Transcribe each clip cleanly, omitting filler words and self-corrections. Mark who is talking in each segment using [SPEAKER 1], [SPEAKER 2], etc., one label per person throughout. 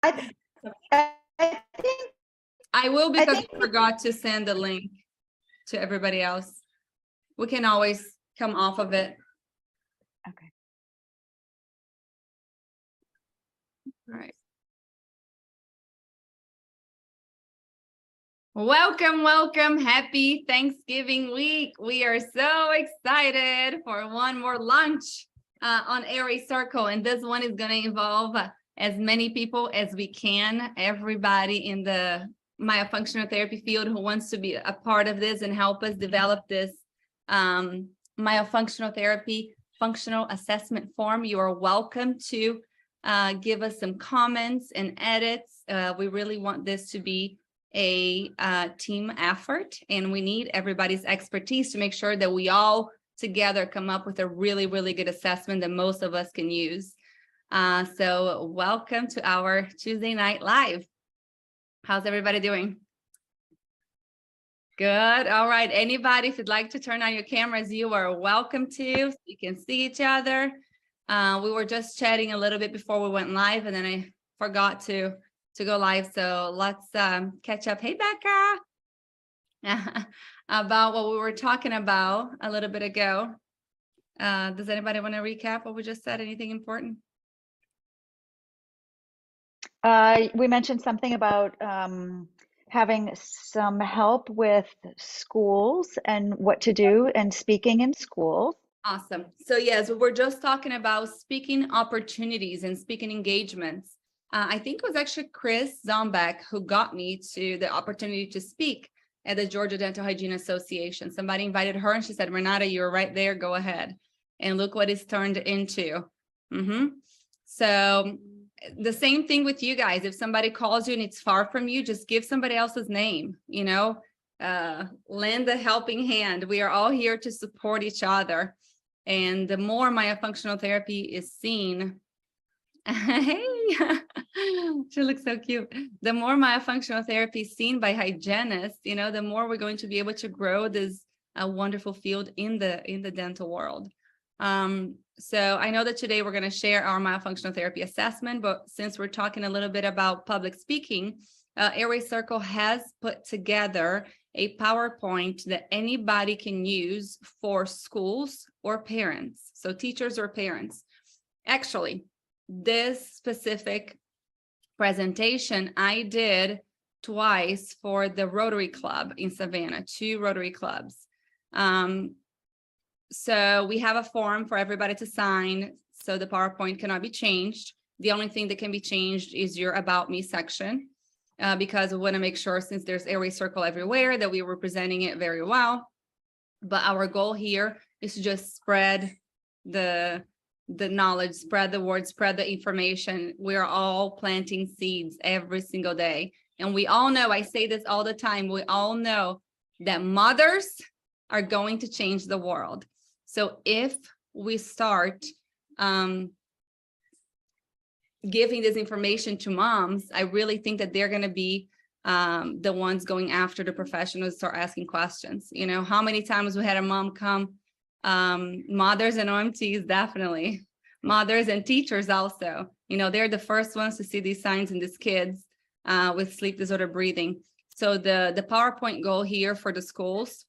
[SPEAKER 1] I think
[SPEAKER 2] I will, because
[SPEAKER 1] think-
[SPEAKER 2] I forgot to send the link to everybody else. We can always come off of it.
[SPEAKER 1] Okay.
[SPEAKER 2] All right. Welcome. Happy Thanksgiving week. We are so excited for one more lunch on Aries Circle. And this one is going to involve as many people as we can, everybody in the myofunctional therapy field who wants to be a part of this and help us develop this myofunctional therapy functional assessment form. You are welcome to give us some comments and edits. We really want this to be a team effort, and we need everybody's expertise to make sure that we all together come up with a really good assessment that most of us can use. So welcome to our Tuesday night live. How's everybody doing? Good. All right. Anybody, if you'd like to turn on your cameras, you are welcome to, so you can see each other. We were just chatting a little bit before we went live, and then I forgot to go live. So let's catch up. Hey, Becca, about what we were talking about a little bit ago. Does anybody want to recap what we just said? Anything important?
[SPEAKER 1] We mentioned something about having some help with schools and what to do and speaking in schools.
[SPEAKER 2] Awesome. So yes, we're just talking about speaking opportunities and speaking engagements. I think it was actually Chris Zombeck who got me to the opportunity to speak at the Georgia Dental Hygiene Association. Somebody invited her and she said, Renata, you're right there, go ahead. And look what it's turned into. So the same thing with you guys. If somebody calls you and it's far from you, just give somebody else's name, you know, lend a helping hand. We are all here to support each other. And the more myofunctional therapy is seen, hey, she looks so cute. The more myofunctional therapy is seen by hygienists, you know, the more we're going to be able to grow this wonderful field in the dental world. So I know that today we're going to share our myofunctional therapy assessment, but since we're talking a little bit about public speaking, Aries Circle has put together a PowerPoint that anybody can use for schools or parents, so teachers or parents. Actually, this specific presentation I did twice for the Rotary Club in Savannah, 2 Rotary Clubs. So we have a form for everybody to sign, so the PowerPoint cannot be changed. The only thing that can be changed is your About Me section, because we want to make sure, since there's Aries Circle everywhere, that we're representing it very well. But our goal here is to just spread the knowledge, spread the word, spread the information. We're all planting seeds every single day. And we all know, I say this all the time, we all know that mothers are going to change the world. So if we start giving this information to moms, I really think that they're going to be the ones going after the professionals, start asking questions. You know, how many times we had a mom come, mothers and OMTs, definitely, mothers and teachers also, you know, they're the first ones to see these signs in these kids with sleep disorder breathing. So the PowerPoint goal here for the schools,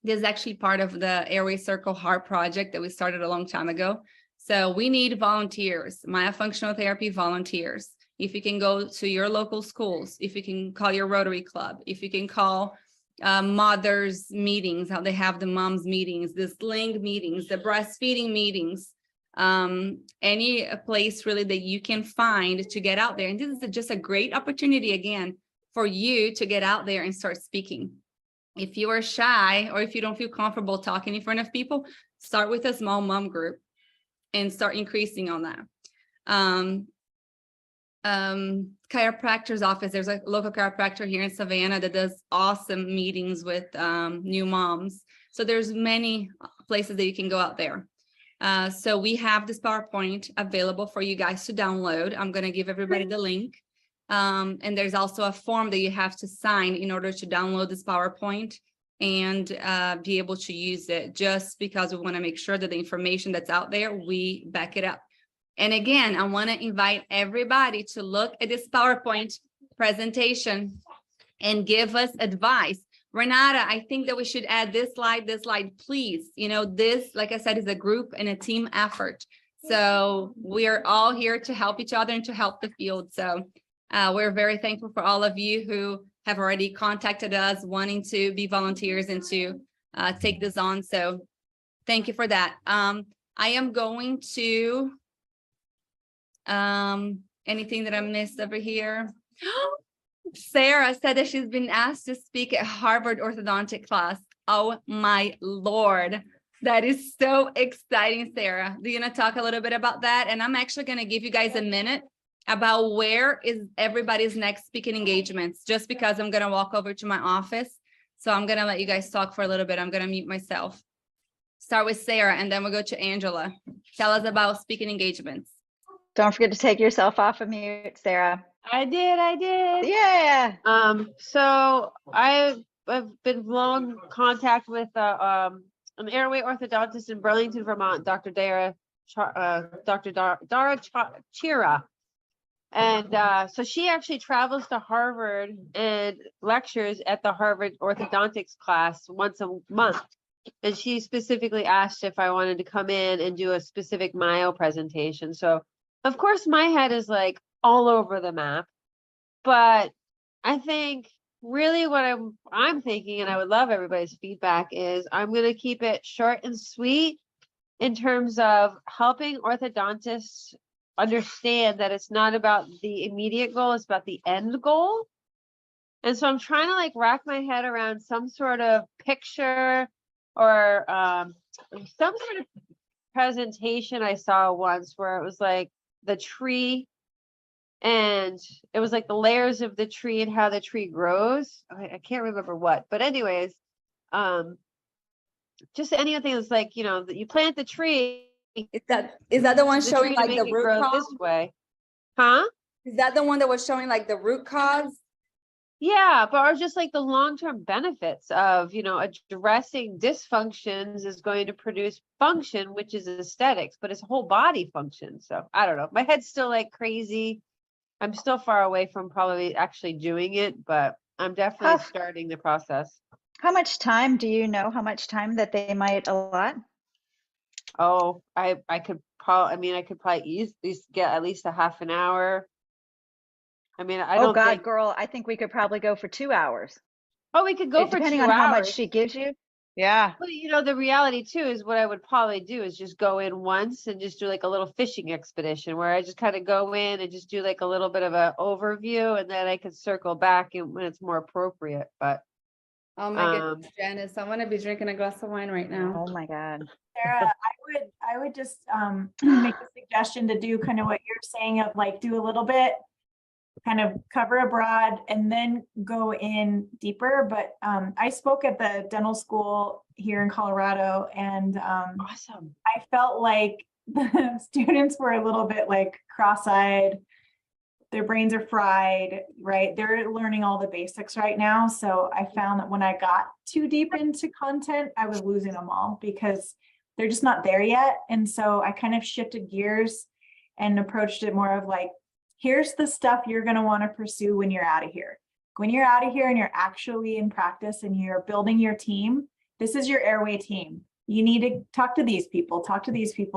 [SPEAKER 2] this is actually part of the Aries Circle Heart Project that we started a long time ago. So we need volunteers, myofunctional therapy volunteers. If you can go to your local schools, if you can call your Rotary Club, if you can call mothers meetings, how they have the moms meetings, the sling meetings, the breastfeeding meetings, any place really that you can find to get out there. And this is just a great opportunity, again, for you to get out there and start speaking. If you are shy or if you don't feel comfortable talking in front of people, start with a small mom group and start increasing on that. Chiropractor's office, there's a local chiropractor here in Savannah that does awesome meetings with new moms. So there's many places that you can go out there. So we have this PowerPoint available for you guys to download. I'm going to give everybody the link. And there's also a form that you have to sign in order to download this PowerPoint and be able to use it, just because we want to make sure that the information that's out there, we back it up. And again, I want to invite everybody to look at this PowerPoint presentation and give us advice. Renata, I think that we should add this slide, please. You know, this, like I said, is a group and a team effort. So we are all here to help each other and to help the field. So we're very thankful for all of you who have already contacted us wanting to be volunteers and to take this on. So thank you for that. I am going to, anything that I missed over here? Sarah said that she's been asked to speak at Harvard orthodontic class. Oh my Lord. That is so exciting, Sarah. Do you want to talk a little bit about that? And I'm actually going to give you guys a minute about where is everybody's next speaking engagements, just because I'm going to walk over to my office. So I'm going to let you guys talk for a little bit. I'm going to mute myself. Start with Sarah, and then we'll go to Angela. Tell us about speaking engagements.
[SPEAKER 1] Don't forget to take yourself off of mute, Sarah.
[SPEAKER 3] I did.
[SPEAKER 1] Yeah.
[SPEAKER 3] So I've been long contact with an airway orthodontist in Burlington, Vermont, Dr. Dara Chira. And so she actually travels to Harvard and lectures at the Harvard orthodontics class once a month. And she specifically asked if I wanted to come in and do a specific myo presentation. So of course my head is like all over the map, but I think really what I'm thinking, and I would love everybody's feedback, is I'm going to keep it short and sweet in terms of helping orthodontists understand that it's not about the immediate goal, it's about the end goal. And so I'm trying to like rack my head around some sort of picture or some sort of presentation I saw once where it was like the tree, and it was like the layers of the tree and how the tree grows. I can't remember what, but anyways, just anything that's like, you know, that you plant the tree.
[SPEAKER 2] Is that the one showing like the root
[SPEAKER 3] cause
[SPEAKER 2] cause?
[SPEAKER 3] this way? Huh?
[SPEAKER 2] Is that the one that was showing like the root cause?
[SPEAKER 3] Yeah, but are just like the long-term benefits of, you know, addressing dysfunctions is going to produce function, which is aesthetics, but it's whole body function. So I don't know. My head's still like crazy. I'm still far away from probably actually doing it, but I'm definitely starting the process.
[SPEAKER 1] How much time do you know? How much time that they might allot?
[SPEAKER 3] Oh, I could probably, I mean, I could probably easily get at least a half an hour. I mean, I don't think,
[SPEAKER 1] girl, I think we could probably go for 2 hours.
[SPEAKER 3] oh, we could go for 2 hours.
[SPEAKER 1] Depending on how much she gives you. Yeah.
[SPEAKER 3] Well, you know, the reality too is what I would probably do is just go in once and just do like a little fishing expedition where I just kind of go in and just do like a little bit of an overview, and then I could circle back when it's more appropriate. But
[SPEAKER 2] oh my goodness, Janice, I want to be drinking a glass of wine right now.
[SPEAKER 1] Oh my God.
[SPEAKER 4] Sarah, I would just make a suggestion to do kind of what you're saying of like do a little bit, kind of cover abroad and then go in deeper. But I spoke at the dental school here in Colorado, and
[SPEAKER 3] awesome.
[SPEAKER 4] I felt like the students were a little bit like cross-eyed. Their brains are fried, right? They're learning all the basics right now. So I found that when I got too deep into content, I was losing them all because they're just not there yet. And so I kind of shifted gears and approached it more of like, here's the stuff you're going to want to pursue when you're out of here. When you're out of here and you're actually in practice and you're building your team, this is your airway team. You need to talk to these people,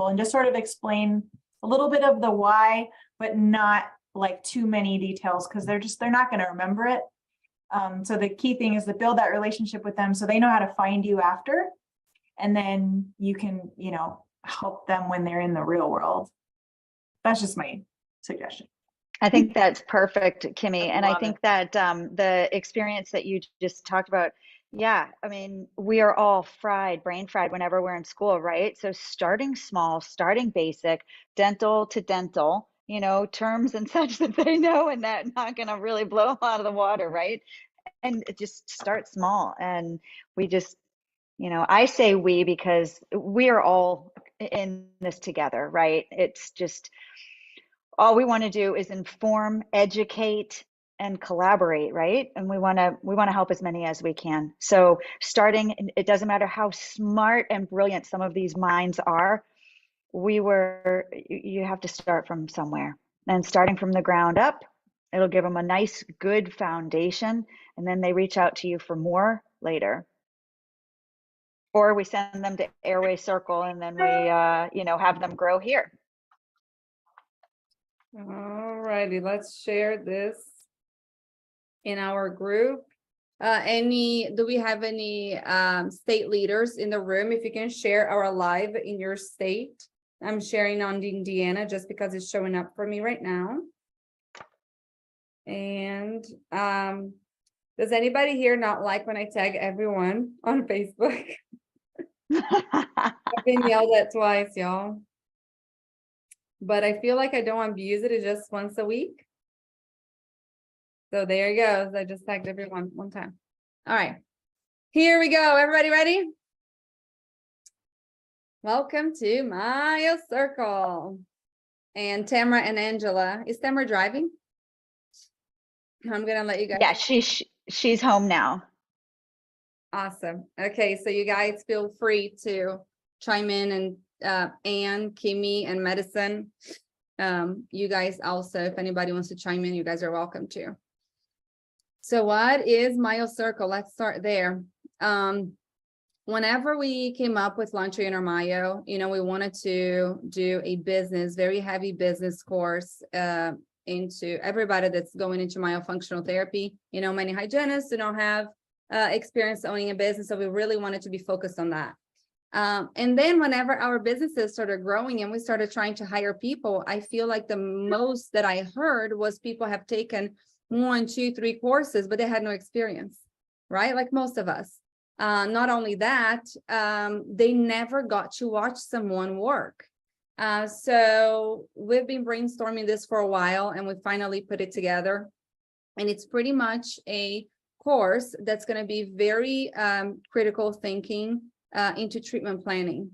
[SPEAKER 4] and just sort of explain a little bit of the why, but not like too many details because they're not going to remember it. So the key thing is to build that relationship with them so they know how to find you after, and then you can, you know, help them when they're in the real world. That's just my suggestion.
[SPEAKER 1] I think that's perfect, Kimmy. And I think that the experience that you just talked about, yeah, I mean, we are all brain fried whenever we're in school, right? So starting small, starting basic, dental to dental, you know, terms and such that they know, and that not going to really blow them out of the water, right? And just start small. And we just, you know, I say we because we are all in this together, right? It's just, all we want to do is inform, educate, and collaborate, right? And we want to help as many as we can. So starting, it doesn't matter how smart and brilliant some of these minds are, you have to start from somewhere, and starting from the ground up, it'll give them a nice, good foundation, and then they reach out to you for more later. Or we send them to Airway Circle, and then we, have them grow here.
[SPEAKER 2] All righty, let's share this in our group. Do we have any state leaders in the room? If you can share our live in your state. I'm sharing on Indiana just because it's showing up for me right now. And does anybody here not like when I tag everyone on Facebook? I've been yelled at twice, y'all. But I feel like I don't abuse it. It's just once a week. So there you go. I just tagged everyone one time. All right. Here we go. Everybody ready? Welcome to Myo Circle. And Tamara and Angela. Is Tamara driving? I'm going to let you guys.
[SPEAKER 1] Yeah, she's home now.
[SPEAKER 2] Awesome. Okay, so you guys feel free to chime in, and Anne, Kimmy, and Medicine. You guys also, if anybody wants to chime in, you guys are welcome to. So what is Myo Circle? Let's start there. Whenever we came up with Launch Your Inner Myo, we wanted to do a very heavy business course into everybody that's going into myofunctional therapy. Many hygienists don't have experience owning a business, so we really wanted to be focused on that. And then whenever our businesses started growing and we started trying to hire people, I feel like the most that I heard was people have taken 1, 2, 3 courses, but they had no experience, right? Like most of us. Not only that, they never got to watch someone work. So we've been brainstorming this for a while, and we finally put it together. And it's pretty much a course that's going to be very critical thinking into treatment planning.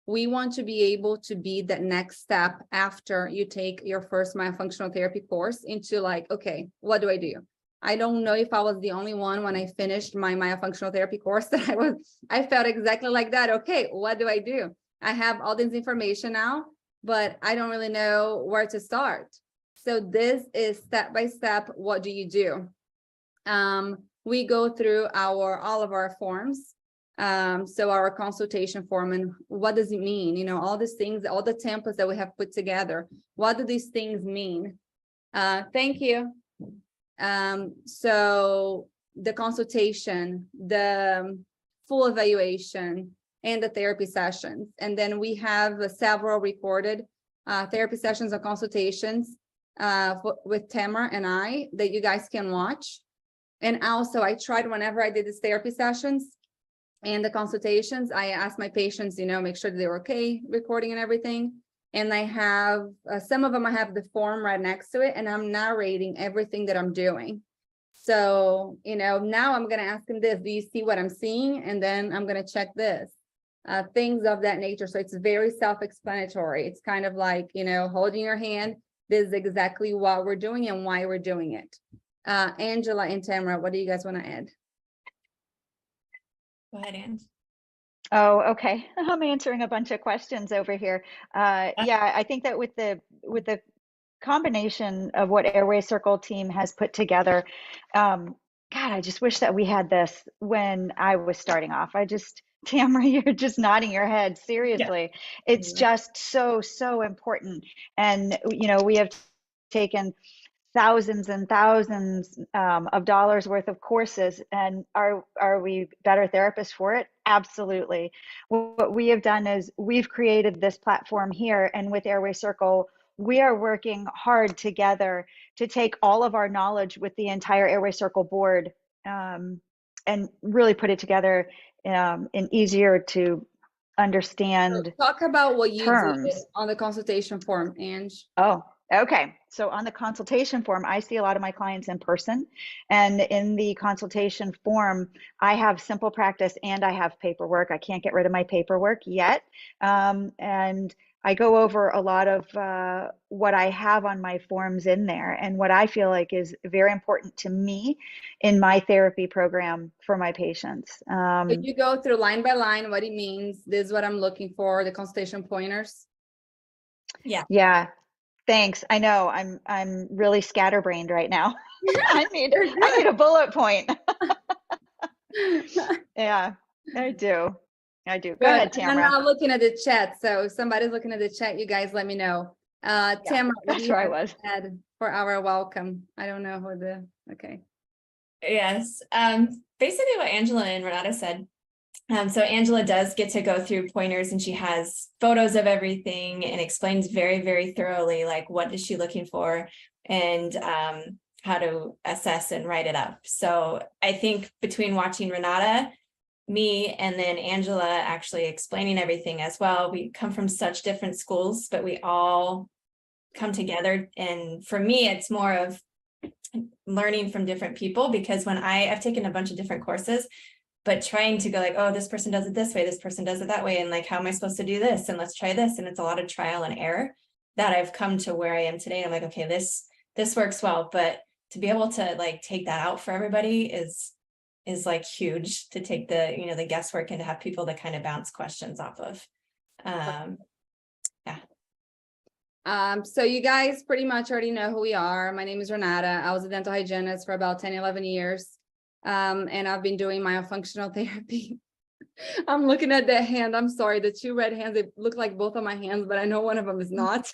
[SPEAKER 2] We want to be able to be that next step after you take your first myofunctional therapy course into like, okay, what do I do? I don't know if I was the only one when I finished my myofunctional therapy course that I felt exactly like that. Okay, what do I do? I have all this information now, but I don't really know where to start. So this is step-by-step, what do you do? We go through all of our forms. So our consultation form, and what does it mean? All these things, all the templates that we have put together, what do these things mean? Thank you. So the consultation, the full evaluation, and the therapy sessions. And then we have several recorded therapy sessions and consultations with Tamara and I that you guys can watch. And also I tried, whenever I did these therapy sessions and the consultations, I asked my patients, make sure that they were okay recording and everything. And I have some of them, I have the form right next to it, and I'm narrating everything that I'm doing. So, now I'm going to ask them this, do you see what I'm seeing? And then I'm going to check this, things of that nature. So it's very self-explanatory. It's kind of like, holding your hand. This is exactly what we're doing and why we're doing it. Angela and Tamara, what do you guys want to add?
[SPEAKER 4] Go ahead, Ange.
[SPEAKER 1] Oh, okay. I'm answering a bunch of questions over here. Yeah, I think that with the combination of what Airway Circle team has put together, God, I just wish that we had this when I was starting off. Tamara, you're just nodding your head. Seriously, yeah. It's just so important. And, we have taken thousands and thousands of dollars worth of courses, and are we better therapists for it? Absolutely. What we have done is we've created this platform here, and with Airway Circle, we are working hard together to take all of our knowledge with the entire Airway Circle board and really put it together in easier to understand.
[SPEAKER 2] So talk about what you
[SPEAKER 1] terms.
[SPEAKER 2] did on the consultation form, Ange.
[SPEAKER 1] Oh, okay. So on the consultation form, I see a lot of my clients in person, and in the consultation form, I have simple practice and I have paperwork. I can't get rid of my paperwork yet. And I go over a lot of what I have on my forms in there and what I feel like is very important to me in my therapy program for my patients.
[SPEAKER 2] Did you go through line by line what it means? This is what I'm looking for, the consultation pointers?
[SPEAKER 1] Yeah. Thanks. I know I'm really scatterbrained right now. I need a bullet point. Yeah, I do. I do. Go
[SPEAKER 2] Good.
[SPEAKER 1] ahead,
[SPEAKER 2] And I'm
[SPEAKER 1] Tamara.
[SPEAKER 2] not looking at the chat, so if somebody's looking at the chat, you guys let me know. Tamara, what do
[SPEAKER 1] That's
[SPEAKER 2] you
[SPEAKER 1] where I
[SPEAKER 2] have
[SPEAKER 1] was.
[SPEAKER 2] to add for our welcome? I don't know who okay.
[SPEAKER 5] Yes. Basically what Angela and Renata said. So Angela does get to go through pointers, and she has photos of everything and explains very, very thoroughly, like what is she looking for, and how to assess and write it up. So I think between watching Renata, me, and then Angela actually explaining everything as well, we come from such different schools, but we all come together. And for me, it's more of learning from different people, because when I've taken a bunch of different courses, but trying to go like, oh, this person does it this way, this person does it that way, and like, how am I supposed to do this? And let's try this. And it's a lot of trial and error that I've come to where I am today. I'm like, okay, this works well, but to be able to like take that out for everybody is like huge, to take the, you know, the guesswork and to have people to kind of bounce questions off of.
[SPEAKER 2] So you guys pretty much already know who we are. My name is Renata. I was a dental hygienist for about 10, 11 years. And I've been doing myofunctional therapy. I'm looking at that hand. I'm sorry, the two red hands, they look like both of my hands, but I know one of them is not.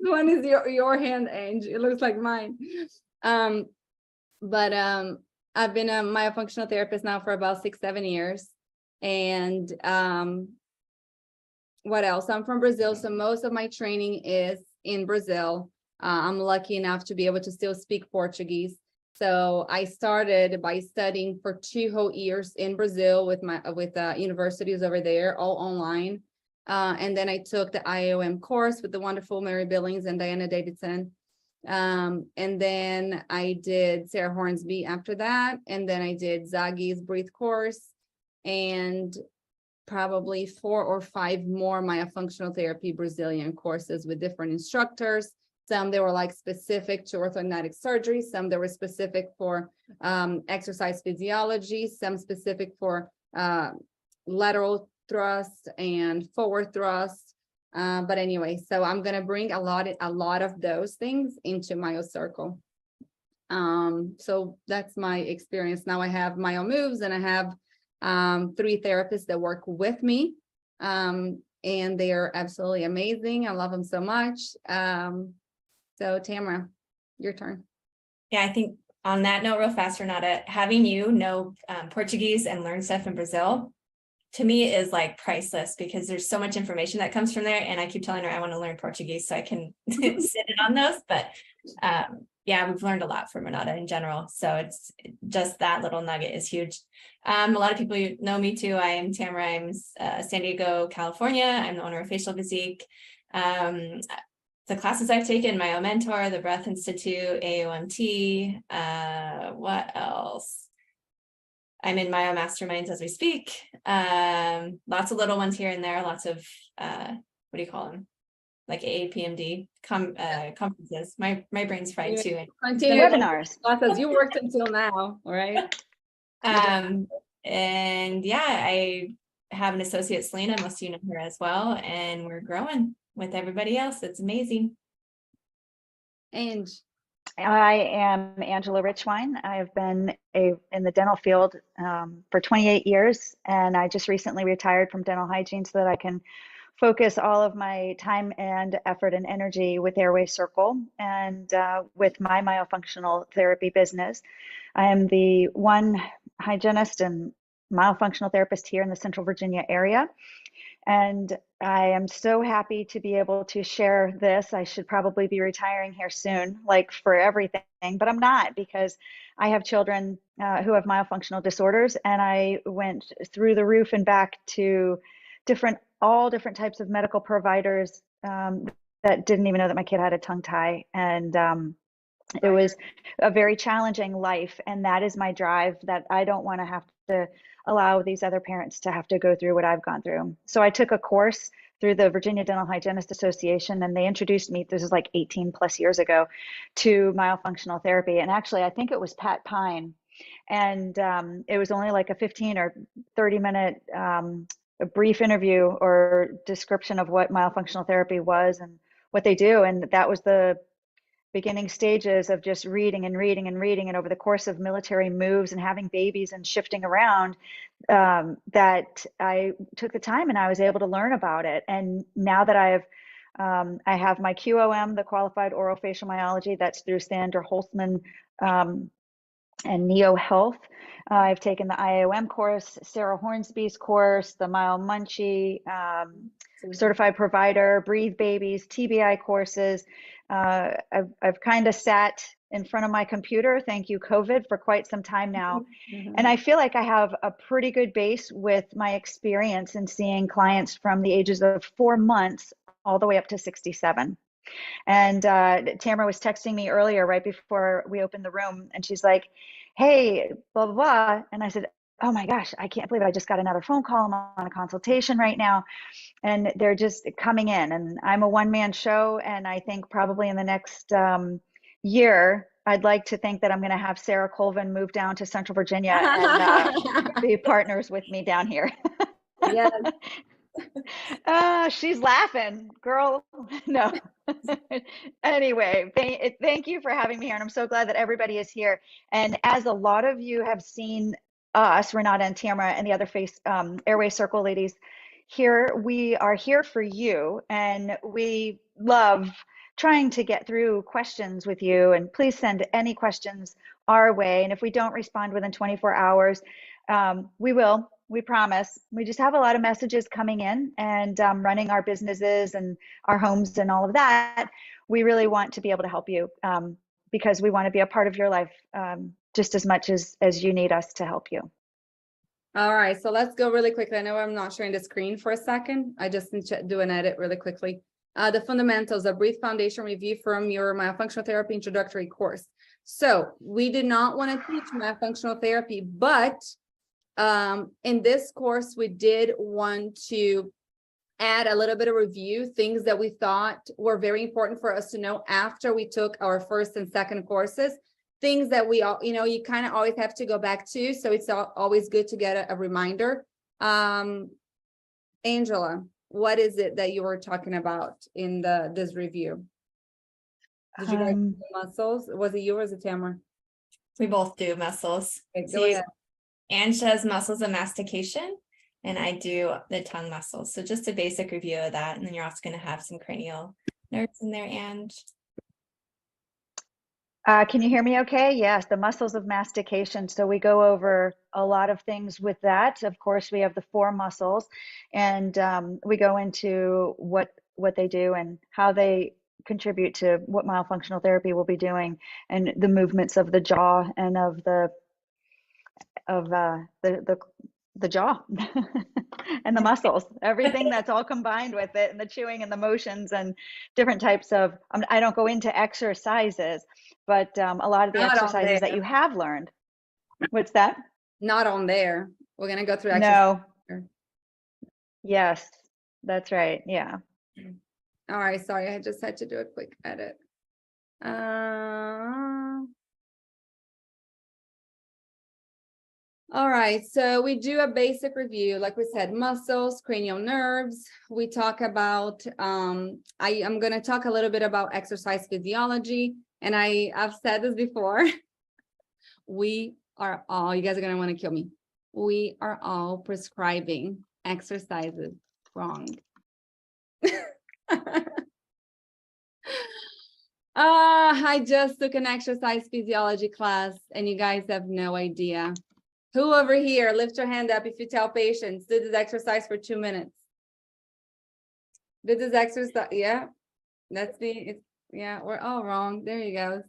[SPEAKER 2] One is your hand, Ange. It looks like mine. I've been a myofunctional therapist now for about 6, 7 years. And what else? I'm from Brazil, so most of my training is in Brazil. I'm lucky enough to be able to still speak Portuguese. So I started by studying for 2 whole years in Brazil with universities over there, all online. And then I took the IOM course with the wonderful Mary Billings and Diana Davidson. And then I did Sarah Hornsby after that. And then I did Zagi's Breathe course, and probably 4 or 5 more myofunctional therapy Brazilian courses with different instructors. Some they were like specific to orthodontic surgery, some that were specific for exercise physiology, some specific for lateral thrust and forward thrust. But anyway, so I'm gonna bring a lot of those things into MyoCircle. So that's my experience. Now I have Myo Moves, and I have 3 therapists that work with me, and they are absolutely amazing. I love them so much. So Tamara, your turn.
[SPEAKER 5] Yeah, I think on that note, real fast, Renata, having you know Portuguese and learn stuff in Brazil, to me is like priceless, because there's so much information that comes from there. And I keep telling her I want to learn Portuguese so I can sit in on those. But yeah, we've learned a lot from Renata in general. So it's just that little nugget is huge. A lot of people know me too. I am Tamara. I'm San Diego, California. I'm the owner of Facial Physique. The classes I've taken, Myo Mentor, the Breath Institute, AOMT, what else? I'm in Myo Masterminds as we speak. Lots of little ones here and there, lots of, what do you call them? Like AAPMD conferences. My brain's fried too.
[SPEAKER 1] Webinars.
[SPEAKER 2] Classes you worked until now, all right?
[SPEAKER 5] And yeah, I have an associate, Selena, most of you know her as well, and we're growing with everybody else. It's amazing.
[SPEAKER 2] And
[SPEAKER 1] I am Angela Richwine. I have been in the dental field for 28 years, and I just recently retired from dental hygiene so that I can focus all of my time and effort and energy with Airway Circle and with my myofunctional therapy business. I am the one hygienist and myofunctional therapist here in the Central Virginia area. And I am so happy to be able to share this. I should probably be retiring here soon, like for everything, but I'm not, because I have children who have myofunctional disorders, and I went through the roof and back to all different types of medical providers that didn't even know that my kid had a tongue tie. And it was a very challenging life, and that is my drive, that I don't want to have to allow these other parents to have to go through what I've gone through. So I took a course through the Virginia Dental Hygienist Association, and they introduced me, this is like 18 plus years ago, to myofunctional therapy. And actually, I think it was Pat Pine, and it was only like a 15 or 30 minute a brief interview or description of what myofunctional therapy was and what they do. And that was the beginning stages of just reading and reading and reading. And over the course of military moves and having babies and shifting around, that I took the time and I was able to learn about it. And now that I have my QOM, the Qualified Orofacial Myology, that's through Sandra Holtzman and Neo Health. I've taken the IOM course, Sarah Hornsby's course, the Mile Munchie, Certified Provider, Breathe Babies, TBI courses. I've kind of sat in front of my computer, thank you COVID, for quite some time now. And I feel like I have a pretty good base with my experience in seeing clients from the ages of 4 months all the way up to 67. And Tamara was texting me earlier, right before we opened the room, and she's like, hey, blah, blah, blah. And I said, oh my gosh, I can't believe I just got another phone call. I'm on a consultation right now. And they're just coming in. And I'm a one-man show. And I think probably in the next year, I'd like to think that I'm going to have Sarah Colvin move down to Central Virginia and be partners with me down here.
[SPEAKER 2] Yes.
[SPEAKER 1] She's laughing, girl. No. Anyway, thank you for having me here. And I'm so glad that everybody is here. And as a lot of you have seen us, Renata and Tamara and the other Airway Circle ladies here, we are here for you. And we love trying to get through questions with you. And please send any questions our way. And if we don't respond within 24 hours, we will. We promise. We just have a lot of messages coming in, and running our businesses and our homes and all of that. We really want to be able to help you because we want to be a part of your life just as much as you need us to help you.
[SPEAKER 2] All right, so let's go really quickly. I know I'm not sharing the screen for a second. I just need to do an edit really quickly. The fundamentals, a brief foundation review from your myofunctional therapy introductory course. So we did not want to teach myofunctional therapy, but in this course, we did want to add a little bit of review, things that we thought were very important for us to know after we took our first and second courses, things that we all, you kind of always have to go back to. So it's always good to get a reminder. Angela, what is it that you were talking about in this review? Did you guys do muscles? Was it you or was it Tamara?
[SPEAKER 5] We both do muscles.
[SPEAKER 2] Okay, go ahead.
[SPEAKER 5] Ange does muscles of mastication, and I do the tongue muscles. So just a basic review of that. And then you're also going to have some cranial nerves in there, Ange.
[SPEAKER 1] Can you hear me okay? Yes, the muscles of mastication. So we go over a lot of things with that. Of course, we have the 4 muscles, and we go into what they do and how they contribute to what myofunctional therapy will be doing, and the movements of the jaw and of the jaw and the muscles, everything that's all combined with it, and the chewing and the motions and different types of, I don't go into exercises, but a lot of the exercises that you have learned. What's that?
[SPEAKER 2] Not on there. We're going to go through
[SPEAKER 1] exercises. No. Yes, that's right. Yeah.
[SPEAKER 2] All right. Sorry. I just had to do a quick edit. All right, so we do a basic review, like we said, muscles, cranial nerves. We talk about, I'm going to talk a little bit about exercise physiology. And I've said this before. We are all, you guys are going to want to kill me. We are all prescribing exercises wrong. I just took an exercise physiology class and you guys have no idea. Who over here, lift your hand up if you tell patients, did this exercise for 2 minutes. Did this exercise, yeah, that's me. Yeah, we're all wrong. There you go.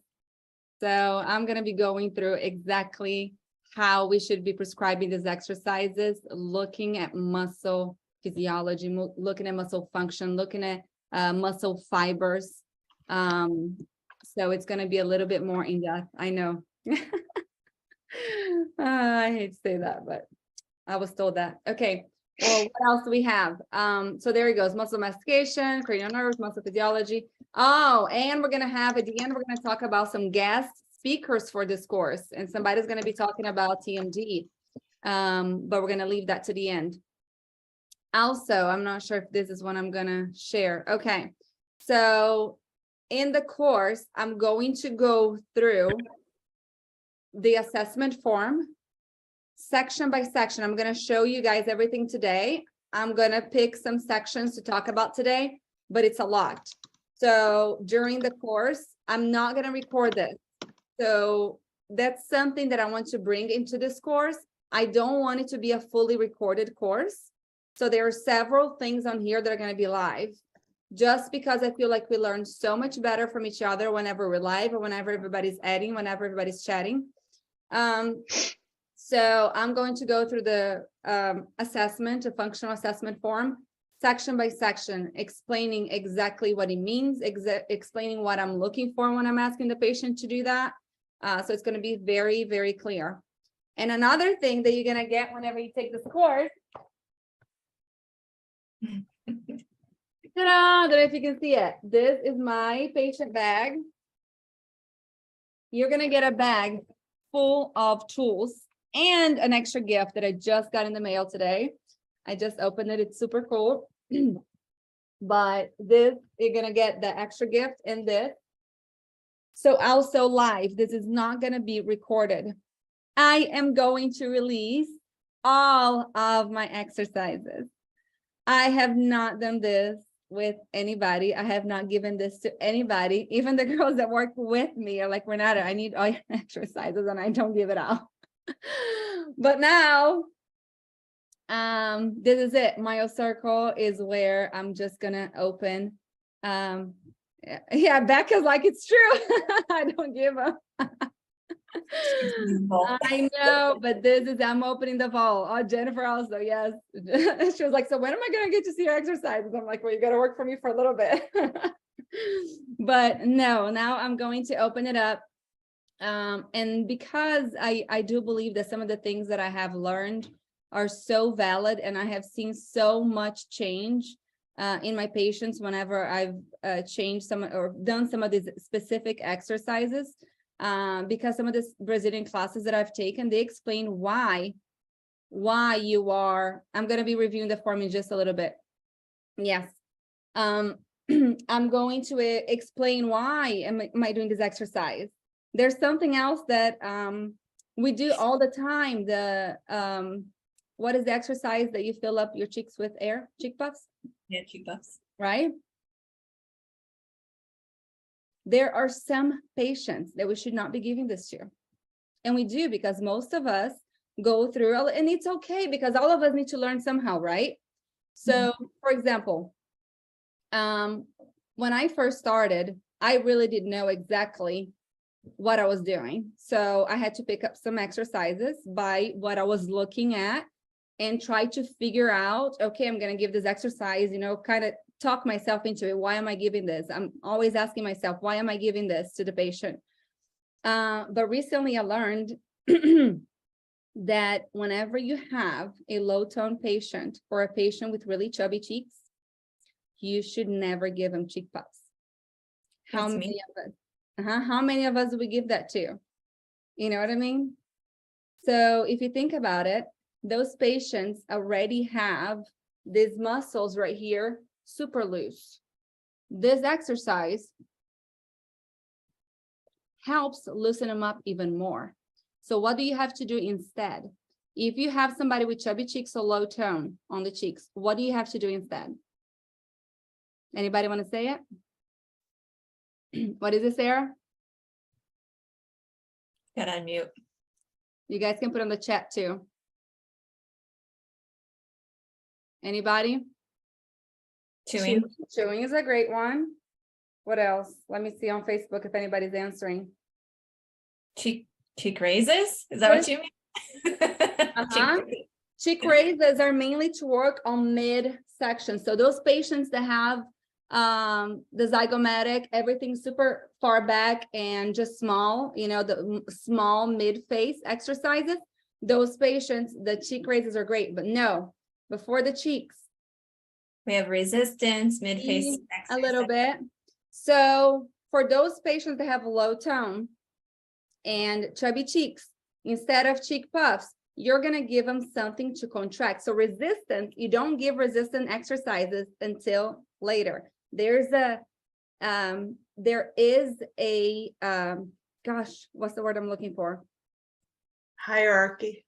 [SPEAKER 2] So I'm going to be going through exactly how we should be prescribing these exercises, looking at muscle physiology, looking at muscle function, looking at muscle fibers. So it's going to be a little bit more in depth. I know. I hate to say that, but I was told that. Okay. Well, what else do we have? So there he goes. Muscle mastication, cranial nerves, muscle physiology. Oh, and we're going to have at the end, we're going to talk about some guest speakers for this course. And somebody's going to be talking about TMD. But we're going to leave that to the end. Also, I'm not sure if this is what I'm gonna share. Okay, so in the course, I'm going to go through the assessment form section by section. I'm gonna show you guys everything today. I'm gonna pick some sections to talk about today, but it's a lot. So during the course, I'm not gonna record this. So that's something that I want to bring into this course. I don't want it to be a fully recorded course. So there are several things on here that are going to be live, just because I feel like we learn so much better from each other whenever we're live or whenever everybody's adding, whenever everybody's chatting. So I'm going to go through the assessment, a functional assessment form, section by section, explaining exactly what it means, explaining what I'm looking for when I'm asking the patient to do that. So it's going to be very, very clear. And another thing that you're going to get whenever you take this course, ta-da, I don't know if you can see it. This is my patient bag. You're going to get a bag full of tools and an extra gift that I just got in the mail today. I just opened it. It's super cool. But this, you're going to get the extra gift and this. So also live, this is not going to be recorded. I am going to release all of my exercises. I have not done this with anybody. I have not given this to anybody. Even the girls that work with me are like, Renata, I need all your exercises and I don't give it out. But now, this is it. Myo is where I'm just gonna open. Yeah, Becca's like, it's true. I don't give up. I know, but this is, I'm opening the vault. Oh, Jennifer also, yes. She was like, so when am I going to get to see your exercises? I'm like, well, you got to work for me for a little bit. But no, now I'm going to open it up. And because I do believe that some of the things that I have learned are so valid, and I have seen so much change in my patients whenever I've changed some or done some of these specific exercises. Because some of the Brazilian classes that I've taken, they explain why you are, I'm going to be reviewing the form in just a little bit. Yes. I'm going to explain why am I doing this exercise. There's something else that we do all the time. The what is the exercise that you fill up your cheeks with air? Cheek puffs?
[SPEAKER 5] Yeah, cheek puffs.
[SPEAKER 2] Right? There are some patients that we should not be giving this to. And we do, because most of us go through, and it's okay because all of us need to learn somehow, right? So, for example, when I first started, I really didn't know exactly what I was doing. So I had to pick up some exercises by what I was looking at and try to figure out, okay, I'm going to give this exercise, you know, kind of talk myself into it. Why am I giving this? I'm always asking myself, why am I giving this to the patient? But recently I learned that whenever you have a low tone patient or a patient with really chubby cheeks, you should never give them cheek puffs. How many of us? How many of us do we give that to? You know what I mean? So if you think about it, those patients already have these muscles right here super loose. This exercise helps loosen them up even more. So what do you have to do instead? If you have somebody with chubby cheeks or low tone on the cheeks, what do you have to do instead? Anybody want to say it? What is it, Sarah?
[SPEAKER 5] Got to unmute.
[SPEAKER 2] You guys can put on the chat too. Anybody?
[SPEAKER 5] Chewing.
[SPEAKER 2] Chewing is a great one. What else? Let me see on Facebook if anybody's answering.
[SPEAKER 5] Cheek raises? Is that what you mean?
[SPEAKER 2] Cheek raises are mainly to work on midsection. So those patients that have the zygomatic, everything super far back and just small, you know, the small mid face exercises, those patients, the cheek raises are great, but no, before the cheeks.
[SPEAKER 5] We have resistance, mid-face
[SPEAKER 2] a little bit. So for those patients that have low tone and chubby cheeks, instead of cheek puffs, you're going to give them something to contract. So resistance, you don't give resistant exercises until later. There is a, gosh, what's the word I'm looking for?
[SPEAKER 6] Hierarchy.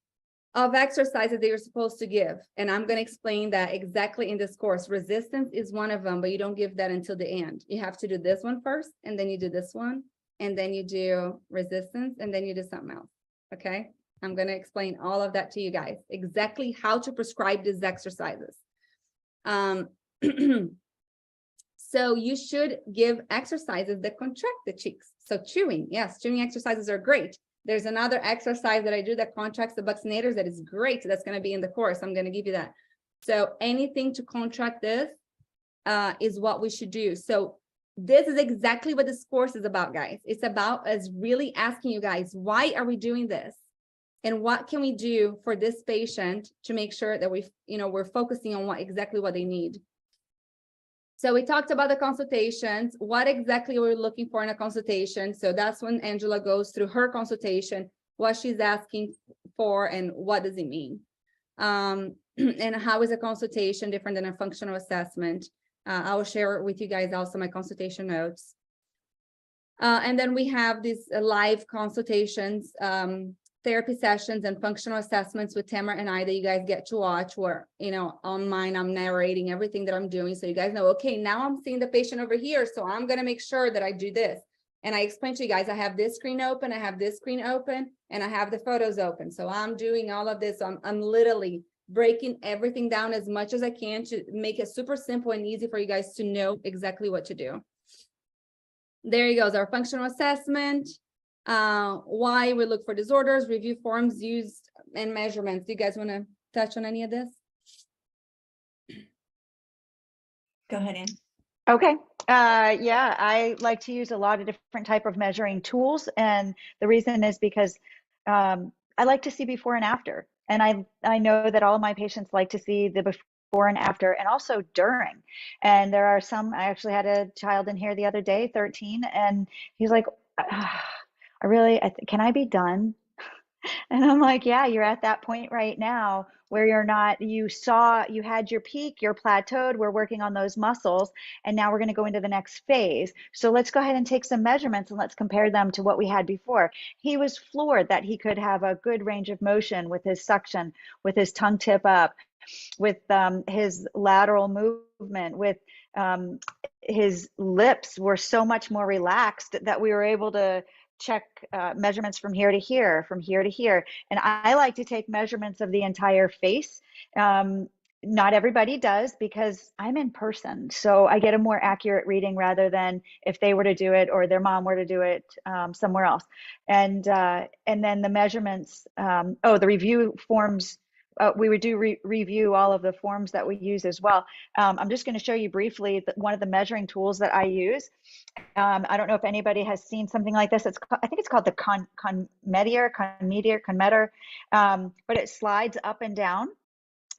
[SPEAKER 2] Of exercises that you're supposed to give. And I'm going to explain that exactly in this course. Resistance is one of them, but you don't give that until the end. You have to do this one first, and then you do this one, and then you do resistance, and then you do something else. Okay. I'm going to explain all of that to you guys, exactly how to prescribe these exercises. So you should give exercises that contract the cheeks. So chewing, yes, chewing exercises are great. There's another exercise that I do that contracts the buccinators that is great. That's going to be in the course. I'm going to give you that. So anything to contract this is what we should do. So this is exactly what this course is about, guys. It's about us really asking you guys, why are we doing this? And what can we do for this patient to make sure that we're focusing on exactly what they need. So we talked about the consultations, what exactly we're looking for in a consultation. So that's when Angela goes through her consultation, what she's asking for and what does it mean. And how is a consultation different than a functional assessment? I will share with you guys also my consultation notes. And then we have these live consultations, therapy sessions and functional assessments with Tamara and I that you guys get to watch where, on mine, I'm narrating everything that I'm doing. So you guys know, okay, now I'm seeing the patient over here. So I'm going to make sure that I do this. And I explained to you guys, I have this screen open, I have this screen open, and I have the photos open. So I'm doing all of this. I'm literally breaking everything down as much as I can to make it super simple and easy for you guys to know exactly what to do. There you go, our functional assessment. Why we look for disorders, review forms used, and measurements. Do you guys want to touch on any of this?
[SPEAKER 5] Go ahead, Ann.
[SPEAKER 1] Okay. Yeah, I like to use a lot of different type of measuring tools. And the reason is because I like to see before and after. And I know that all of my patients like to see the before and after and also during. And there are some, I actually had a child in here the other day, 13, and he's like, can I be done? And I'm like, yeah, you're at that point right now where you had your peak, you're plateaued, we're working on those muscles, and now we're going to go into the next phase. So let's go ahead and take some measurements and let's compare them to what we had before. He was floored that he could have a good range of motion with his suction, with his tongue tip up, with his lateral movement, with his lips were so much more relaxed that we were able to check measurements from here to here, from here to here. And I like to take measurements of the entire face. Not everybody does because I'm in person. So I get a more accurate reading rather than if they were to do it or their mom were to do it somewhere else. And then the measurements, the review forms, we would do review all of the forms that we use as well. I'm just going to show you briefly one of the measuring tools that I use. I don't know if anybody has seen something like this. I think it's called the conmeter, but it slides up and down.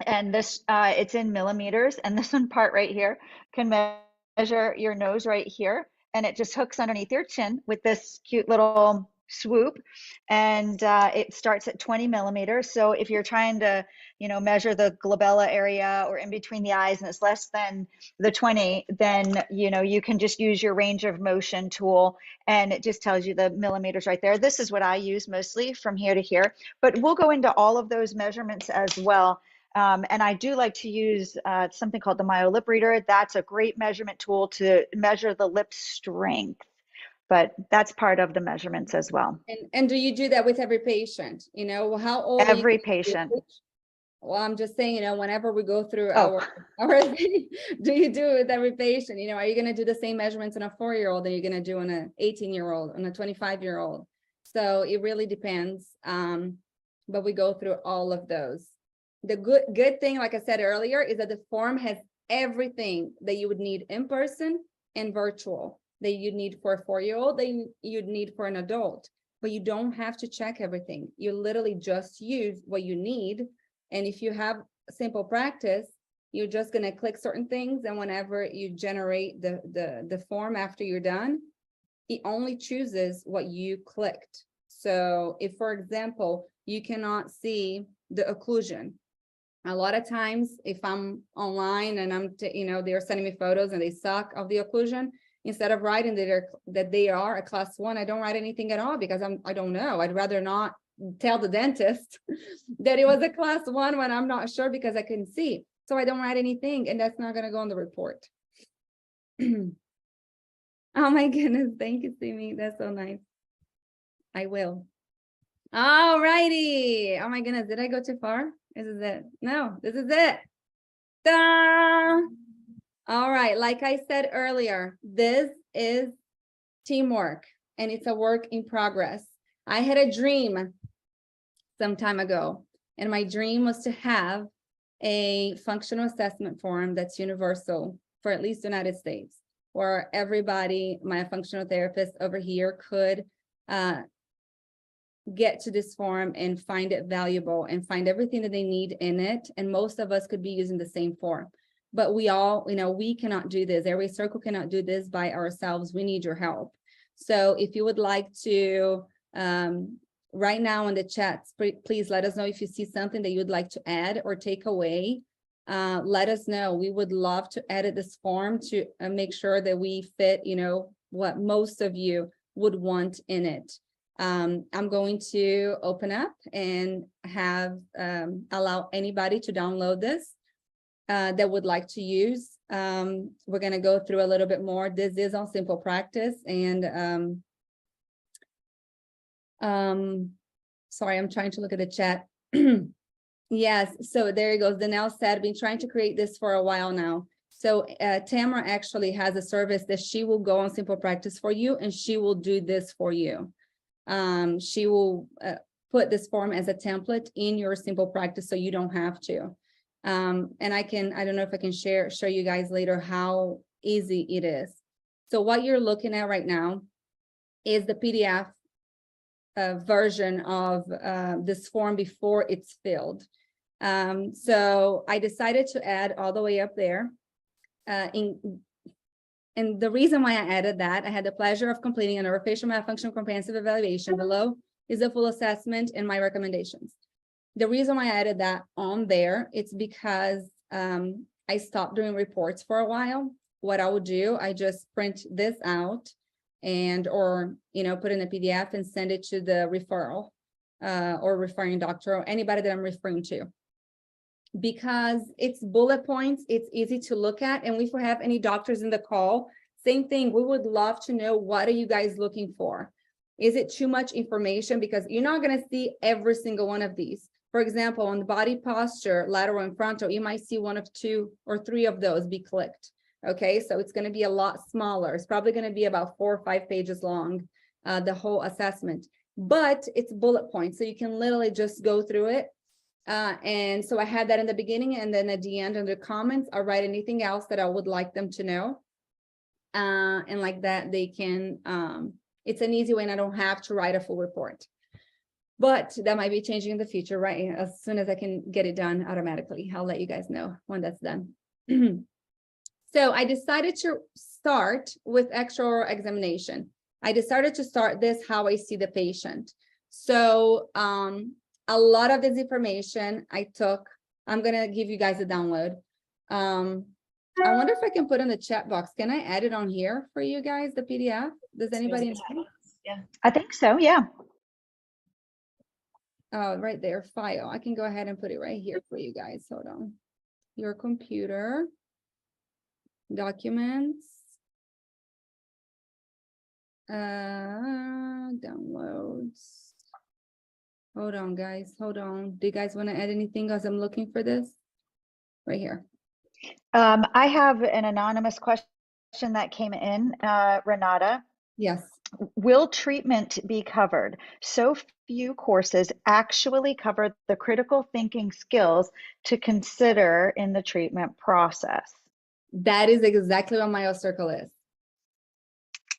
[SPEAKER 1] And this, it's in millimeters. And this one part right here can measure your nose right here. And it just hooks underneath your chin with this cute little swoop. And it starts at 20 millimeters. So if you're trying to, measure the glabella area or in between the eyes and it's less than the 20, then, you can just use your range of motion tool and it just tells you the millimeters right there. This is what I use mostly from here to here, but we'll go into all of those measurements as well. And I do like to use something called the Myo Lip Reader. That's a great measurement tool to measure the lip strength, but that's part of the measurements as well.
[SPEAKER 2] And do you do that with every patient? How old
[SPEAKER 1] every patient?
[SPEAKER 2] Well, I'm just saying, whenever we go through our thing, do you do it with every patient? Are you going to do the same measurements on a 4-year-old that you're going to do on an 18-year-old, on a 25-year-old? So it really depends. But we go through all of those. The good thing, like I said earlier, is that the form has everything that you would need in person and virtual, that you'd need for a 4-year-old, that you'd need for an adult. But you don't have to check everything. You literally just use what you need. And if you have simple practice, you're just going to click certain things. And whenever you generate the form after you're done, it only chooses what you clicked. So if, for example, you cannot see the occlusion, a lot of times if I'm online and they're sending me photos and they suck of the occlusion, instead of writing that they are a class 1, I don't write anything at all because I don't know. I'd rather not tell the dentist that it was a class 1 when I'm not sure because I couldn't see. So I don't write anything, and that's not going to go on the report. Oh my goodness. Thank you, Simi. That's so nice. I will. All righty. Oh my goodness. Did I go too far? This is it. No, this is it. Ta! All right. Like I said earlier, this is teamwork and it's a work in progress. I had a dream some time ago, and my dream was to have a functional assessment form that's universal for at least the United States, where everybody, my functional therapist over here, could get to this form and find it valuable and find everything that they need in it. And most of us could be using the same form, but we all, we cannot do this. Airway Circle cannot do this by ourselves. We need your help. So if you would like to, right now in the chats, please let us know if you see something that you would like to add or take away. Let us know. We would love to edit this form to make sure that we fit, what most of you would want in it. I'm going to open up and have allow anybody to download this that would like to use. We're going to go through a little bit more. This is on Simple Practice, and sorry, I'm trying to look at the chat. Yes, so there it goes. Danelle said, been trying to create this for a while now. So Tamara actually has a service that she will go on Simple Practice for you, and she will do this for you. She will put this form as a template in your Simple Practice so you don't have to. And I don't know if I can show you guys later how easy it is. So what you're looking at right now is the PDF version of this form before it's filled. So I decided to add all the way up there. And the reason why I added that, I had the pleasure of completing an orofacial malfunction comprehensive evaluation. Below is a full assessment and my recommendations. The reason why I added that on there, it's because I stopped doing reports for a while. What I would do, I just print this out or put in a PDF and send it to the referral or referring doctor or anybody that I'm referring to. Because it's bullet points, it's easy to look at. And if we have any doctors in the call, same thing, we would love to know, what are you guys looking for? Is it too much information? Because you're not going to see every single one of these. For example, on the body posture, lateral and frontal, you might see 1 of 2 or 3 of those be clicked. Okay, so it's going to be a lot smaller. It's probably going to be about 4 or 5 pages long, the whole assessment, but it's bullet points. So you can literally just go through it. And so I had that in the beginning, and then at the end under comments, I'll write anything else that I would like them to know. And like that, they can, it's an easy way and I don't have to write a full report. But that might be changing in the future, right? As soon as I can get it done automatically, I'll let you guys know when that's done. So I decided to start with extraoral examination. I decided to start this how I see the patient. So a lot of this information I took, I'm going to give you guys a download. I wonder if I can put in the chat box. Can I add it on here for you guys, the PDF? Does anybody know?
[SPEAKER 5] Yeah.
[SPEAKER 1] I think so, yeah.
[SPEAKER 2] Oh, right there, file. I can go ahead and put it right here for you guys. Hold on. Your computer. Documents. Downloads. Hold on, guys. Hold on. Do you guys want to add anything as I'm looking for this? Right here.
[SPEAKER 1] I have an anonymous question that came in, Renata.
[SPEAKER 2] Yes.
[SPEAKER 1] Will treatment be covered? So few courses actually cover the critical thinking skills to consider in the treatment process.
[SPEAKER 2] That is exactly what Myofunctional is.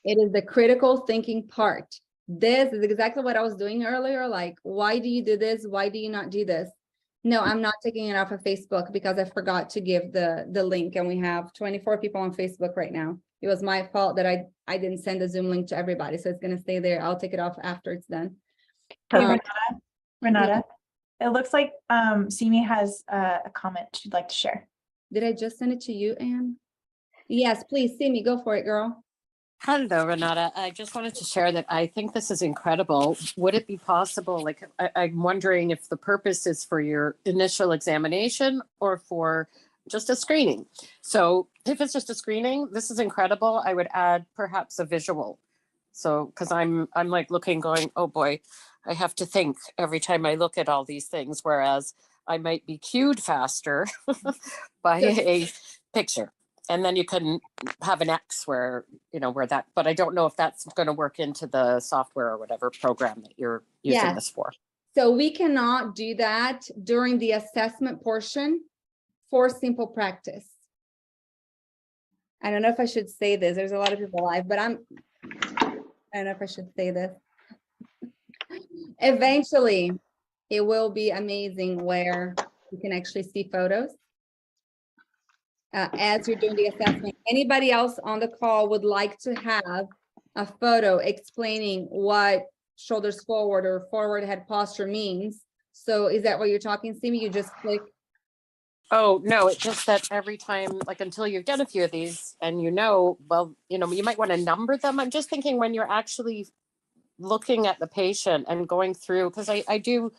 [SPEAKER 2] It is the critical thinking part. This is exactly what I was doing earlier. Like, why do you do this? Why do you not do this? No, I'm not taking it off of Facebook because I forgot to give the link, and we have 24 people on Facebook right now. It was my fault that I didn't send the Zoom link to everybody, so it's going to stay there. I'll take it off after it's done.
[SPEAKER 4] Hey,
[SPEAKER 2] Um,
[SPEAKER 4] Renata, it looks like Simi has a comment she'd like to share.
[SPEAKER 2] Did I just send it to you, Anne? Yes, please, Simi, go for it, girl.
[SPEAKER 7] Hello, Renata. I just wanted to share that I think this is incredible. Would it be possible, like, I'm wondering if the purpose is for your initial examination or for just a screening. So if it's just a screening, this is incredible. I would add perhaps a visual. So, because I'm like looking, going, oh boy, I have to think every time I look at all these things, whereas I might be cued faster by a picture. And then you can have an X where, you know, where that, but I don't know if that's going to work into the software or whatever program that you're using
[SPEAKER 2] Yes.
[SPEAKER 7] this for.
[SPEAKER 2] So we cannot do that during the assessment portion for simple practice. I don't know if I should say this. There's a lot of people live, but I don't know if I should say this. Eventually, it will be amazing where you can actually see photos as you're doing the assessment. Anybody else on the call would like to have a photo explaining what shoulders forward or forward head posture means? So is that what you're talking, Simi? You just click.
[SPEAKER 7] Oh, no, it's just that every time, like until you've done a few of these and you know, well, you know, you might want to number them. I'm just thinking when you're actually looking at the patient and going through, because I do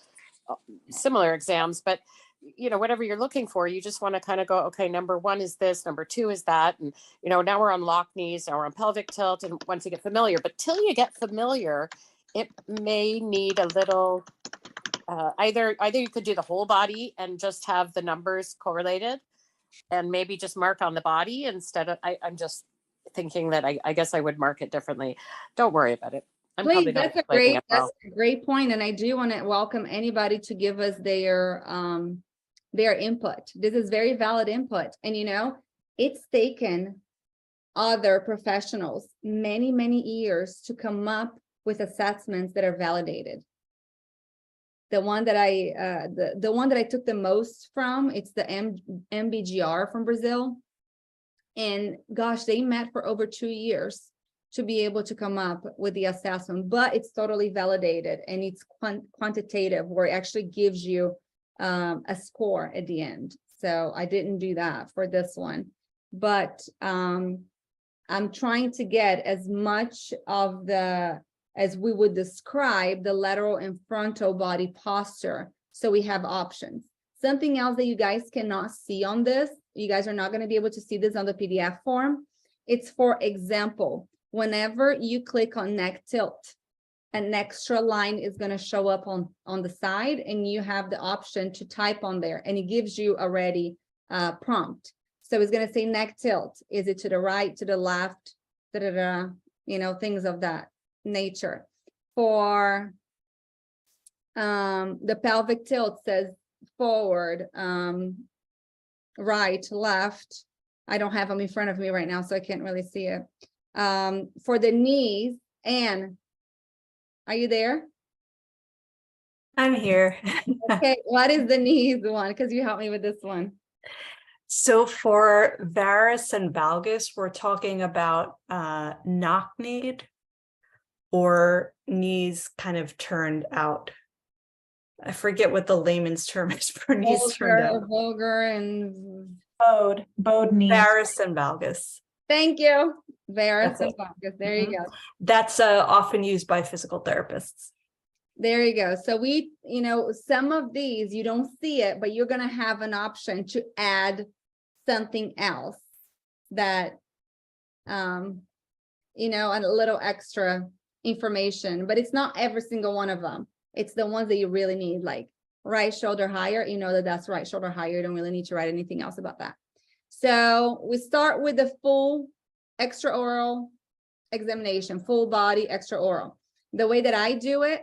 [SPEAKER 7] similar exams, but you know, whatever you're looking for, you just want to kind of go, okay, number one is this, number two is that. And, you know, now we're on lock knees, now we're on pelvic tilt. And once you get familiar, but till you get familiar, it may need a little, either you could do the whole body and just have the numbers correlated and maybe just mark on the body instead of, I'm just thinking that I guess I would mark it differently. Don't worry about it. I'm probably
[SPEAKER 2] Please,
[SPEAKER 7] not
[SPEAKER 2] that's a
[SPEAKER 7] explaining
[SPEAKER 2] great,
[SPEAKER 7] it well.
[SPEAKER 2] that's a great point. And I do want to welcome anybody to give us their input. This is very valid input. And you know, it's taken other professionals many, many years to come up with assessments that are validated. The one that the one that I took the most from, it's the MBGR from Brazil. And gosh, they met for over 2 years to be able to come up with the assessment, but it's totally validated and it's quantitative, where it actually gives you a score at the end. So I didn't do that for this one, but I'm trying to get as much of the, as we would describe, the lateral and frontal body posture, so we have options. Something else that you guys cannot see on this, you guys are not going to be able to see this on the PDF form. It's, for example, whenever you click on neck tilt, an extra line is going to show up on the side, and you have the option to type on there, and it gives you already a prompt. So it's going to say neck tilt. Is it to the right, to the left, you know, things of that nature. For the pelvic tilt, says forward, right, left. I don't have them in front of me right now, so I can't really see it. For the knees, Anne, are you there?
[SPEAKER 8] I'm here.
[SPEAKER 2] Okay, what is the knees one? Because you helped me with this one.
[SPEAKER 8] So for varus and valgus, we're talking about knock-kneed or knees kind of turned out. I forget what the layman's term is for knees turned out.
[SPEAKER 2] Vulgar and
[SPEAKER 4] Bowed knees.
[SPEAKER 8] Varus and valgus.
[SPEAKER 2] thank you. Varus and
[SPEAKER 8] That's
[SPEAKER 2] valgus. There you go.
[SPEAKER 8] That's often used by physical therapists.
[SPEAKER 2] There you go. So we, you know, some of these you don't see it, but you're going to have an option to add something else that, you know, a little extra information, but it's not every single one of them. It's the ones that you really need, like right shoulder higher, you know, that's right shoulder higher. You don't really need to write anything else about that. So we start with the full extraoral examination, full body extraoral. The way that I do it,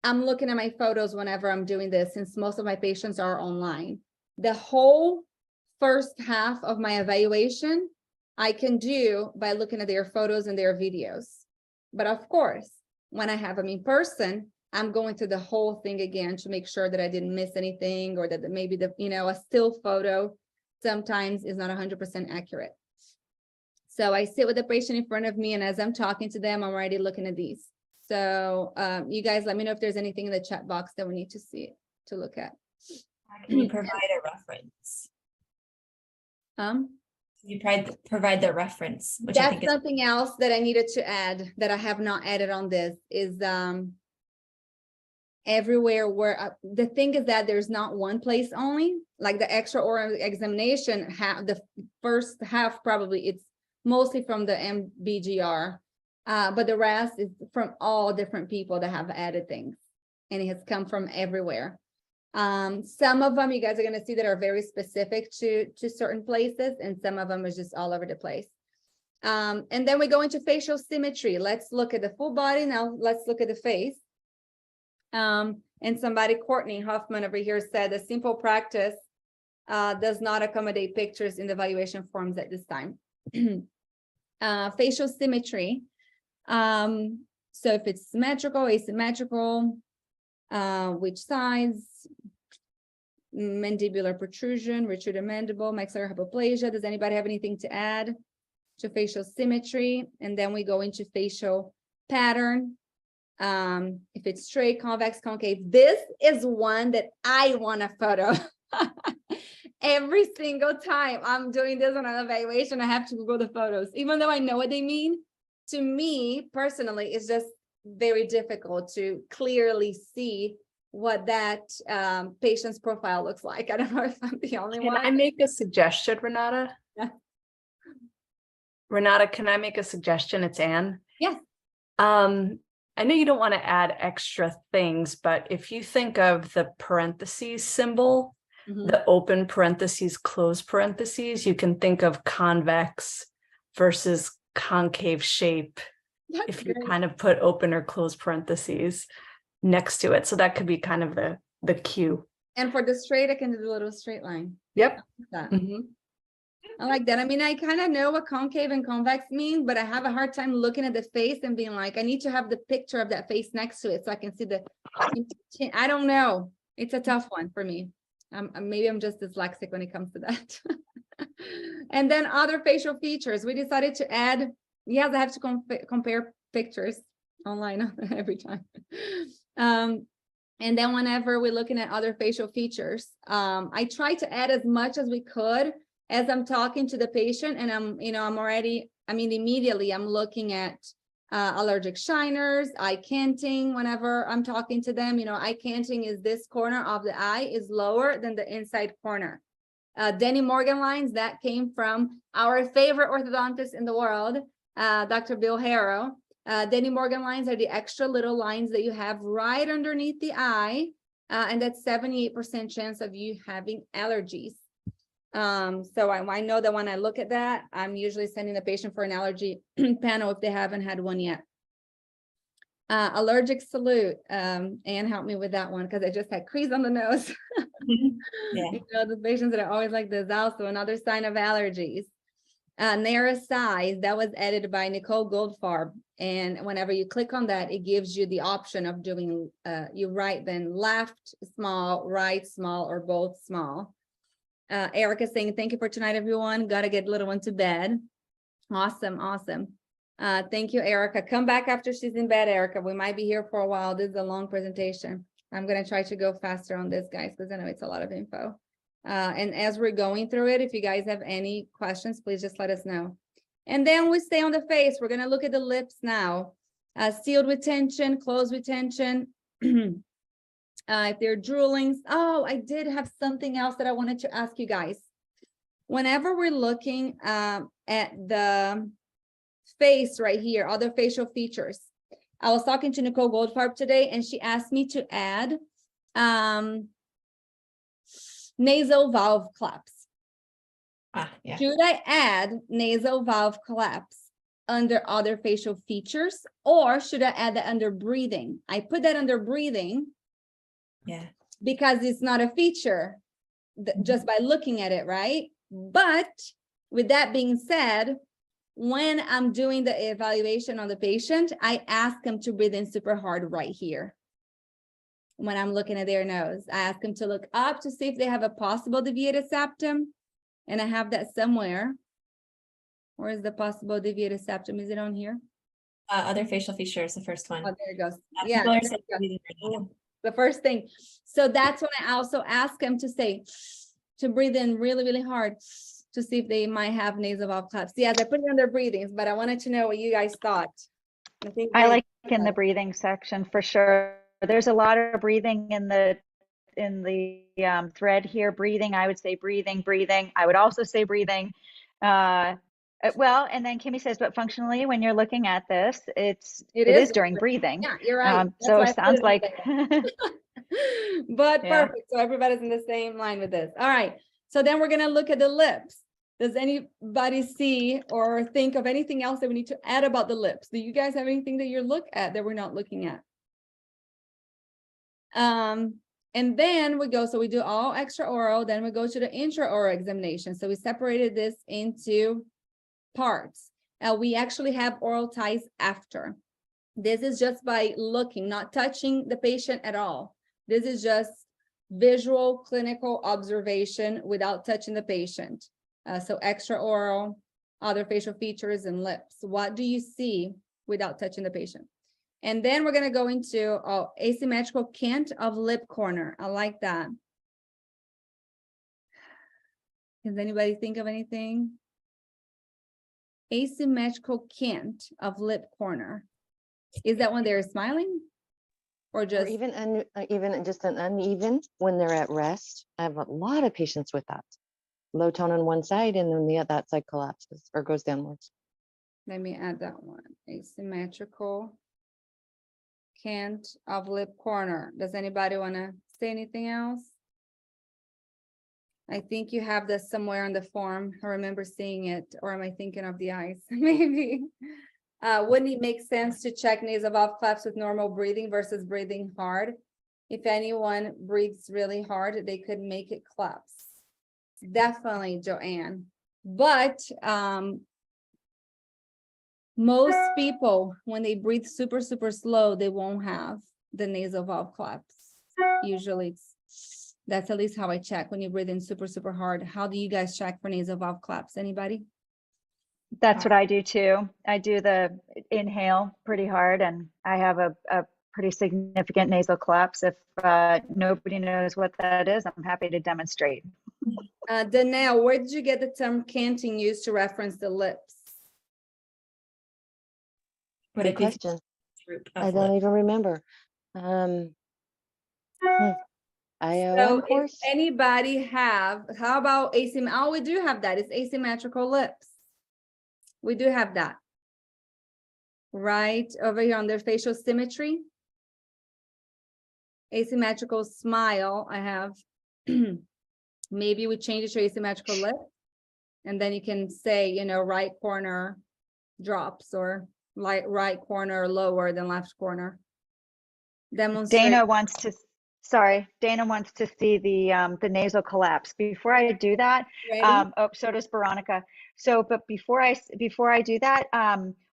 [SPEAKER 2] I'm looking at my photos whenever I'm doing this, since most of my patients are online. The whole first half of my evaluation, I can do by looking at their photos and their videos. But of course, when I have them in person, I'm going through the whole thing again to make sure that I didn't miss anything, or that maybe the, you know, a still photo sometimes is not 100% accurate. So I sit with the patient in front of me, and as I'm talking to them, I'm already looking at these. So you guys let me know if there's anything in the chat box that we need to see, to look at.
[SPEAKER 5] Can you provide a reference?
[SPEAKER 2] Um,
[SPEAKER 5] You provide the reference, which I
[SPEAKER 2] That's
[SPEAKER 5] think is
[SPEAKER 2] something else that I needed to add that I have not added on this is everywhere where the thing is that there's not one place only, like the extra oral examination, the first half probably it's mostly from the MBGR, but the rest is from all different people that have added things, and it has come from everywhere. Some of them you guys are going to see that are very specific to certain places, and some of them is just all over the place. And then we go into facial symmetry. Let's look at the full body. Now let's look at the face. And somebody, Courtney Hoffman over here, said a simple practice does not accommodate pictures in the evaluation forms at this time. Facial symmetry. So if it's symmetrical, asymmetrical, which sides, mandibular protrusion, retruded mandible, maxillary hypoplasia. Does anybody have anything to add to facial symmetry? And then we go into facial pattern. If it's straight, convex, concave. This is one that I want a photo. Every single time I'm doing this on an evaluation, I have to Google the photos, even though I know what they mean. To me personally, it's just very difficult to clearly see what that patient's profile looks like. I don't know if I'm the only one.
[SPEAKER 8] Can I make a suggestion, Renata?
[SPEAKER 2] Yeah.
[SPEAKER 8] Renata, can I make a suggestion? It's Anne.
[SPEAKER 2] Yes.
[SPEAKER 8] I know you don't want to add extra things, but if you think of the parentheses symbol, the open parentheses, close parentheses, you can think of convex versus concave shape.
[SPEAKER 2] That's
[SPEAKER 8] if you
[SPEAKER 2] great.
[SPEAKER 8] kind of put open or close parentheses next to it. So that could be kind of the cue.
[SPEAKER 2] And for the straight, I can do the little straight line.
[SPEAKER 8] Yep.
[SPEAKER 2] That.
[SPEAKER 8] Mm-hmm.
[SPEAKER 2] I like that. I mean, I kind of know what concave and convex mean, but I have a hard time looking at the face and being like, I need to have the picture of that face next to it so I can see the, I don't know. It's a tough one for me. Maybe I'm just dyslexic when it comes to that. And then other facial features. We decided to add, yes, I have to compare pictures online every time. And then whenever we're looking at other facial features, I try to add as much as we could as I'm talking to the patient, and immediately I'm looking at allergic shiners, eye canting. Whenever I'm talking to them, eye canting is this corner of the eye is lower than the inside corner. Denny Morgan lines, that came from our favorite orthodontist in the world, Dr. Bill Harrow. Denny Morgan lines are the extra little lines that you have right underneath the eye, and that's 78% chance of you having allergies. So I know that when I look at that, I'm usually sending the patient for an allergy panel if they haven't had one yet. Allergic salute. Anne helped me with that one because I just had crease on the nose.
[SPEAKER 5] Yeah.
[SPEAKER 2] The patients that are always like this, also another sign of allergies. Narrow size, that was edited by Nicole Goldfarb. And whenever you click on that, it gives you the option of doing, you write then left small, right small, or both small. Erica saying, thank you for tonight, everyone. Got to get little one to bed. Awesome. Awesome. Thank you, Erica. Come back after she's in bed, Erica. We might be here for a while. This is a long presentation. I'm going to try to go faster on this, guys, because I know it's a lot of info. And as we're going through it, if you guys have any questions, please just let us know. And then we stay on the face. We're going to look at the lips now. Sealed with tension, closed with tension. If they're drooling. Oh, I did have something else that I wanted to ask you guys. Whenever we're looking at the face right here, other facial features, I was talking to Nicole Goldfarb today, and she asked me to add nasal valve claps.
[SPEAKER 5] Yeah.
[SPEAKER 2] Should I add nasal valve claps under other facial features, or should I add that under breathing? I put that under breathing.
[SPEAKER 5] Yeah.
[SPEAKER 2] Because it's not a feature just by looking at it, right? But with that being said, when I'm doing the evaluation on the patient, I ask them to breathe in super hard right here. When I'm looking at their nose, I ask them to look up to see if they have a possible deviated septum. And I have that somewhere. Where is the possible deviated septum? Is it on here?
[SPEAKER 5] Other facial features, the first one.
[SPEAKER 2] Oh, there it goes. Yeah,
[SPEAKER 5] People are
[SPEAKER 2] there
[SPEAKER 5] saying
[SPEAKER 2] you go.
[SPEAKER 5] breathing right now.
[SPEAKER 2] The first thing. So that's when I also ask them to say, to breathe in really, really hard to see if they might have nasal valve collapse. Yes, I put it on their breathings, but I wanted to know what you guys thought. I think
[SPEAKER 1] I like in the breathing section for sure. There's a lot of breathing in the thread here. Breathing, I would say breathing. I would also say breathing. Well, and then Kimmy says, but functionally, when you're looking at this, it is during breathing.
[SPEAKER 2] Yeah, you're right.
[SPEAKER 1] So it sounds like.
[SPEAKER 2] But
[SPEAKER 1] Yeah.
[SPEAKER 2] perfect. So everybody's in the same line with this. All right. So then we're gonna look at the lips. Does anybody see or think of anything else that we need to add about the lips? Do you guys have anything that you look at that we're not looking at? And then we go, so we do all extraoral, then we go to the intraoral examination. So we separated this into parts. We actually have oral ties after. This is just by looking, not touching the patient at all. This is just visual clinical observation without touching the patient. So extraoral, other facial features, and lips. What do you see without touching the patient? And then we're going to go into asymmetrical cant of lip corner. I like that. Does anybody think of anything? Asymmetrical cant of lip corner. Is that when they're smiling? Or
[SPEAKER 9] Or
[SPEAKER 2] just
[SPEAKER 9] even just an uneven when they're at rest. I have a lot of patients with that. Low tone on one side and then that side collapses or goes downwards.
[SPEAKER 2] let me add that one. Asymmetrical cant of lip corner. Does anybody want to say anything else? I think you have this somewhere on the form. I remember seeing it, or am I thinking of the eyes? Maybe. Wouldn't it make sense to check nasal valve collapse with normal breathing versus breathing hard? If anyone breathes really hard, they could make it collapse. Definitely, Joanne. But most people, when they breathe super, super slow, they won't have the nasal valve collapse. Usually that's at least how I check when you breathe in super, super hard. How do you guys check for nasal valve collapse? Anybody?
[SPEAKER 1] That's what I do too. I do the inhale pretty hard, and I have a pretty significant nasal collapse. If nobody knows what that is, I'm happy to demonstrate.
[SPEAKER 2] Danielle, where did you get the term canting used to reference the lips?
[SPEAKER 5] Would
[SPEAKER 9] Good
[SPEAKER 5] it be
[SPEAKER 9] question.
[SPEAKER 5] group
[SPEAKER 9] I
[SPEAKER 5] of
[SPEAKER 9] don't
[SPEAKER 5] lip?
[SPEAKER 9] even remember.
[SPEAKER 2] So
[SPEAKER 9] IOM course?
[SPEAKER 2] if anybody have, how about asymmetrical? Oh, we do have that. It's asymmetrical lips. We do have that. Right over here on their facial symmetry. Asymmetrical smile, I have. Maybe we change it to asymmetrical lip. And then you can say, you know, right corner drops or right corner lower than left corner. Demonstrate.
[SPEAKER 1] Dana wants to see the nasal collapse. Before I do that, so does Veronica. So, but before I do that,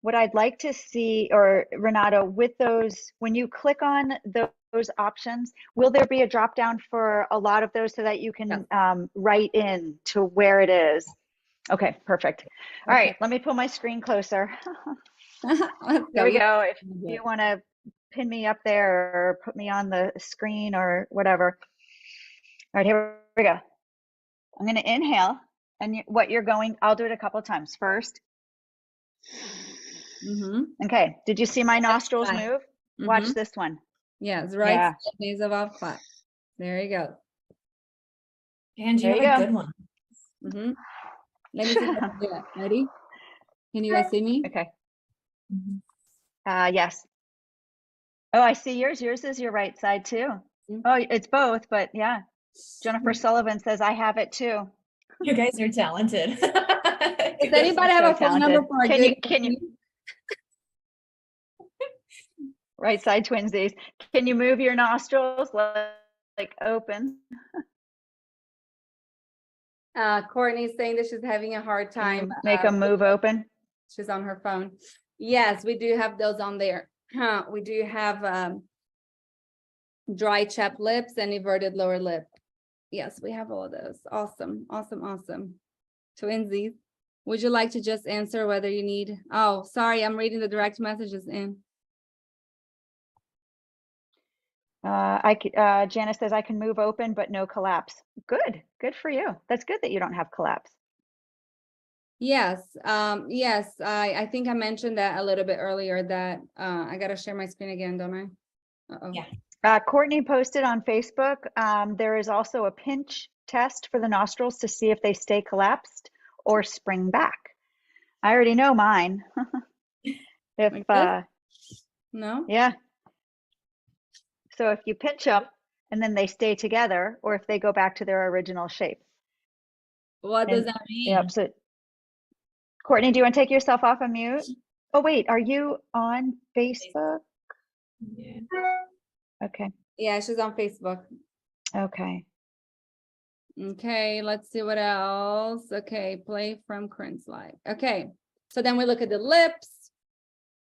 [SPEAKER 1] what I'd like to see, or Renato, with those, when you click on those options, will there be a drop down for a lot of those so that you can write in to where it is? Okay, perfect. All right, let me pull my screen closer. There we go. If you want to pin me up there or put me on the screen or whatever. All right, here we go. I'm going to inhale, and I'll do it a couple of times. First. Okay, did you see my nostrils move? Watch this one.
[SPEAKER 2] Yes, right. Nasal valve collapse. There you go.
[SPEAKER 5] And you have a good one.
[SPEAKER 2] Let me see if I can do it. Ready? Can you guys see me?
[SPEAKER 1] Okay. Yes. Oh, I see yours. Yours is your right side too. Oh, it's both, but yeah. Jennifer Sullivan says I have it too.
[SPEAKER 5] You guys are talented.
[SPEAKER 2] Does anybody have a phone number for a
[SPEAKER 1] can you right side twinsies? Can you move your nostrils like open?
[SPEAKER 2] Courtney's saying that she's having a hard time.
[SPEAKER 1] Make them move open.
[SPEAKER 2] She's on her phone. Yes, we do have those on there. We do have dry chapped lips and everted lower lip. Yes, we have all of those. Awesome, awesome, awesome. Twinsies. Would you like to just answer whether you need, oh, sorry, I'm reading the direct messages in.
[SPEAKER 1] Janice says I can move open, but no collapse. Good for you. That's good that you don't have collapse.
[SPEAKER 2] Yes, yes, I think I mentioned that a little bit earlier that I gotta share my screen again, don't I? Uh-oh.
[SPEAKER 5] Yeah.
[SPEAKER 1] Courtney posted on Facebook, there is also a pinch test for the nostrils to see if they stay collapsed or spring back. I already know mine. If
[SPEAKER 2] Like this? No?
[SPEAKER 1] yeah. So if you pinch them and then they stay together, or if they go back to their original shape.
[SPEAKER 2] What does
[SPEAKER 1] And
[SPEAKER 2] that mean?
[SPEAKER 1] yep. So Courtney, do you want to take yourself off of mute? Oh wait, are you on Facebook?
[SPEAKER 5] Yeah.
[SPEAKER 1] Okay.
[SPEAKER 2] Yeah, she's on Facebook.
[SPEAKER 1] Okay.
[SPEAKER 2] Okay, let's see what else. Okay, play from current slide. Okay, so then we look at the lips,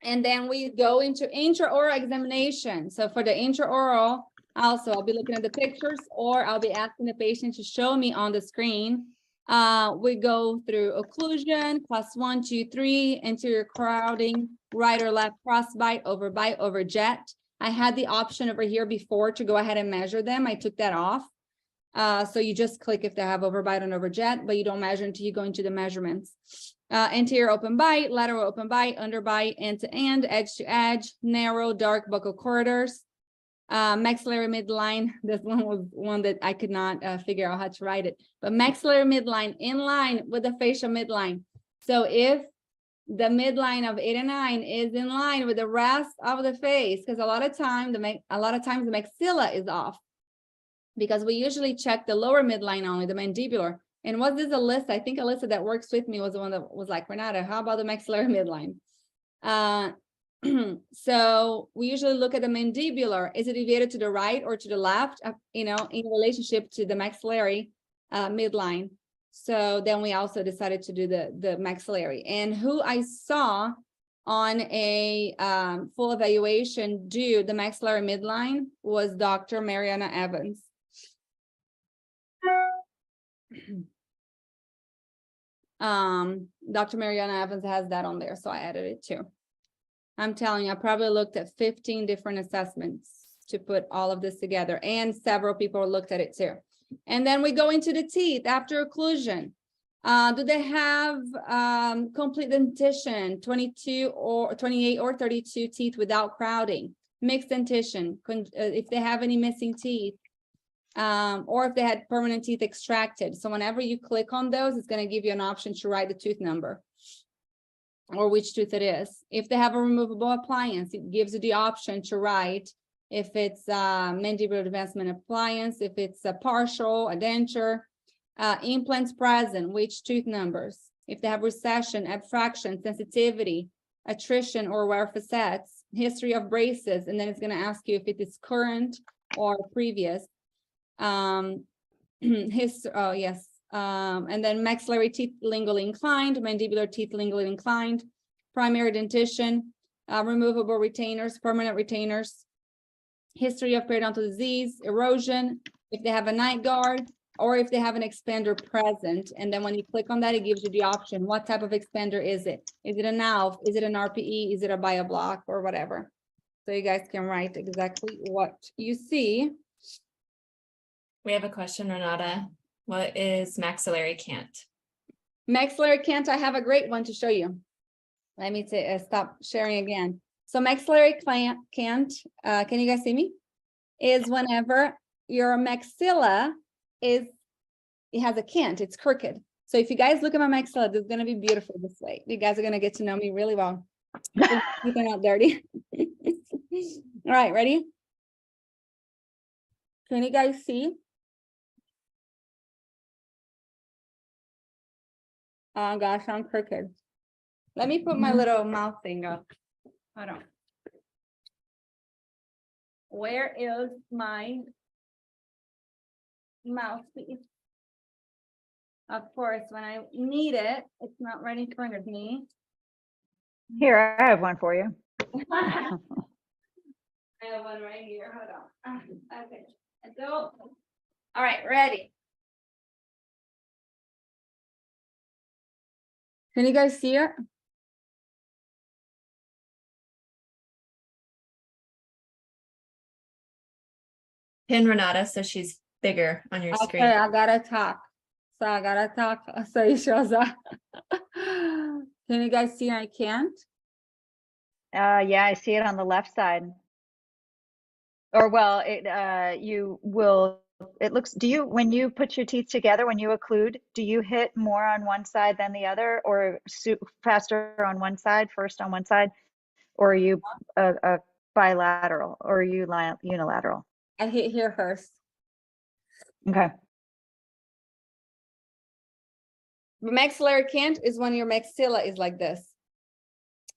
[SPEAKER 2] and then we go into intraoral examination. So for the intraoral, also I'll be looking at the pictures, or I'll be asking the patient to show me on the screen. We go through occlusion, class 1, 2, 3, anterior crowding, right or left crossbite, overbite, overjet. I had the option over here before to go ahead and measure them. I took that off. So you just click if they have overbite and overjet, but you don't measure until you go into the measurements. Anterior open bite, lateral open bite, underbite, end to end, edge to edge, narrow, dark buccal corridors. Maxillary midline, this one was one that I could not figure out how to write it, but maxillary midline in line with the facial midline. So if the midline of 8 and 9 is in line with the rest of the face, because a lot of times the maxilla is off, because we usually check the lower midline only, the mandibular. And was this Alyssa? I think Alyssa that works with me was the one that was like, Renata, how about the maxillary midline? So we usually look at the mandibular. Is it deviated to the right or to the left, in relationship to the maxillary midline? So then we also decided to do the maxillary. And who I saw on a full evaluation do the maxillary midline was Dr. Mariana Evans. Dr. Mariana Evans has that on there, so I added it too. I'm telling you, I probably looked at 15 different assessments to put all of this together, and several people looked at it too. And then we go into the teeth after occlusion. Do they have complete dentition, 22 or 28 or 32 teeth without crowding, mixed dentition, if they have any missing teeth, or if they had permanent teeth extracted. So whenever you click on those, it's going to give you an option to write the tooth number or which tooth it is. If they have a removable appliance, it gives you the option to write if it's a mandibular advancement appliance, if it's a partial, a denture, implants present, which tooth numbers, if they have recession, abstraction, sensitivity, attrition or wear facets, history of braces, and then it's going to ask you if it is current or previous. And then maxillary teeth lingually inclined, mandibular teeth lingually inclined, primary dentition, removable retainers, permanent retainers, history of periodontal disease, erosion, if they have a night guard, or if they have an expander present. And then when you click on that, it gives you the option. What type of expander is it? Is it a NALF? Is it an RPE? Is it a BioBlock or whatever? So you guys can write exactly what you see.
[SPEAKER 5] We have a question, Renata. What is maxillary cant?
[SPEAKER 2] Maxillary cant, I have a great one to show you. Let me stop sharing again. So maxillary cant, can you guys see me? Is whenever your maxilla it has a cant, it's crooked. So if you guys look at my maxilla, it's going to be beautiful this way. You guys are going to get to know me really well. Keep it out dirty. All right, ready? Can you guys see? Oh gosh, I'm crooked. Let me put my little mouth thing up. Hold on. Where is my mouthpiece? Of course, when I need it, it's not right in front of me.
[SPEAKER 1] Here, I have one for you.
[SPEAKER 2] I have one right here. Hold on. Okay. So, all right, ready. Can you guys see it?
[SPEAKER 5] Pin Renata so she's bigger on your
[SPEAKER 2] Okay,
[SPEAKER 5] screen.
[SPEAKER 2] I gotta talk. So I gotta talk so it shows up. Can you guys see I can't?
[SPEAKER 1] Yeah, I see it on the left side. Or well, you will, it looks, do you, when you put your teeth together, when you occlude, do you hit more on one side than the other, or faster on one side, first on one side, or are you a bilateral, or are you unilateral?
[SPEAKER 2] I hit here first.
[SPEAKER 1] Okay.
[SPEAKER 2] Maxillary cant is when your maxilla is like this.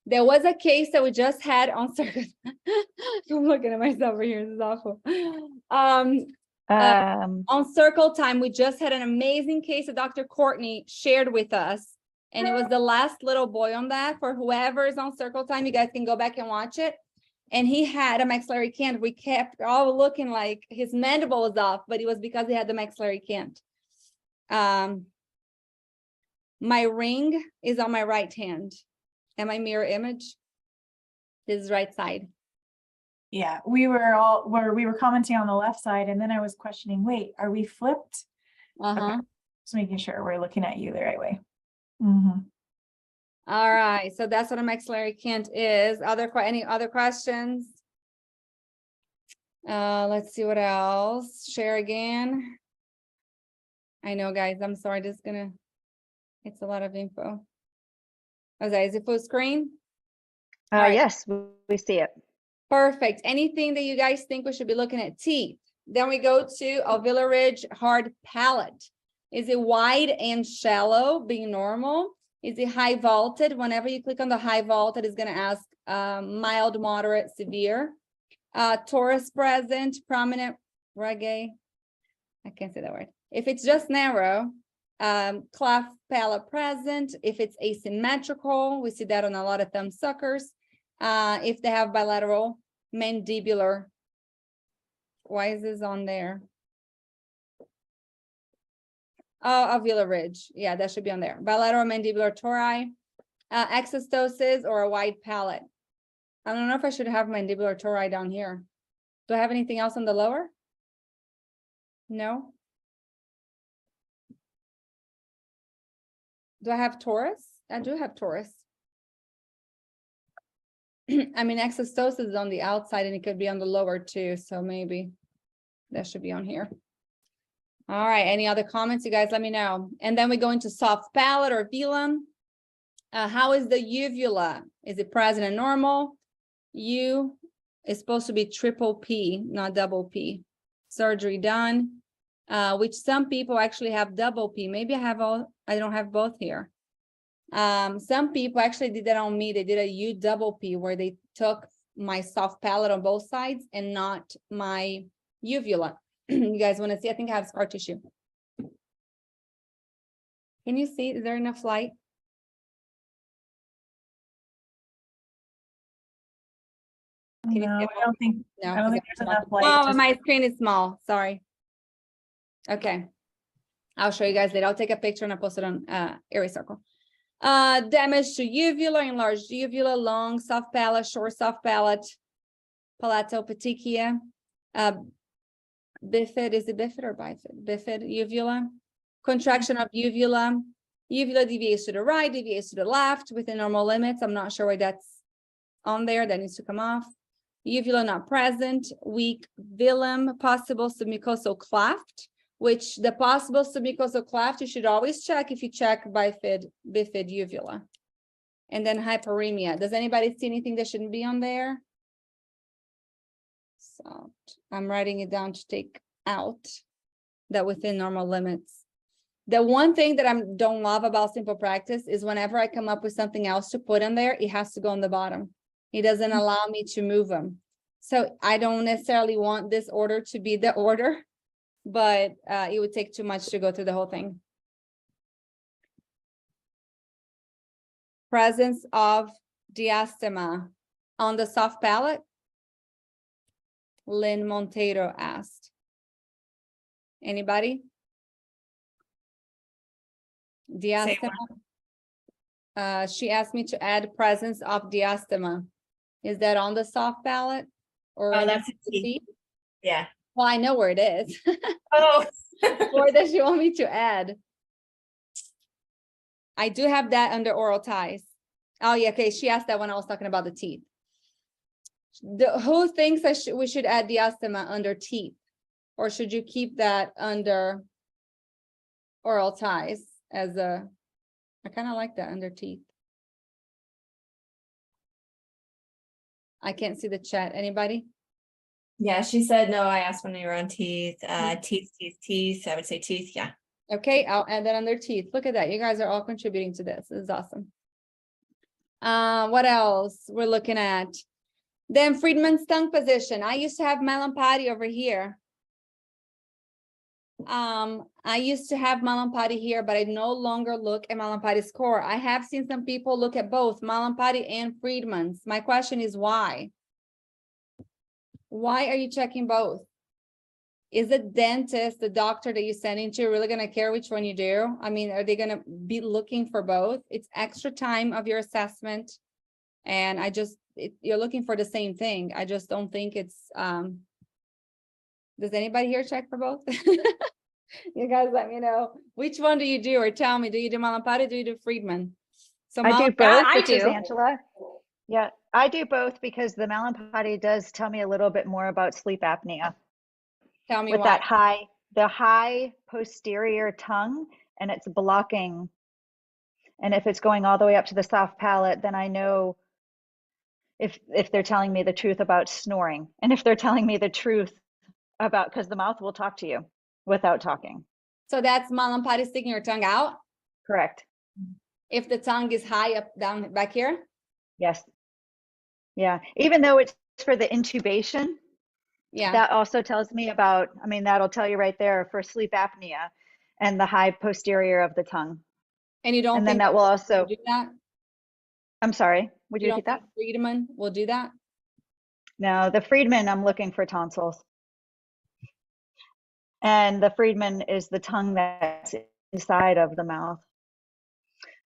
[SPEAKER 2] There was a case that we just had on circuit. I'm looking at myself over here. This is awful. On Circle Time, we just had an amazing case that Dr. Courtney shared with us. And it was the last little boy on that. For whoever is on Circle Time, you guys can go back and watch it. And he had a maxillary cant. We kept all looking like his mandible was off, but it was because he had the maxillary cant. My ring is on my right hand. And my mirror image is right side.
[SPEAKER 4] Yeah, we were commenting on the left side, and then I was questioning, wait, are we flipped? Okay. Just making sure we're looking at you the right way.
[SPEAKER 2] All right, so that's what a maxillary cant is. Any other questions? Let's see what else. Share again. I know, guys, I'm sorry, it's a lot of info. Okay, is it full screen? Right.
[SPEAKER 1] Yes, we see it.
[SPEAKER 2] Perfect. Anything that you guys think we should be looking at? Teeth. Then we go to alveolar ridge, hard palate. Is it wide and shallow, being normal? Is it high vaulted? Whenever you click on the high vaulted, it's going to ask mild, moderate, severe. Torus present, prominent, reggae. I can't say that word. If it's just narrow, cleft palate present. If it's asymmetrical, we see that on a lot of thumb suckers. If they have bilateral mandibular, why is this on there? Oh, alveolar ridge. Yeah, that should be on there. Bilateral mandibular tori, exostosis, or a wide palate. I don't know if I should have mandibular tori down here. Do I have anything else on the lower? No. Do I have torus? I do have torus. I mean, exostosis is on the outside and it could be on the lower too. So maybe that should be on here. All right. Any other comments? You guys let me know. And then we go into soft palate or velum. How is the uvula? Is it present and normal? U is supposed to be triple P, not double P. Surgery done, which some people actually have double P. Maybe I don't have both here. Some people actually did that on me. They did a U double P where they took my soft palate on both sides and not my uvula. You guys want to see? I think I have scar tissue. Can you see? Is there enough light?
[SPEAKER 4] No, I don't think there's enough light.
[SPEAKER 2] Oh, my screen is small. Sorry. Okay. I'll show you guys later. I'll take a picture and I'll post it on area circle. Damage to uvula, enlarged uvula, long, soft palate, short, soft palate, palatopetechia, bifid, is it bifid or bifid? Bifid uvula, contraction of uvula, uvula deviates to the right, deviates to the left within normal limits. I'm not sure why that's on there. That needs to come off. Uvula not present, weak velum, possible submucosal cleft, which the possible submucosal cleft, you should always check if you check bifid uvula. And then hyperemia. Does anybody see anything that shouldn't be on there? So I'm writing it down to take out that within normal limits. The one thing that I don't love about simple practice is whenever I come up with something else to put in there, it has to go on the bottom. It doesn't allow me to move them. So I don't necessarily want this order to be the order, but it would take too much to go through the whole thing. Presence of diastema on the soft palate. Lynn Monteiro asked. Anybody? Diastema She asked me to add presence of diastema. Is that on the soft palate? Or
[SPEAKER 5] Oh, that's a
[SPEAKER 2] the
[SPEAKER 5] teeth.
[SPEAKER 2] teeth?
[SPEAKER 5] Yeah.
[SPEAKER 2] Well, I know where it is.
[SPEAKER 5] Oh.
[SPEAKER 2] Or does she want me to add? I do have that under oral ties. Oh yeah, okay. She asked that when I was talking about the teeth. Who thinks that we should add diastema under teeth? Or should you keep that under oral ties as a, I kind of like that under teeth. I can't see the chat. Anybody?
[SPEAKER 5] Yeah, she said no. I asked when you were on teeth. Teeth. I would say teeth. Yeah.
[SPEAKER 2] Okay, I'll add that under teeth. Look at that. You guys are all contributing to this. This is awesome. What else we're looking at? Then Friedman's tongue position. I used to have Malampati over here. I used to have Malampati here, but I no longer look at Malampati score. I have seen some people look at both Malampati and Friedman's. My question is why? Why are you checking both? Is the dentist, the doctor that you're sending to, really going to care which one you do? I mean, are they going to be looking for both? It's extra time of your assessment. And you're looking for the same thing. I just don't think it's, does anybody here check for both? You guys let me know. Which one do you do? Or tell me, do you do Malampati or do you do Friedman? So
[SPEAKER 1] I do both,
[SPEAKER 3] I
[SPEAKER 1] which is
[SPEAKER 3] do.
[SPEAKER 1] Angela. Yeah, I do both because the Malampati does tell me a little bit more about sleep apnea.
[SPEAKER 2] Tell me
[SPEAKER 1] With
[SPEAKER 2] why.
[SPEAKER 1] that the high posterior tongue, and it's blocking. And if it's going all the way up to the soft palate, then I know if they're telling me the truth about snoring, and if they're telling me the truth about, because the mouth will talk to you without talking.
[SPEAKER 2] So that's Malampati sticking your tongue out?
[SPEAKER 1] Correct.
[SPEAKER 2] If the tongue is high up, down, back here?
[SPEAKER 1] Yes. Yeah. Even though it's for the intubation,
[SPEAKER 2] Yeah.
[SPEAKER 1] that also tells me about, I mean, that'll tell you right there for sleep apnea and the high posterior of the tongue.
[SPEAKER 2] And you don't
[SPEAKER 1] And
[SPEAKER 2] think
[SPEAKER 1] then that will also,
[SPEAKER 2] do that?
[SPEAKER 1] I'm sorry, would you
[SPEAKER 2] You
[SPEAKER 1] repeat
[SPEAKER 2] don't
[SPEAKER 1] that?
[SPEAKER 2] think Friedman will do that?
[SPEAKER 1] No, the Friedman, I'm looking for tonsils. And the Friedman is the tongue that's inside of the mouth.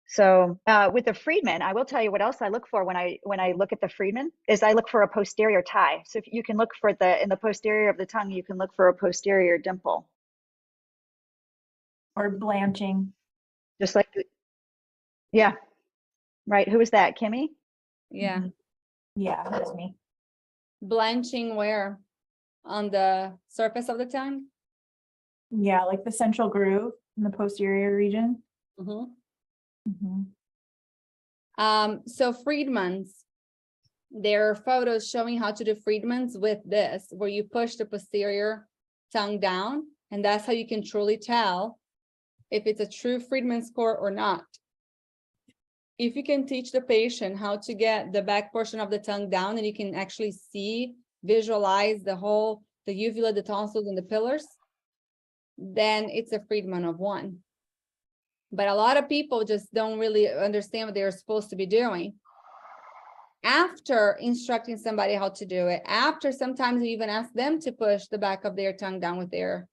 [SPEAKER 1] So with the Friedman, I will tell you what else I look for when I look at the Friedman is I look for a posterior tie. So if you can look for in the posterior of the tongue, you can look for a posterior dimple.
[SPEAKER 4] Or blanching.
[SPEAKER 1] Just like, yeah, right. Who was that, Kimmy?
[SPEAKER 2] Yeah.
[SPEAKER 4] Yeah, that's me.
[SPEAKER 2] Blanching where? On the surface of the tongue?
[SPEAKER 4] Yeah, like the central groove in the posterior region.
[SPEAKER 2] Mm-hmm.
[SPEAKER 4] Mm-hmm.
[SPEAKER 2] So Friedman's, there are photos showing how to do Friedman's with this, where you push the posterior tongue down, and that's how you can truly tell if it's a true Friedman score or not. If you can teach the patient how to get the back portion of the tongue down, and you can actually visualize the uvula, the tonsils, and the pillars, then it's a Friedman of 1. But a lot of people just don't really understand what they're supposed to be doing. After instructing somebody how to do it, after sometimes you even ask them to push the back of their tongue down with their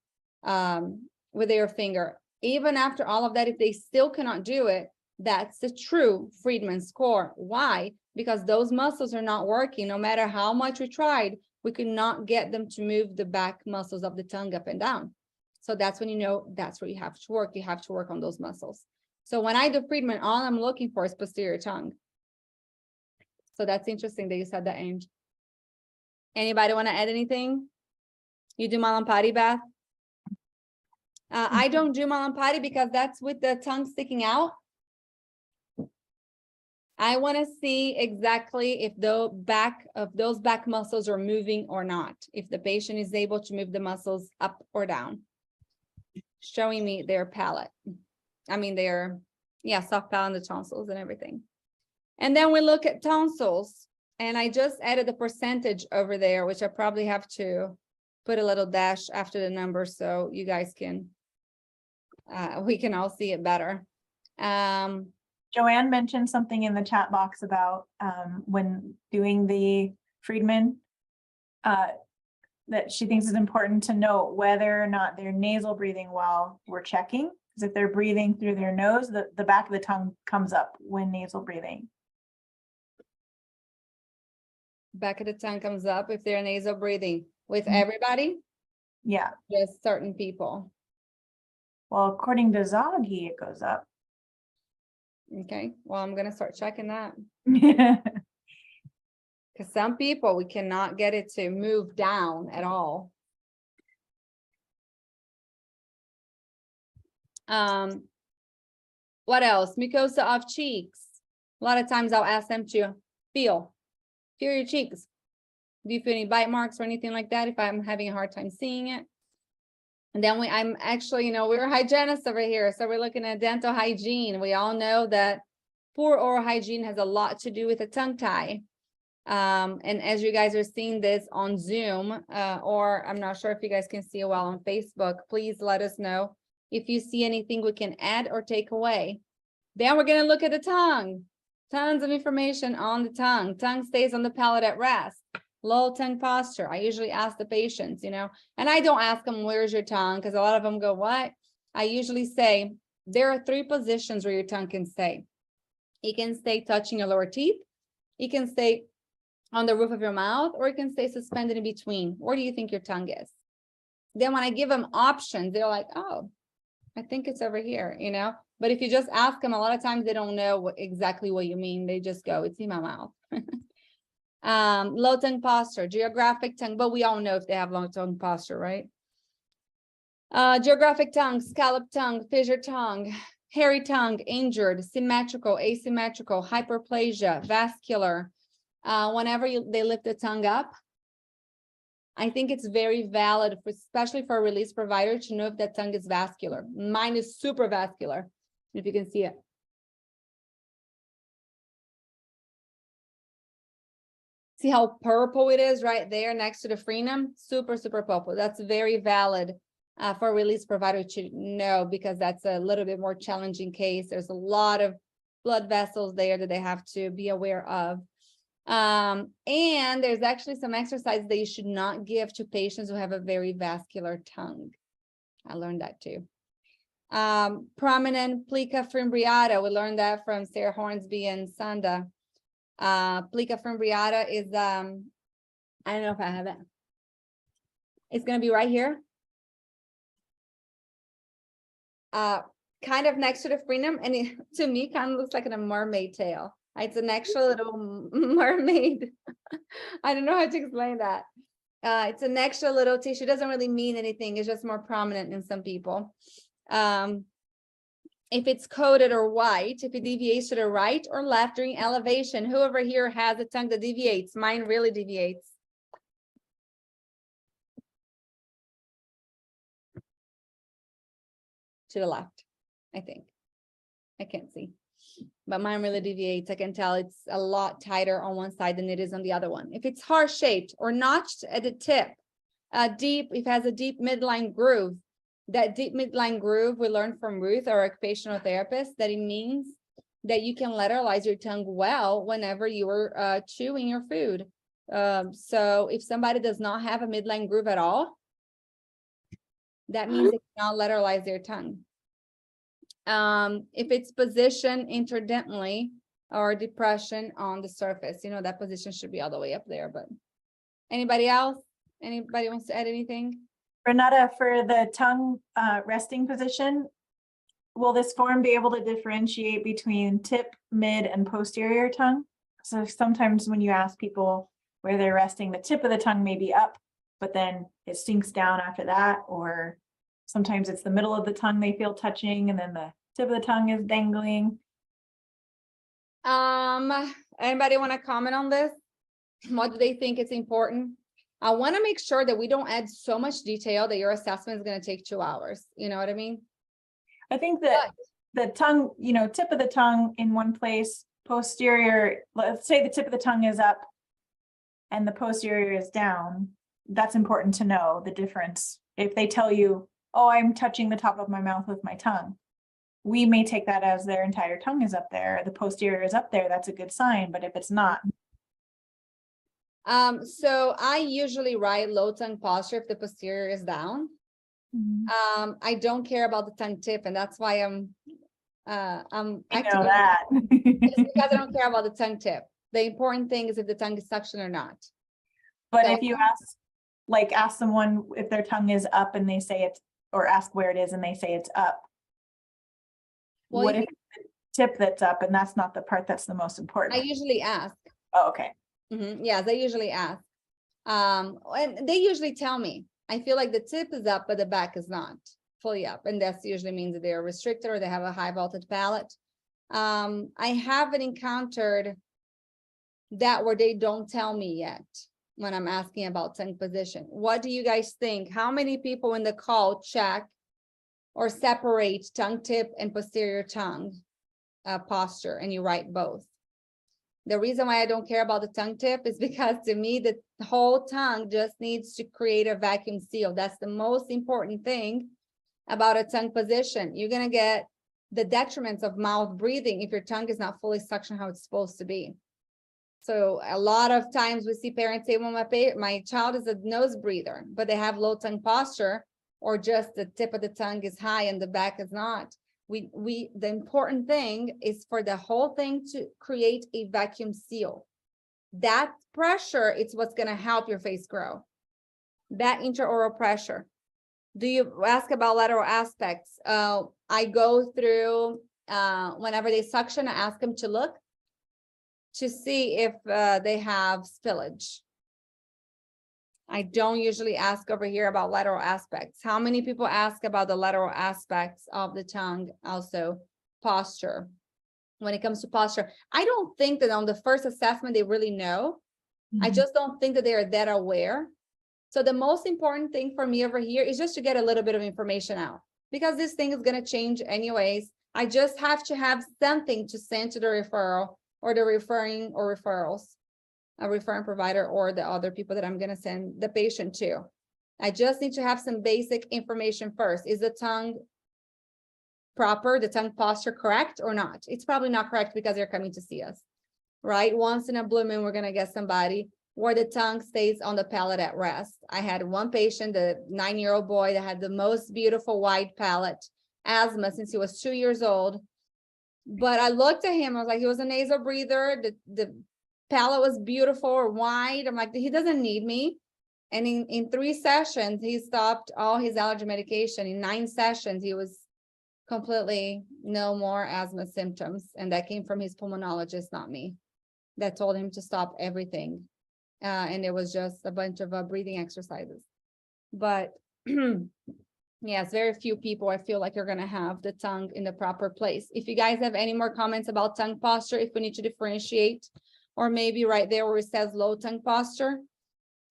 [SPEAKER 2] finger, even after all of that, if they still cannot do it, that's the true Friedman score. Why? Because those muscles are not working. No matter how much we tried, we could not get them to move the back muscles of the tongue up and down. So that's when you know that's where you have to work. You have to work on those muscles. So when I do Friedman, all I'm looking for is posterior tongue. So that's interesting that you said that, Ange. Anybody want to add anything? You do Malampati, Beth? I don't do Malampati because that's with the tongue sticking out. I want to see exactly if the back of those back muscles are moving or not. If the patient is able to move the muscles up or down, showing me their palate. I mean, their, soft palate and the tonsils and everything. And then we look at tonsils, and I just added the percentage over there, which I probably have to put a little dash after the number so you guys can, we can all see it better.
[SPEAKER 4] Joanne mentioned something in the chat box about when doing the Friedman, that she thinks is important to note whether or not they're nasal breathing while we're checking. Because if they're breathing through their nose, the back of the tongue comes up when nasal breathing.
[SPEAKER 2] Back of the tongue comes up if they're nasal breathing. With
[SPEAKER 4] Mhm.
[SPEAKER 2] everybody?
[SPEAKER 4] Yeah.
[SPEAKER 2] Just certain people.
[SPEAKER 4] Well, according to Zoggy, it goes up.
[SPEAKER 2] Okay, well, I'm gonna start checking that.
[SPEAKER 4] Yeah.
[SPEAKER 2] Because some people, we cannot get it to move down at all. What else? Mucosa of cheeks. A lot of times I'll ask them to feel your cheeks. Do you feel any bite marks or anything like that if I'm having a hard time seeing it? And then I'm actually, we're hygienists over here. So we're looking at dental hygiene. We all know that poor oral hygiene has a lot to do with a tongue tie. And as you guys are seeing this on Zoom, or I'm not sure if you guys can see it well on Facebook, please let us know if you see anything we can add or take away. Then we're going to look at the tongue. Tons of information on the tongue. Tongue stays on the palate at rest. Low tongue posture. I usually ask the patients, and I don't ask them, where's your tongue? Because a lot of them go, what? I usually say, there are 3 positions where your tongue can stay. It can stay touching your lower teeth. It can stay on the roof of your mouth, or it can stay suspended in between. Where do you think your tongue is? Then when I give them options, they're like, oh, I think it's over here, But if you just ask them, a lot of times they don't know exactly what you mean. They just go, it's in my mouth. Low tongue posture, geographic tongue, but we all know if they have low tongue posture, right? Geographic tongue, scallop tongue, fissure tongue, hairy tongue, injured, symmetrical, asymmetrical, hyperplasia, vascular. Whenever they lift the tongue up, I think it's very valid, especially for a release provider, to know if that tongue is vascular. Mine is super vascular, if you can see it. See how purple it is right there next to the frenum? Super, super purple. That's very valid for a release provider to know, because that's a little bit more challenging case. There's a lot of blood vessels there that they have to be aware of. And there's actually some exercises that you should not give to patients who have a very vascular tongue. I learned that too. Prominent plica fimbriata. We learned that from Sarah Hornsby and Sanda. Plica fimbriata is, I don't know if I have it. It's going to be right here. Kind of next to the frenum, and it, to me, kind of looks like a mermaid tail. It's an actual little mermaid. I don't know how to explain that. It's an extra little tissue. It doesn't really mean anything. It's just more prominent in some people. If it's coated or white, if it deviates to the right or left during elevation, whoever here has a tongue that deviates, mine really deviates. To the left, I think. I can't see. But mine really deviates. I can tell it's a lot tighter on one side than it is on the other one. If it's heart-shaped or notched at the tip, if it has a deep midline groove, that deep midline groove we learned from Ruth, our occupational therapist, that it means that you can lateralize your tongue well whenever you are chewing your food. So if somebody does not have a midline groove at all, that means they cannot lateralize their tongue. If it's positioned interdentally or depression on the surface, that position should be all the way up there. But anybody else? Anybody wants to add anything?
[SPEAKER 4] Renata, for the tongue resting position, will this form be able to differentiate between tip, mid, and posterior tongue? So sometimes when you ask people where they're resting, the tip of the tongue may be up, but then it sinks down after that, or sometimes it's the middle of the tongue they feel touching, and then the tip of the tongue is dangling.
[SPEAKER 2] Anybody want to comment on this? What do they think is important? I want to make sure that we don't add so much detail that your assessment is going to take 2 hours. You know what I mean?
[SPEAKER 4] I think that the tongue, tip of the tongue in one place, posterior, let's say the tip of the tongue is up and the posterior is down. That's important to know the difference. If they tell you, oh, I'm touching the top of my mouth with my tongue, we may take that as their entire tongue is up there. The posterior is up there. That's a good sign. But if it's not.
[SPEAKER 2] So I usually write low tongue posture if the posterior is down. I don't care about the tongue tip, and that's why I'm
[SPEAKER 4] I know
[SPEAKER 2] acting
[SPEAKER 4] that.
[SPEAKER 2] it's because I don't care about the tongue tip. The important thing is if the tongue is suction or not.
[SPEAKER 4] But
[SPEAKER 2] So-
[SPEAKER 4] if you ask someone if their tongue is up and they say it's, or ask where it is and they say it's up.
[SPEAKER 2] Well,
[SPEAKER 4] What
[SPEAKER 2] if
[SPEAKER 4] if it's the tip that's up and that's not the part that's the most
[SPEAKER 2] I
[SPEAKER 4] important?
[SPEAKER 2] usually ask.
[SPEAKER 4] Oh, okay.
[SPEAKER 2] Yes, I usually ask. And they usually tell me. I feel like the tip is up, but the back is not fully up. And that usually means that they are restricted or they have a high voltage palate. I haven't encountered that where they don't tell me yet when I'm asking about tongue position. What do you guys think? How many people in the call check or separate tongue tip and posterior tongue posture, and you write both? The reason why I don't care about the tongue tip is because to me, the whole tongue just needs to create a vacuum seal. That's the most important thing about a tongue position. You're going to get the detriments of mouth breathing if your tongue is not fully suctioned how it's supposed to be. So a lot of times we see parents say, well, my child is a nose breather, but they have low tongue posture, or just the tip of the tongue is high and the back is not. The important thing is for the whole thing to create a vacuum seal. That pressure is what's going to help your face grow. That intraoral pressure. Do you ask about lateral aspects? I go through, whenever they suction, I ask them to look to see if they have spillage. I don't usually ask over here about lateral aspects. How many people ask about the lateral aspects of the tongue? Also, posture. When it comes to posture, I don't think that on the first assessment they really know. I just don't think that they are that aware. So the most important thing for me over here is just to get a little bit of information out, because this thing is going to change anyways. I just have to have something to send to the referral or the referring or referrals, a referring provider or the other people that I'm going to send the patient to. I just need to have some basic information first. Is the tongue proper, the tongue posture correct or not? It's probably not correct because they're coming to see us, right? Once in a blue moon, we're going to get somebody where the tongue stays on the palate at rest. I had one patient, the 9-year-old boy that had the most beautiful wide palate, asthma since he was 2 years old. But I looked at him, I was like, he was a nasal breather. The palate was beautiful or wide. I'm like, he doesn't need me. And in 3 sessions, he stopped all his allergy medication. In 9 sessions, he was completely no more asthma symptoms. And that came from his pulmonologist, not me, that told him to stop everything. And it was just a bunch of breathing exercises. But yes, very few people I feel like you're going to have the tongue in the proper place. If you guys have any more comments about tongue posture, if we need to differentiate, or maybe right there where it says low tongue posture,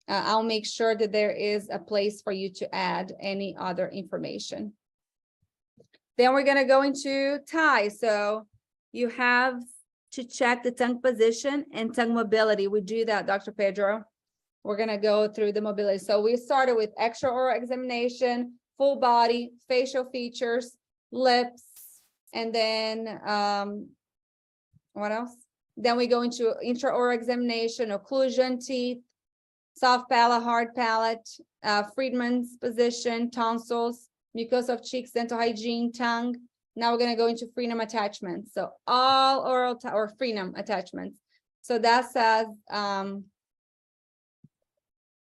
[SPEAKER 2] I'll make sure that there is a place for you to add any other information. Then we're going to go into tie. So you have to check the tongue position and tongue mobility. We do that, Dr. Pedro. We're going to go through the mobility. So we started with extraoral examination, full body, facial features, lips, and then what else? Then we go into intraoral examination, occlusion, teeth, soft palate, hard palate, Friedman's position, tonsils, mucosa of cheeks, dental hygiene, tongue. Now we're going to go into frenum attachments. So all oral or frenum attachments. So that says,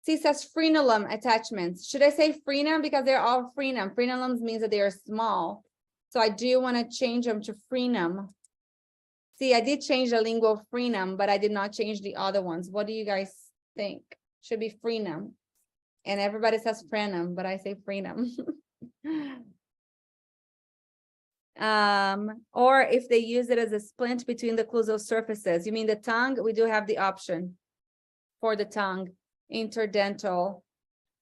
[SPEAKER 2] see, it says frenulum attachments. Should I say frenum? Because they're all frenum. Frenulums means that they are small. So I do want to change them to frenum. See, I did change the lingual frenum, but I did not change the other ones. What do you guys think? Should be frenum. And everybody says frenum, but I say frenum. Or if they use it as a splint between the occlusal surfaces. You mean the tongue? We do have the option for the tongue, interdental,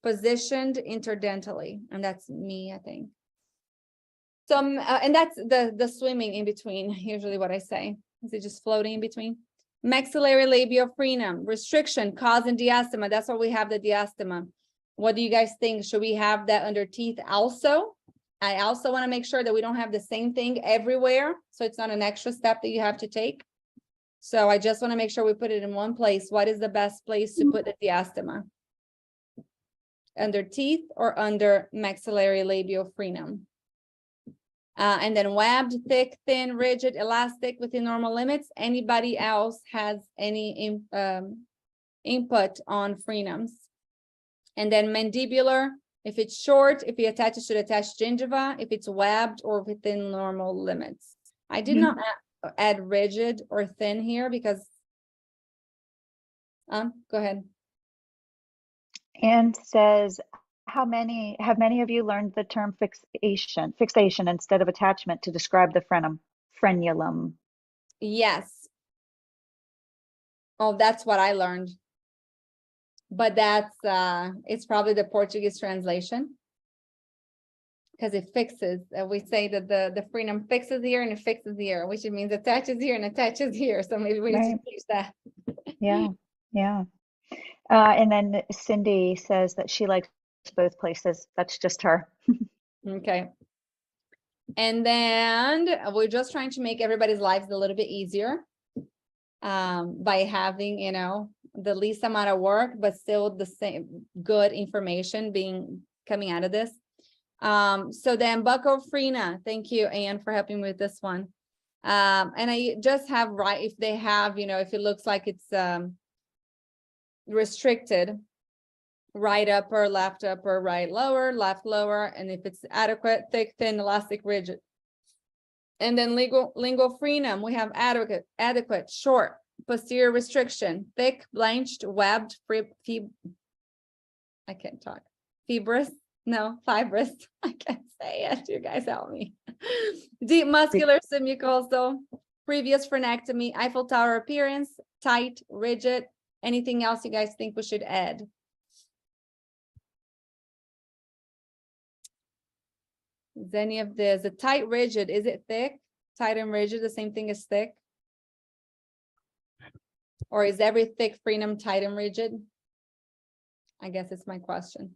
[SPEAKER 2] positioned interdentally, and that's me, I think. So, and that's the swimming in between, usually what I say. Is it just floating in between? Maxillary labiofrenum, restriction, causing diastema. That's why we have the diastema. What do you guys think? Should we have that under teeth also? I also want to make sure that we don't have the same thing everywhere. So it's not an extra step that you have to take. So I just want to make sure we put it in one place. What is the best place to put the diastema? under teeth or under maxillary labial frenum. And then webbed, thick, thin, rigid, elastic within normal limits. Anybody else has any input on frenums? And then mandibular, if it's short, if it attaches to the attached gingiva, if it's webbed or within normal limits. I did not add rigid or thin here because, go ahead.
[SPEAKER 1] And says, have many of you learned the term fixation instead of attachment to describe the frenulum?
[SPEAKER 2] Yes. Oh, that's what I learned. But that's it's probably the Portuguese translation, because it fixes. We say that the frenum fixes here and it fixes here, which it means attaches here and attaches here. So maybe we need to teach that.
[SPEAKER 1] Yeah, yeah. And then Cindy says that she likes both places. That's just her.
[SPEAKER 2] Okay. And then we're just trying to make everybody's lives a little bit easier by having, you know, the least amount of work, but still the same good information coming out of this. So then buccofrena, thank you, Anne, for helping me with this one. And I just have if they have, you know, if it looks like it's restricted, right upper, left upper, right lower, left lower, and if it's adequate, thick, thin, elastic, rigid. And then lingual frenum, we have adequate, short, posterior restriction, thick, blanched, webbed, I can't talk. Fibrous, no, fibrous. I can't say it. You guys help me. Deep muscular submucosal, previous frenectomy, Eiffel Tower appearance, tight, rigid. Anything else you guys think we should add? Is any of this a tight, rigid? Is it thick? Tight and rigid, the same thing as thick? Or is every thick frenum tight and rigid? I guess it's my question.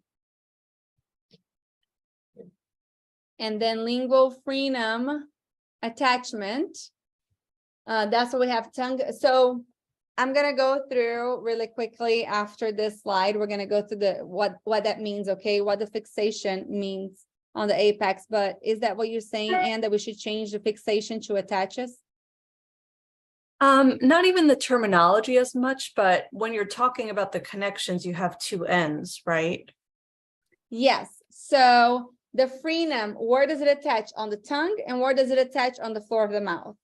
[SPEAKER 2] And then lingual frenum attachment. That's what we have tongue. So I'm gonna go through really quickly after this slide. We're gonna go through what that means, okay? What the fixation means on the apex. But is that what you're saying, Anne, that we should change the fixation to attaches?
[SPEAKER 8] Not even the terminology as much, but when you're talking about the connections, you have two ends, right?
[SPEAKER 2] Yes. So the frenum, where does it attach? On the tongue, and where does it attach? On the floor of the mouth.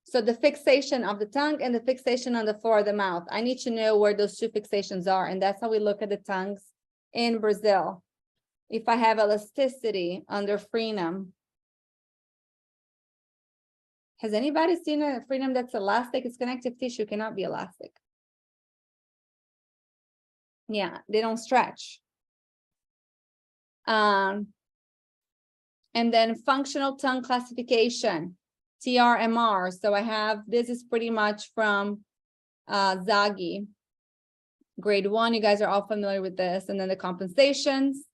[SPEAKER 2] So the fixation of the tongue and the fixation on the floor of the mouth. I need to know where those two fixations are, and that's how we look at the tongues in Brazil. If I have elasticity under frenum. Has anybody seen a frenum that's elastic? It's connective tissue, cannot be elastic. Yeah, they don't stretch. And then functional tongue classification, TRMR. So I have, this is pretty much from Zaghi, grade 1. You guys are all familiar with this. And then the compensations.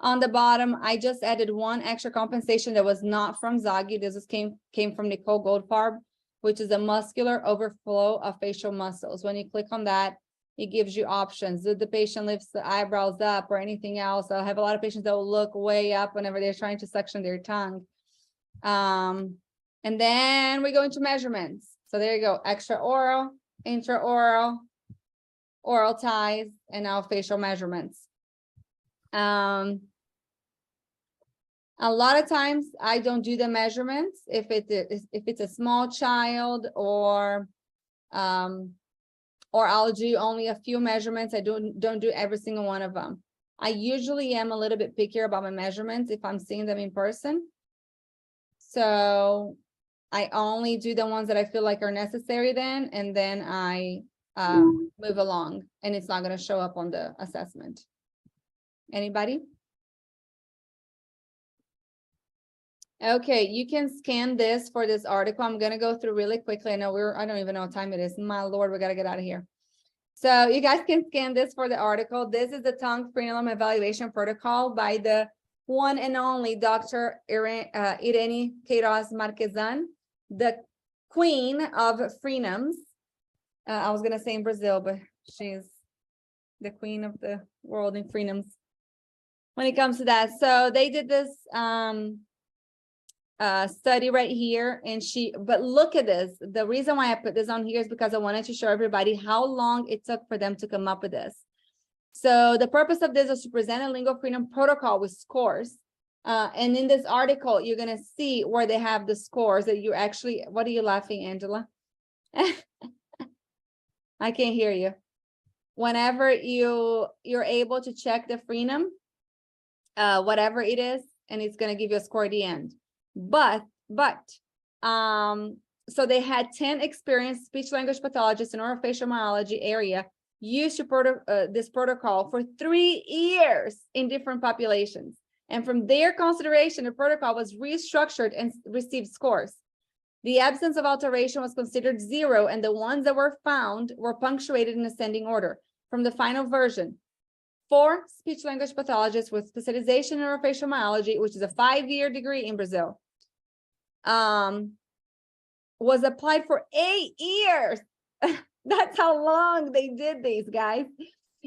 [SPEAKER 2] On the bottom, I just added one extra compensation that was not from Zaghi. This came from Nicole Goldfarb, which is a muscular overflow of facial muscles. When you click on that, it gives you options. Did the patient lifts the eyebrows up or anything else? I have a lot of patients that will look way up whenever they're trying to suction their tongue. And then we go into measurements. So there you go, extraoral, intraoral, oral ties, and now facial measurements. A lot of times I don't do the measurements if it's a small child, or I'll do only a few measurements. I don't do every single one of them. I usually am a little bit pickier about my measurements if I'm seeing them in person. So I only do the ones that I feel like are necessary then, and then I move along, and it's not going to show up on the assessment. Anybody? Okay, you can scan this for this article. I'm going to go through really quickly. I know I don't even know what time it is. My Lord, we got to get out of here. So you guys can scan this for the article. This is the tongue frenulum evaluation protocol by the one and only Dr. Irene Queiroz Marquesan, the queen of frenums. I was going to say in Brazil, but she's the queen of the world in freedoms when it comes to that. So they did this study right here, and but look at this. The reason why I put this on here is because I wanted to show everybody how long it took for them to come up with this. So the purpose of this is to present a lingo freedom protocol with scores. And in this article, you're going to see where they have the scores that you actually, what are you laughing, Angela? I can't hear you. Whenever you're able to check the freedom, whatever it is, and it's going to give you a score at the end. But so they had 10 experienced speech language pathologists in orofacial myology area used to this protocol for 3 years in different populations. And from their consideration, the protocol was restructured and received scores. The absence of alteration was considered 0, and the ones that were found were punctuated in ascending order. From the final version, 4 speech language pathologists with specialization in orofacial myology, which is a 5-year degree in Brazil, was applied for 8 years. That's how long they did these, guys.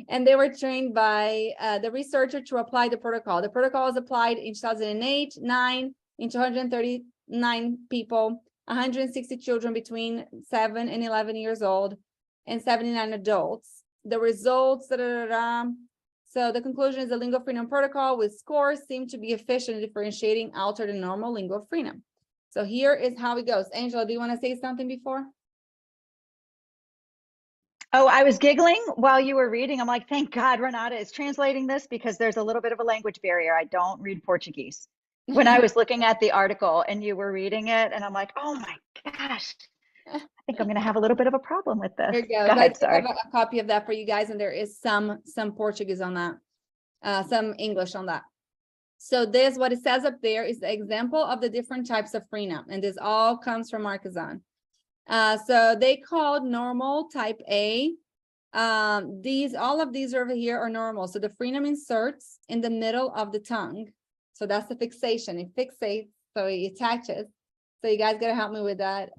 [SPEAKER 2] And they were trained by the researcher to apply the protocol. The protocol was applied in 2008, 9, in 239 people, 160 children between 7 and 11 years old, and 79 adults. The results, so the conclusion is the lingo freedom protocol with scores seem to be efficient in differentiating altered and normal lingo freedom. So here is how it goes. Angela, do you want to say something before?
[SPEAKER 1] Oh, I was giggling while you were reading. I'm like, thank God Renata is translating this, because there's a little bit of a language barrier. I don't read Portuguese. When I was looking at the article and you were reading it, and I'm like, oh my gosh, I think I'm going to have a little bit of a problem with this.
[SPEAKER 2] Here you go.
[SPEAKER 1] Go ahead,
[SPEAKER 2] I have
[SPEAKER 1] sorry.
[SPEAKER 2] a copy of that for you guys, and there is some Portuguese on that, some English on that. So this, what it says up there is the example of the different types of freedom, and this all comes from Marquezan. So they called normal type A. All of these over here are normal. So the frenum inserts in the middle of the tongue. So that's the fixation. It fixates, so it attaches. So you guys gotta help me with that.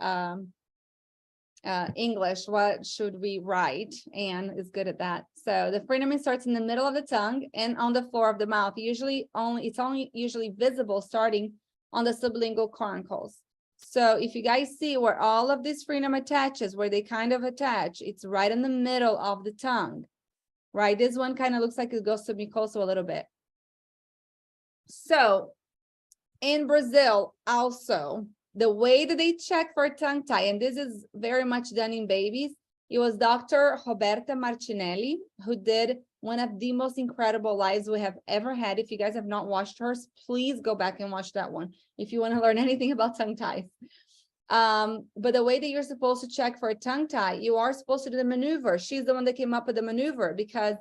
[SPEAKER 2] English, what should we write? Anne is good at that. So the frenum inserts in the middle of the tongue and on the floor of the mouth. It's only usually visible starting on the sublingual caruncles. So if you guys see where all of this frenum attaches, where they kind of attach, it's right in the middle of the tongue, right? This one kind of looks like it goes to mucosa a little bit. So in Brazil also, the way that they check for a tongue tie, and this is very much done in babies, it was Dr. Roberta Martinelli who did one of the most incredible lives we have ever had. If you guys have not watched hers, please go back and watch that one if you want to learn anything about tongue ties. But the way that you're supposed to check for a tongue tie, you are supposed to do the maneuver. She's the one that came up with the maneuver, because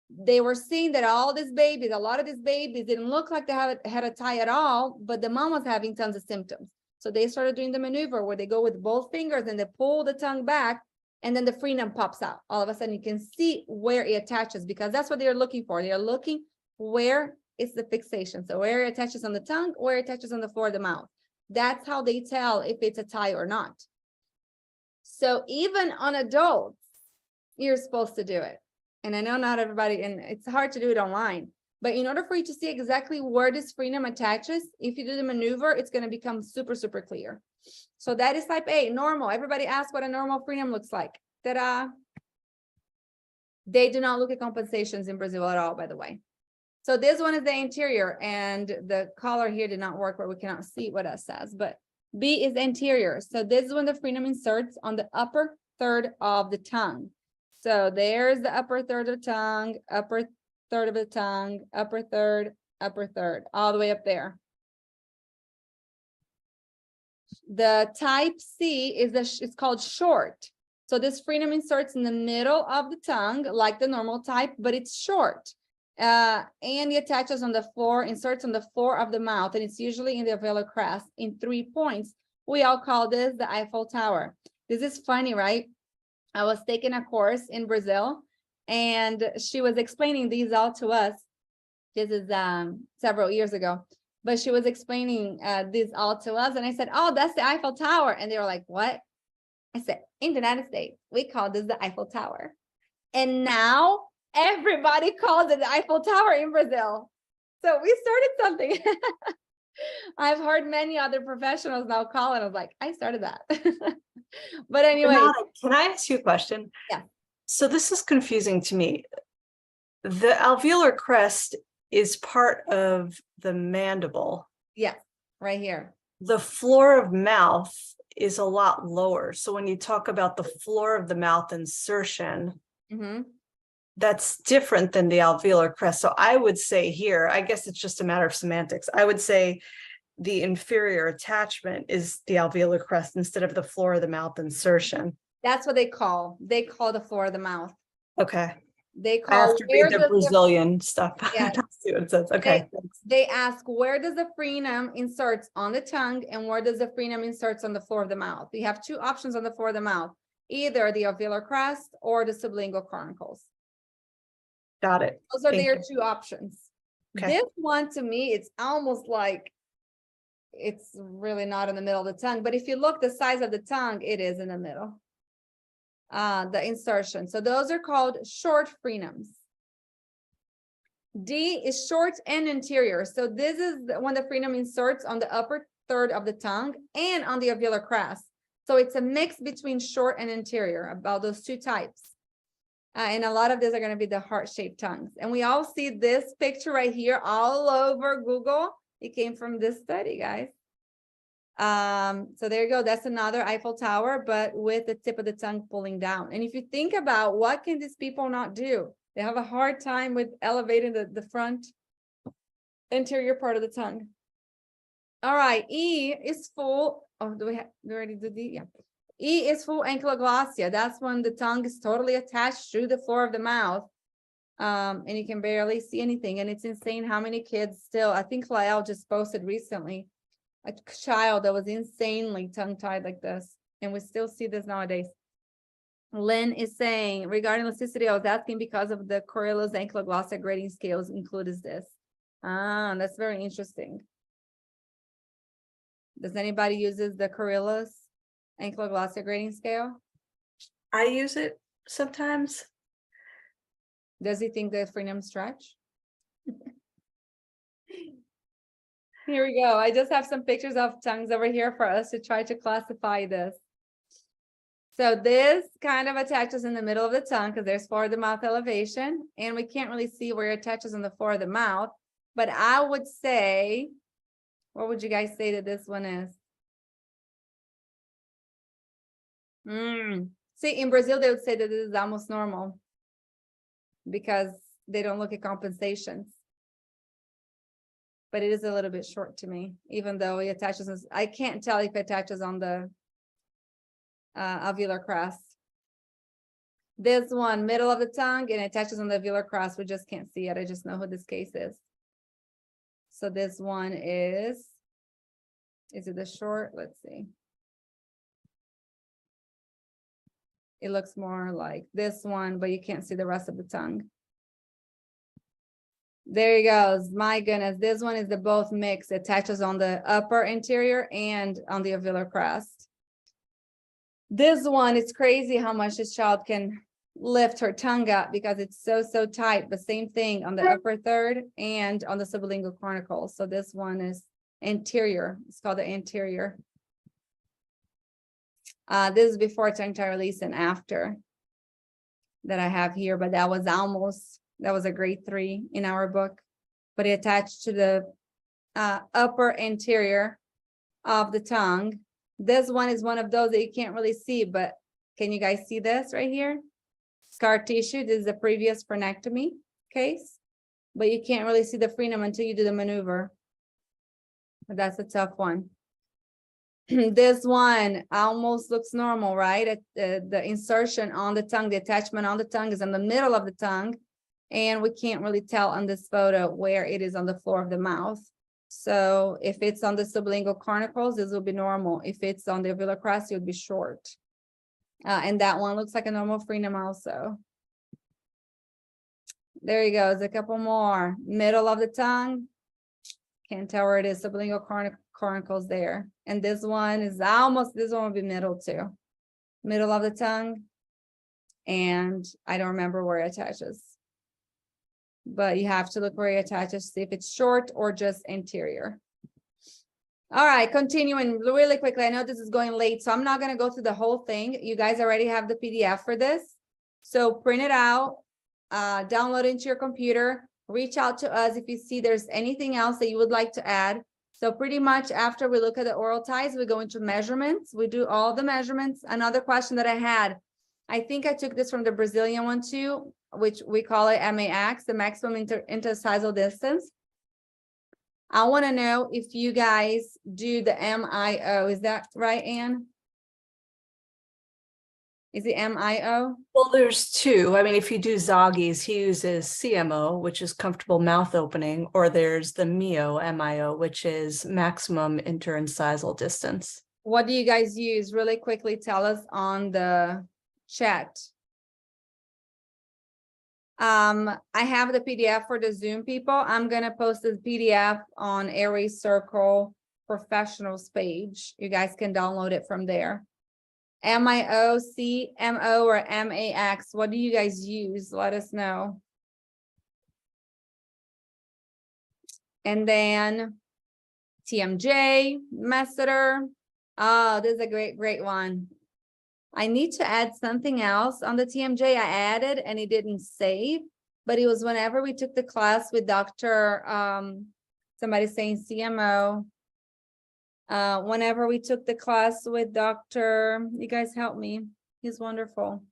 [SPEAKER 2] they were seeing that a lot of these babies didn't look like they had a tie at all, but the mom was having tons of symptoms. So they started doing the maneuver where they go with both fingers and they pull the tongue back, and then the frenum pops out. All of a sudden you can see where it attaches, because that's what they're looking for. They're looking where is the fixation. So where it attaches on the tongue, where it attaches on the floor of the mouth. That's how they tell if it's a tie or not. So even on adults, you're supposed to do it. And I know not everybody, and it's hard to do it online, but in order for you to see exactly where this frenum attaches, if you do the maneuver, it's going to become super, super clear. So that is type A, normal. Everybody asks what a normal frenum looks like. Ta-da! They do not look at compensations in Brazil at all, by the way. So this one is the anterior, and the color here did not work where we cannot see what that says, but B is anterior. So this is when the frenum inserts on the upper third of the tongue. So there's the upper third of the tongue, upper third of the tongue, upper third, all the way up there. The type C is it's called short. So this frenum inserts in the middle of the tongue like the normal type, but it's short. And it attaches on the floor, inserts on the floor of the mouth, and it's usually in the alveolar crest in 3 points. We all call this the Eiffel Tower. This is funny, right? I was taking a course in Brazil, and she was explaining these all to us. This is several years ago, but she was explaining this all to us, and I said, oh, that's the Eiffel Tower. And they were like, what? I said, in the United States, we call this the Eiffel Tower. And now everybody calls it the Eiffel Tower in Brazil. So we started something. I've heard many other professionals now call it. I was like, I started that. But anyway.
[SPEAKER 8] Renata, can I ask you a question?
[SPEAKER 2] Yeah.
[SPEAKER 8] So this is confusing to me. The alveolar crest is part of the mandible.
[SPEAKER 2] Yeah, right here.
[SPEAKER 8] The floor of mouth is a lot lower. So when you talk about the floor of the mouth insertion, that's different than the alveolar crest. So I would say here, I guess it's just a matter of semantics. I would say the inferior attachment is the alveolar crest instead of the floor of the mouth insertion.
[SPEAKER 2] That's what they call the floor of the mouth.
[SPEAKER 8] Okay.
[SPEAKER 2] They
[SPEAKER 8] I have
[SPEAKER 2] call
[SPEAKER 8] to read the Brazilian stuff.
[SPEAKER 2] Yeah.
[SPEAKER 8] See what it says. Okay.
[SPEAKER 2] They ask, where does the frenum inserts on the tongue and where does the frenum inserts on the floor of the mouth? You have two options on the floor of the mouth, either the alveolar crest or the sublingual cornicles.
[SPEAKER 8] Got it.
[SPEAKER 2] Those are
[SPEAKER 8] Thank
[SPEAKER 2] their
[SPEAKER 8] you.
[SPEAKER 2] two options.
[SPEAKER 8] Okay.
[SPEAKER 2] This one, to me, it's almost like it's really not in the middle of the tongue, but if you look the size of the tongue, it is in the middle. The insertion. So those are called short frenums. D is short and interior. So this is when the frenum inserts on the upper third of the tongue and on the alveolar crest. So it's a mix between short and interior, about those two types. And a lot of these are going to be the heart-shaped tongues. And we all see this picture right here all over Google. It came from this study, guys. So there you go. That's another Eiffel Tower, but with the tip of the tongue pulling down. And if you think about what can these people not do? They have a hard time with elevating the front interior part of the tongue. All right, E is full. Oh, we already did D? Yeah. E is full ankyloglossia. That's when the tongue is totally attached to the floor of the mouth. And you can barely see anything. And it's insane how many kids still, I think Lael just posted recently, a child that was insanely tongue-tied like this. And we still see this nowadays. Lynn is saying, regarding elasticity, I was asking because of the Coriolis ankyloglossia grading scales included this. Ah, that's very interesting. Does anybody uses the Coriolis ankyloglossia grading scale?
[SPEAKER 8] I use it sometimes.
[SPEAKER 2] Does he think the frenum stretch? Here we go. I just have some pictures of tongues over here for us to try to classify this. So this kind of attaches in the middle of the tongue because there's floor of the mouth elevation, and we can't really see where it attaches on the floor of the mouth. But I would say, what would you guys say that this one is? See, in Brazil, they would say that this is almost normal because they don't look at compensations. But it is a little bit short to me, even though it attaches. I can't tell if it attaches on the alveolar crest. This one, middle of the tongue, and it attaches on the alveolar crest. We just can't see it. I just know who this case is. So this one is it the short? Let's see. It looks more like this one, but you can't see the rest of the tongue. There he goes. My goodness, this one is the both mix. It attaches on the upper interior and on the alveolar crest. This one, it's crazy how much this child can lift her tongue up because it's so tight. But same thing on the upper third and on the sublingual cornicle. So this one is anterior. It's called the anterior. This is before tongue tie release and after that I have here, but that was a grade 3 in our book, but it attached to the upper anterior of the tongue. This one is one of those that you can't really see, but can you guys see this right here? Scar tissue. This is the previous frenectomy case, but you can't really see the frenum until you do the maneuver. But that's a tough one. This one almost looks normal, right? The insertion on the tongue, the attachment on the tongue is in the middle of the tongue, and we can't really tell on this photo where it is on the floor of the mouth. So if it's on the sublingual cornicles, this will be normal. If it's on the alveolar crest, it would be short. And that one looks like a normal frenum also. There you go. There's a couple more. Middle of the tongue. Can't tell where it is. Sublingual cornicles there. And this one is almost, this one will be middle too. Middle of the tongue. And I don't remember where it attaches. but you have to look where you attach it to see if it's short or just anterior. All right, continuing really quickly. I know this is going late, so I'm not going to go through the whole thing. You guys already have the PDF for this. So print it out, download it into your computer, reach out to us if you see there's anything else that you would like to add. So pretty much after we look at the oral ties, we go into measurements. We do all the measurements. Another question that I had, I think I took this from the Brazilian one too, which we call it MAX, the maximum interstitial distance. I want to know if you guys do the MIO. Is that right, Anne? Is it MIO?
[SPEAKER 8] Well, there's two. I mean, if you do Zoggy's, he uses CMO, which is comfortable mouth opening, or there's the MIO, which is maximum interincisal distance.
[SPEAKER 2] What do you guys use? Really quickly tell us on the chat. I have the PDF for the Zoom people. I'm gonna post the PDF on Aries Circle Professionals page. You guys can download it from there. MIO, CMO, or MAX. What do you guys use? Let us know. And then TMJ, Messeter. Oh, this is a great one. I need to add something else on the TMJ. I added and it didn't save, but it was whenever we took the class with Dr. Somebody saying CMO. Whenever we took the class with Dr. You guys help me. He's wonderful.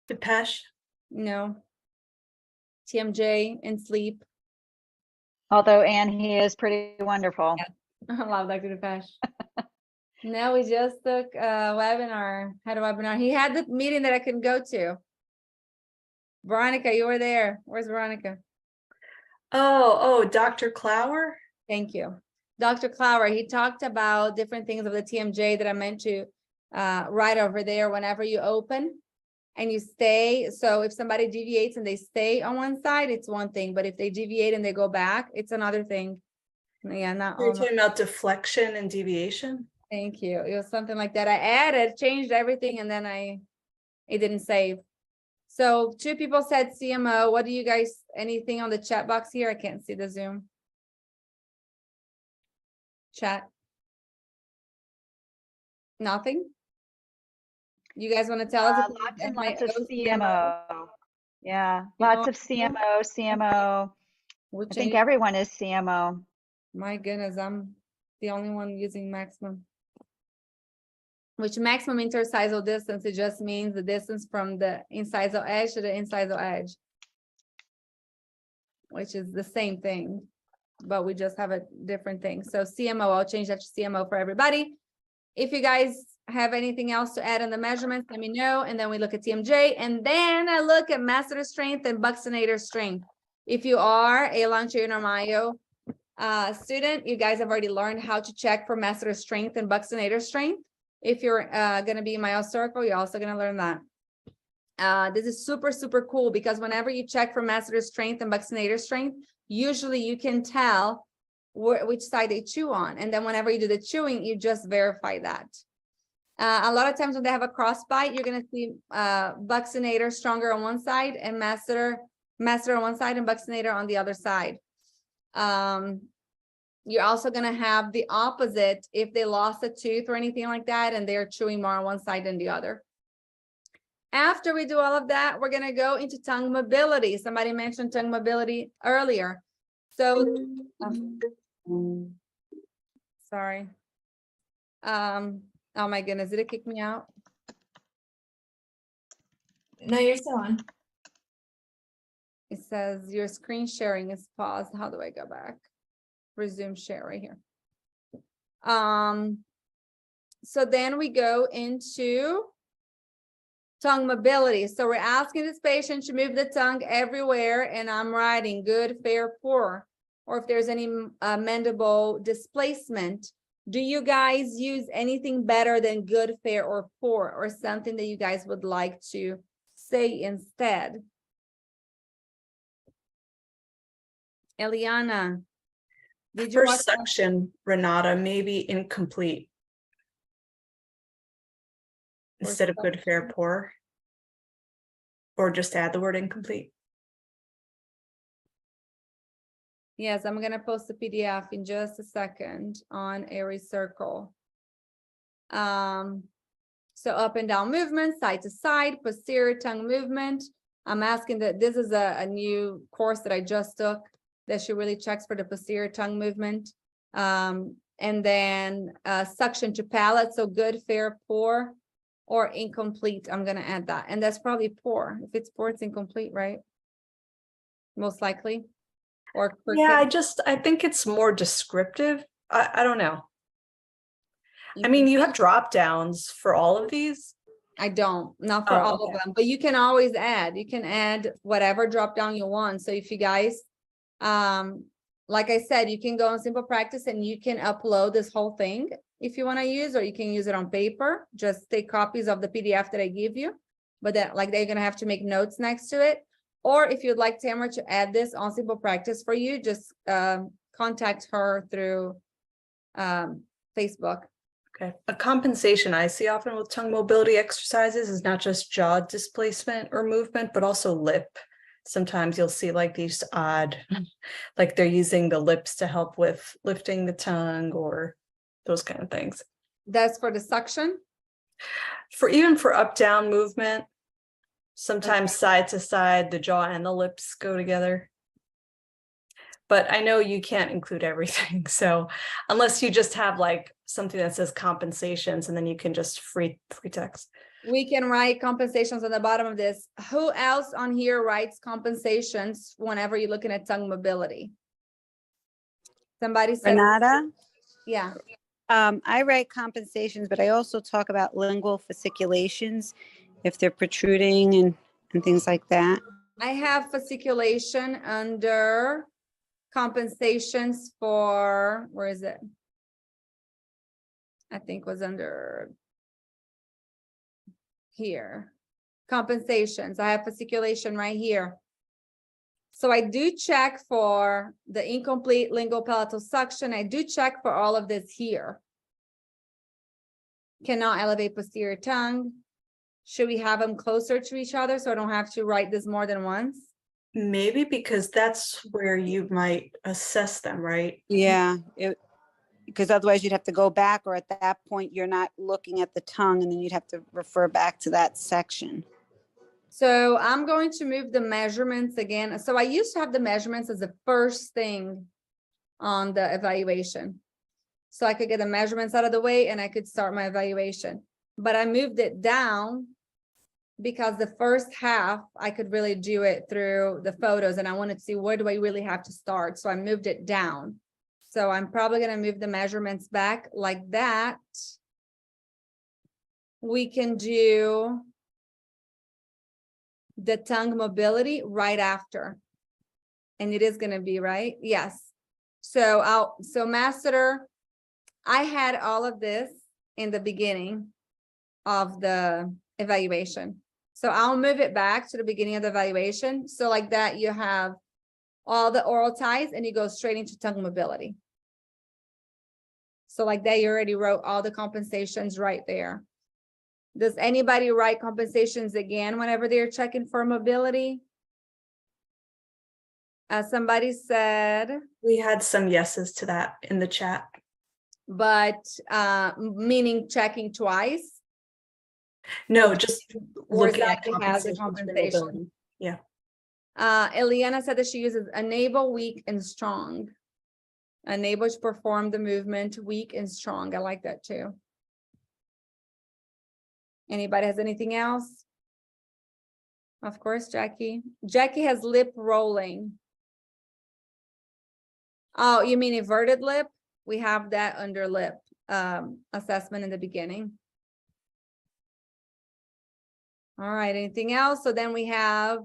[SPEAKER 8] Depeche.
[SPEAKER 2] No. TMJ and sleep.
[SPEAKER 1] Although, Anne, he is pretty wonderful.
[SPEAKER 2] Yeah. I love Dr. Depeche. No, we just took a webinar, had a webinar. He had the meeting that I couldn't go to. Veronica, you were there. Where's Veronica?
[SPEAKER 8] Oh, Dr. Clower.
[SPEAKER 2] Thank you. Dr. Clower, he talked about different things of the TMJ that I meant to write over there whenever you open and you stay. So if somebody deviates and they stay on one side, it's one thing. But if they deviate and they go back, it's another thing. Yeah, not
[SPEAKER 8] You're
[SPEAKER 2] all.
[SPEAKER 8] talking about deflection and deviation.
[SPEAKER 2] Thank you. It was something like that. I added, changed everything, and then it didn't save. So 2 people said CMO. What do you guys, anything on the chat box here? I can't see the Zoom. Chat. Nothing? You guys want to tell us?
[SPEAKER 1] Lots and lots of CMO. Yeah, lots of CMO.
[SPEAKER 2] We'll
[SPEAKER 1] I think
[SPEAKER 2] change.
[SPEAKER 1] everyone is CMO.
[SPEAKER 2] My goodness, I'm the only one using maximum. Which maximum interstitial distance, it just means the distance from the incisal edge to the incisal edge, which is the same thing, but we just have a different thing. So CMO, I'll change that to CMO for everybody. If you guys have anything else to add on the measurements, let me know. And then we look at TMJ, and then I look at masseter strength and buccinator strength. If you are a longitudinal myo student, you guys have already learned how to check for masseter strength and buccinator strength. If you're going to be in Myo Circle, you're also going to learn that. This is super, super cool because whenever you check for masseter strength and buccinator strength, usually you can tell which side they chew on. And then whenever you do the chewing, you just verify that. A lot of times when they have a cross bite, you're going to see buccinator stronger on one side and masseter on one side and buccinator on the other side. You're also going to have the opposite if they lost a tooth or anything like that, and they're chewing more on one side than the other. After we do all of that, we're going to go into tongue mobility. Somebody mentioned tongue mobility earlier. So, sorry. Oh my goodness, did it kick me out?
[SPEAKER 5] No, you're still on.
[SPEAKER 2] It says your screen sharing is paused. How do I go back? Resume share right here. So then we go into tongue mobility. So we're asking this patient to move the tongue everywhere, and I'm writing good, fair, poor, or if there's any mandible displacement. Do you guys use anything better than good, fair, or poor, or something that you guys would like to say instead? Eliana. Did you
[SPEAKER 8] First section, Renata, maybe incomplete instead of good, fair, poor, or just add the word incomplete.
[SPEAKER 2] Yes, I'm gonna post the PDF in just a second on Aries Circle. So up and down movement, side to side, posterior tongue movement. I'm asking that this is a new course that I just took that she really checks for the posterior tongue movement. And then suction to palate, so good, fair, poor, or incomplete. I'm gonna add that, and that's probably poor. If it's poor, it's incomplete, right? Most likely. Or
[SPEAKER 8] Yeah,
[SPEAKER 2] crooked.
[SPEAKER 8] I think it's more descriptive. I don't know. I mean, you have drop downs for all of these.
[SPEAKER 2] I don't, not for
[SPEAKER 8] Oh,
[SPEAKER 2] all of
[SPEAKER 8] okay.
[SPEAKER 2] them, but you can always add, you can add whatever drop down you want. So if you guys, like I said, you can go on Simple Practice and you can upload this whole thing if you want to use, or you can use it on paper. Just take copies of the PDF that I give you, but that like they're going to have to make notes next to it. Or if you'd like Tamara to add this on Simple Practice for you, just contact her through Facebook.
[SPEAKER 8] Okay. A compensation I see often with tongue mobility exercises is not just jaw displacement or movement, but also lip. Sometimes you'll see like these odd, like they're using the lips to help with lifting the tongue or those kind of things.
[SPEAKER 2] That's for the suction.
[SPEAKER 8] Even for up down movement, sometimes side to side, the jaw and the lips go together. But I know you can't include everything. So unless you just have like something that says compensations and then you can just free text.
[SPEAKER 2] We can write compensations on the bottom of this. Who else on here writes compensations whenever you're looking at tongue mobility? Somebody said,
[SPEAKER 10] Renata,
[SPEAKER 2] yeah.
[SPEAKER 10] I write compensations, but I also talk about lingual fasciculations if they're protruding and things like that.
[SPEAKER 2] I have fasciculation under compensations for, where is it? I think was under here. Compensations. I have fasciculation right here. So I do check for the incomplete lingual palatal suction. I do check for all of this here. Cannot elevate posterior tongue. Should we have them closer to each other so I don't have to write this more than once?
[SPEAKER 8] Maybe because that's where you might assess them, right?
[SPEAKER 10] Yeah, because otherwise you'd have to go back, or at that point you're not looking at the tongue, and then you'd have to refer back to that section.
[SPEAKER 2] So I'm going to move the measurements again. So I used to have the measurements as the first thing on the evaluation. So I could get the measurements out of the way and I could start my evaluation. But I moved it down because the first half I could really do it through the photos, and I wanted to see where do I really have to start. So I moved it down. So I'm probably going to move the measurements back like that. We can do the tongue mobility right after. And it is going to be right. Yes. So masseter, I had all of this in the beginning of the evaluation. So I'll move it back to the beginning of the evaluation. So like that, you have all the oral ties and you go straight into tongue mobility. So like that, you already wrote all the compensations right there. Does anybody write compensations again whenever they're checking for mobility? Somebody said.
[SPEAKER 8] We had some yeses to that in the chat.
[SPEAKER 2] But meaning checking twice?
[SPEAKER 8] No, just
[SPEAKER 2] Or
[SPEAKER 8] looking at
[SPEAKER 2] exactly has the
[SPEAKER 8] compensations for
[SPEAKER 2] compensation.
[SPEAKER 8] mobility. Yeah.
[SPEAKER 2] Eliana said that she uses enable, weak, and strong. Enable to perform the movement, weak and strong. I like that too. Anybody has anything else? Of course, Jackie. Jackie has lip rolling. Oh, you mean inverted lip? We have that under lip assessment in the beginning. All right, anything else? So then we have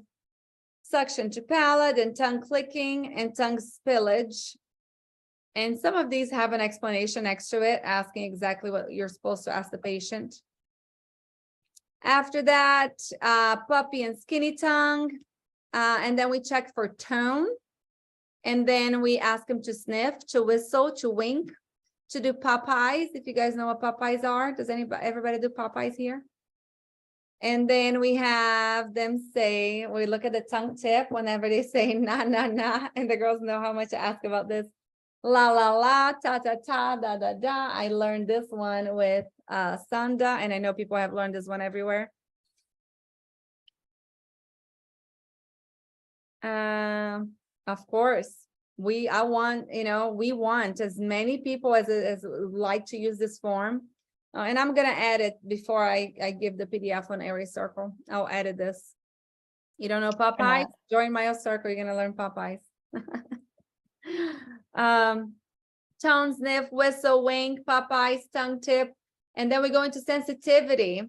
[SPEAKER 2] suction to palate and tongue clicking and tongue spillage. And some of these have an explanation next to it, asking exactly what you're supposed to ask the patient. After that, puppy and skinny tongue. And then we check for tone. And then we ask them to sniff, to whistle, to wink, to do Popeyes. If you guys know what Popeyes are, does everybody do Popeyes here? And then we have them say, we look at the tongue tip whenever they say na, na, na, and the girls know how much I ask about this. La, la, la, ta, ta, ta, da, da, da. I learned this one with Sanda, and I know people have learned this one everywhere. Of course, we want as many people as like to use this form. And I'm gonna add it before I give the PDF on every circle. I'll edit this. You don't know Popeyes? Join my circle. You're gonna learn Popeyes. Tone, sniff, whistle, wink, Popeyes, tongue tip, and then we go into sensitivity.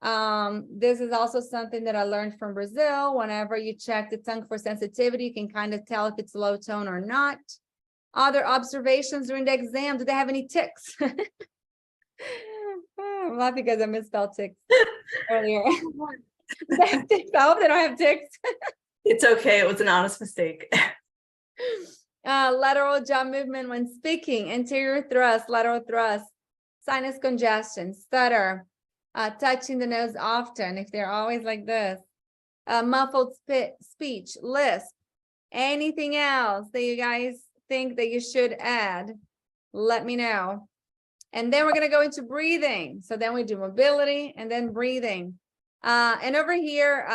[SPEAKER 2] This is also something that I learned from Brazil. Whenever you check the tongue for sensitivity, you can kind of tell if it's low tone or not. Other observations during the exam, do they have any tics? I'm laughing because I misspelled tics earlier. I hope they don't have tics.
[SPEAKER 6] It's okay. It was an honest mistake.
[SPEAKER 2] Lateral jaw movement when speaking, anterior thrust, lateral thrust, sinus congestion, stutter, touching the nose often, if they're always like this, muffled speech, lisp, anything else that you guys think that you should add, let me know. And then we're going to go into breathing. So then we do mobility and then breathing. And over here,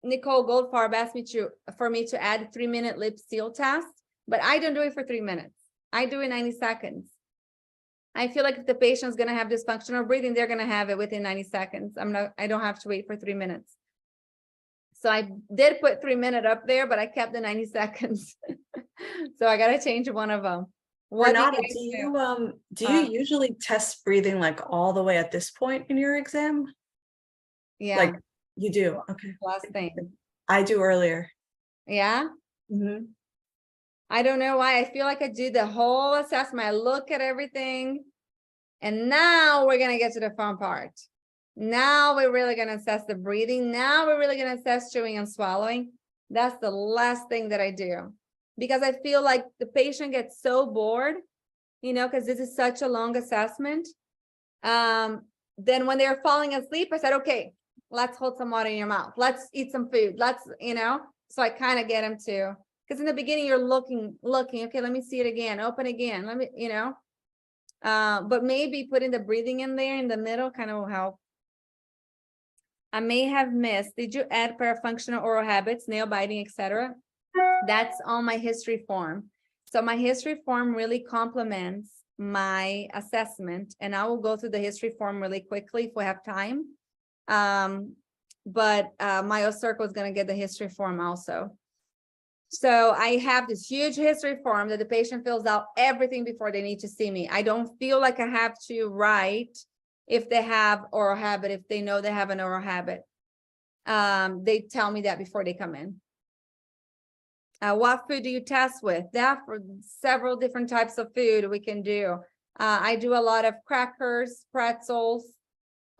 [SPEAKER 2] Nicole Goldfarb asked me for me to add 3-minute lip seal test, but I don't do it for 3 minutes. I do it 90 seconds. I feel like if the patient's going to have dysfunctional breathing, they're going to have it within 90 seconds. I don't have to wait for 3 minutes. So I did put 3 minutes up there, but I kept the 90 seconds. So I got to change one of them.
[SPEAKER 6] Renata, do you usually test breathing like all the way at this point in your exam?
[SPEAKER 2] Yeah.
[SPEAKER 6] Like you do. Okay.
[SPEAKER 2] Last thing.
[SPEAKER 6] I do earlier.
[SPEAKER 2] Yeah.
[SPEAKER 6] Mm-hmm.
[SPEAKER 2] I don't know why. I feel like I do the whole assessment. I look at everything. And now we're going to get to the fun part. Now we're really going to assess the breathing. Now we're really going to assess chewing and swallowing. That's the last thing that I do. Because I feel like the patient gets so bored, because this is such a long assessment. Then when they're falling asleep, I said, okay, let's hold some water in your mouth. Let's eat some food. Let's, so I kind of get them to, because in the beginning you're looking, okay, let me see it again, open again, let me, but maybe putting the breathing in there in the middle kind of will help. I may have missed, did you add parafunctional oral habits, nail biting, etc.? That's on my history form. So my history form really complements my assessment, and I will go through the history form really quickly if we have time. But my circle is going to get the history form also. So I have this huge history form that the patient fills out everything before they need to see me. I don't feel like I have to write if they have oral habit, if they know they have an oral habit. They tell me that before they come in. What food do you test with? That for several different types of food we can do. I do a lot of crackers, pretzels,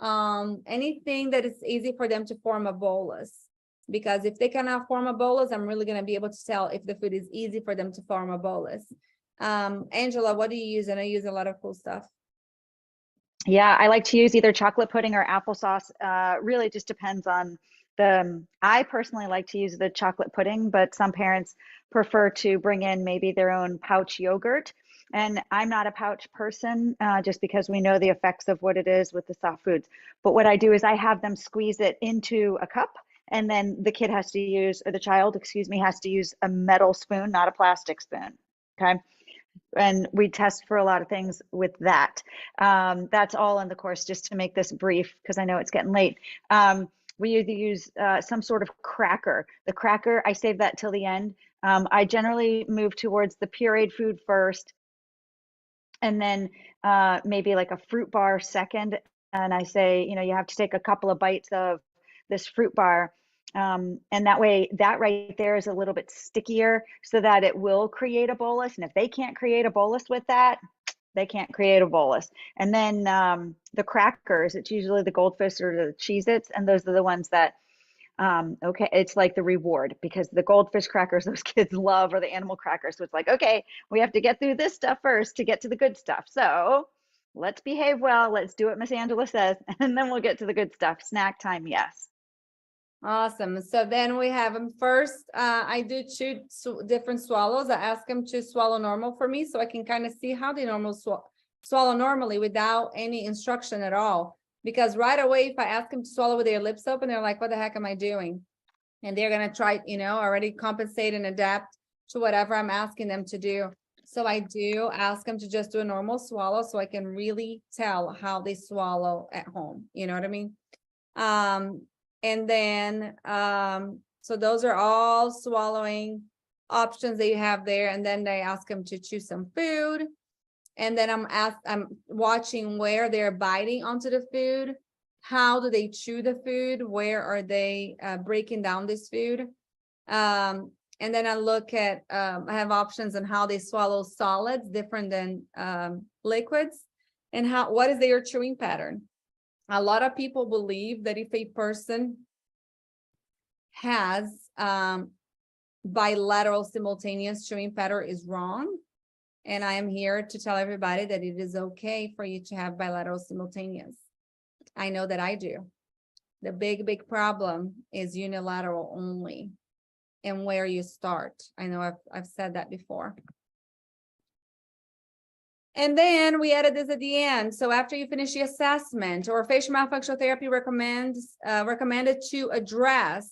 [SPEAKER 2] anything that is easy for them to form a bolus. Because if they cannot form a bolus, I'm really going to be able to tell if the food is easy for them to form a bolus. Angela, what do you use? And I use a lot of cool stuff.
[SPEAKER 1] Yeah, I like to use either chocolate pudding or applesauce. Really just depends on I personally like to use the chocolate pudding, but some parents prefer to bring in maybe their own pouch yogurt. And I'm not a pouch person, just because we know the effects of what it is with the soft foods. But what I do is I have them squeeze it into a cup, and then the kid has to use, or the child, excuse me, has to use a metal spoon, not a plastic spoon. Okay. And we test for a lot of things with that. That's all in the course, just to make this brief, because I know it's getting late. We either use some sort of cracker. The cracker, I save that till the end. I generally move towards the pureed food first, and then maybe like a fruit bar second. And I say, you have to take a couple of bites of this fruit bar. And that way, that right there is a little bit stickier so that it will create a bolus. And if they can't create a bolus with that, they can't create a bolus. And then the crackers, it's usually the Goldfish or the Cheez-Its, and those are the ones that, okay, it's like the reward, because the Goldfish crackers those kids love, or the animal crackers. So it's like, okay, we have to get through this stuff first to get to the good stuff. So let's behave well. Let's do what Miss Angela says, and then we'll get to the good stuff. Snack time, yes.
[SPEAKER 2] Awesome. So then we have them first. I do two different swallows. I ask them to swallow normal for me so I can kind of see how they swallow normally without any instruction at all. Because right away, if I ask them to swallow with their lips open, they're like, what the heck am I doing? And they're going to try, already compensate and adapt to whatever I'm asking them to do. So I do ask them to just do a normal swallow so I can really tell how they swallow at home. You know what I mean? And then, so those are all swallowing options that you have there. And then they ask them to choose some food. And then I'm watching where they're biting onto the food. How do they chew the food? Where are they breaking down this food? And then I look at, I have options on how they swallow solids different than liquids, and what is their chewing pattern. A lot of people believe that if a person has bilateral simultaneous chewing pattern is wrong. And I am here to tell everybody that it is okay for you to have bilateral simultaneous. I know that I do. The big problem is unilateral only, and where you start. I know I've said that before. And then we added this at the end. So after you finish the assessment, or facial myofunctional therapy recommended to address,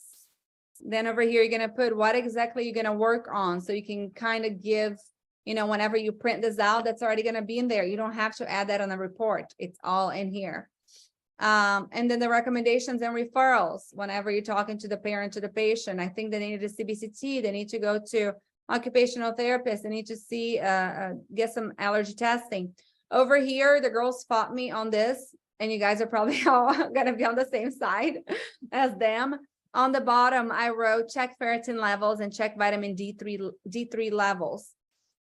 [SPEAKER 2] then over here, you're going to put what exactly you're going to work on. So you can kind of give, whenever you print this out, that's already going to be in there. You don't have to add that on the report. It's all in here. And then the recommendations and referrals, whenever you're talking to the parent, to the patient, I think they need a CBCT, they need to go to occupational therapist, they need to see, get some allergy testing. Over here, the girls fought me on this, and you guys are probably all going to be on the same side as them. On the bottom, I wrote check ferritin levels and check vitamin D3 levels.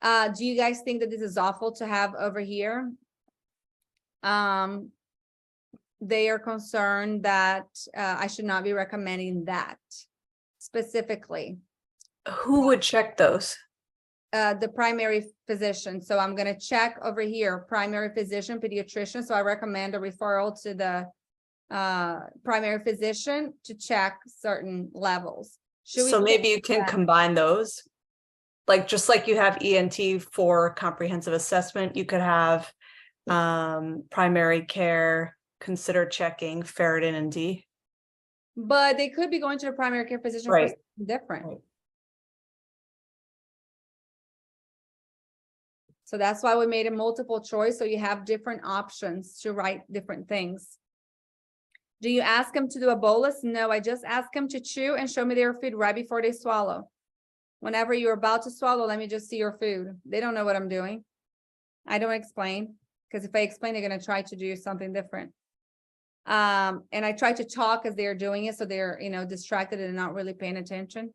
[SPEAKER 2] Do you guys think that this is awful to have over here? They are concerned that I should not be recommending that specifically.
[SPEAKER 8] Who would check those?
[SPEAKER 2] The primary physician. So I'm going to check over here, primary physician, pediatrician. So I recommend a referral to the primary physician to check certain levels.
[SPEAKER 8] So maybe you can combine those. Like, just like you have ENT for comprehensive assessment, you could have primary care, consider checking ferritin and D.
[SPEAKER 2] But they could be going to the primary care physician for something different. Right. So that's why we made a multiple choice. So you have different options to write different things. Do you ask them to do a bolus? No, I just ask them to chew and show me their food right before they swallow. Whenever you're about to swallow, let me just see your food. They don't know what I'm doing. I don't explain, because if I explain, they're going to try to do something different. And I try to talk as they're doing it, so they're, distracted and not really paying attention.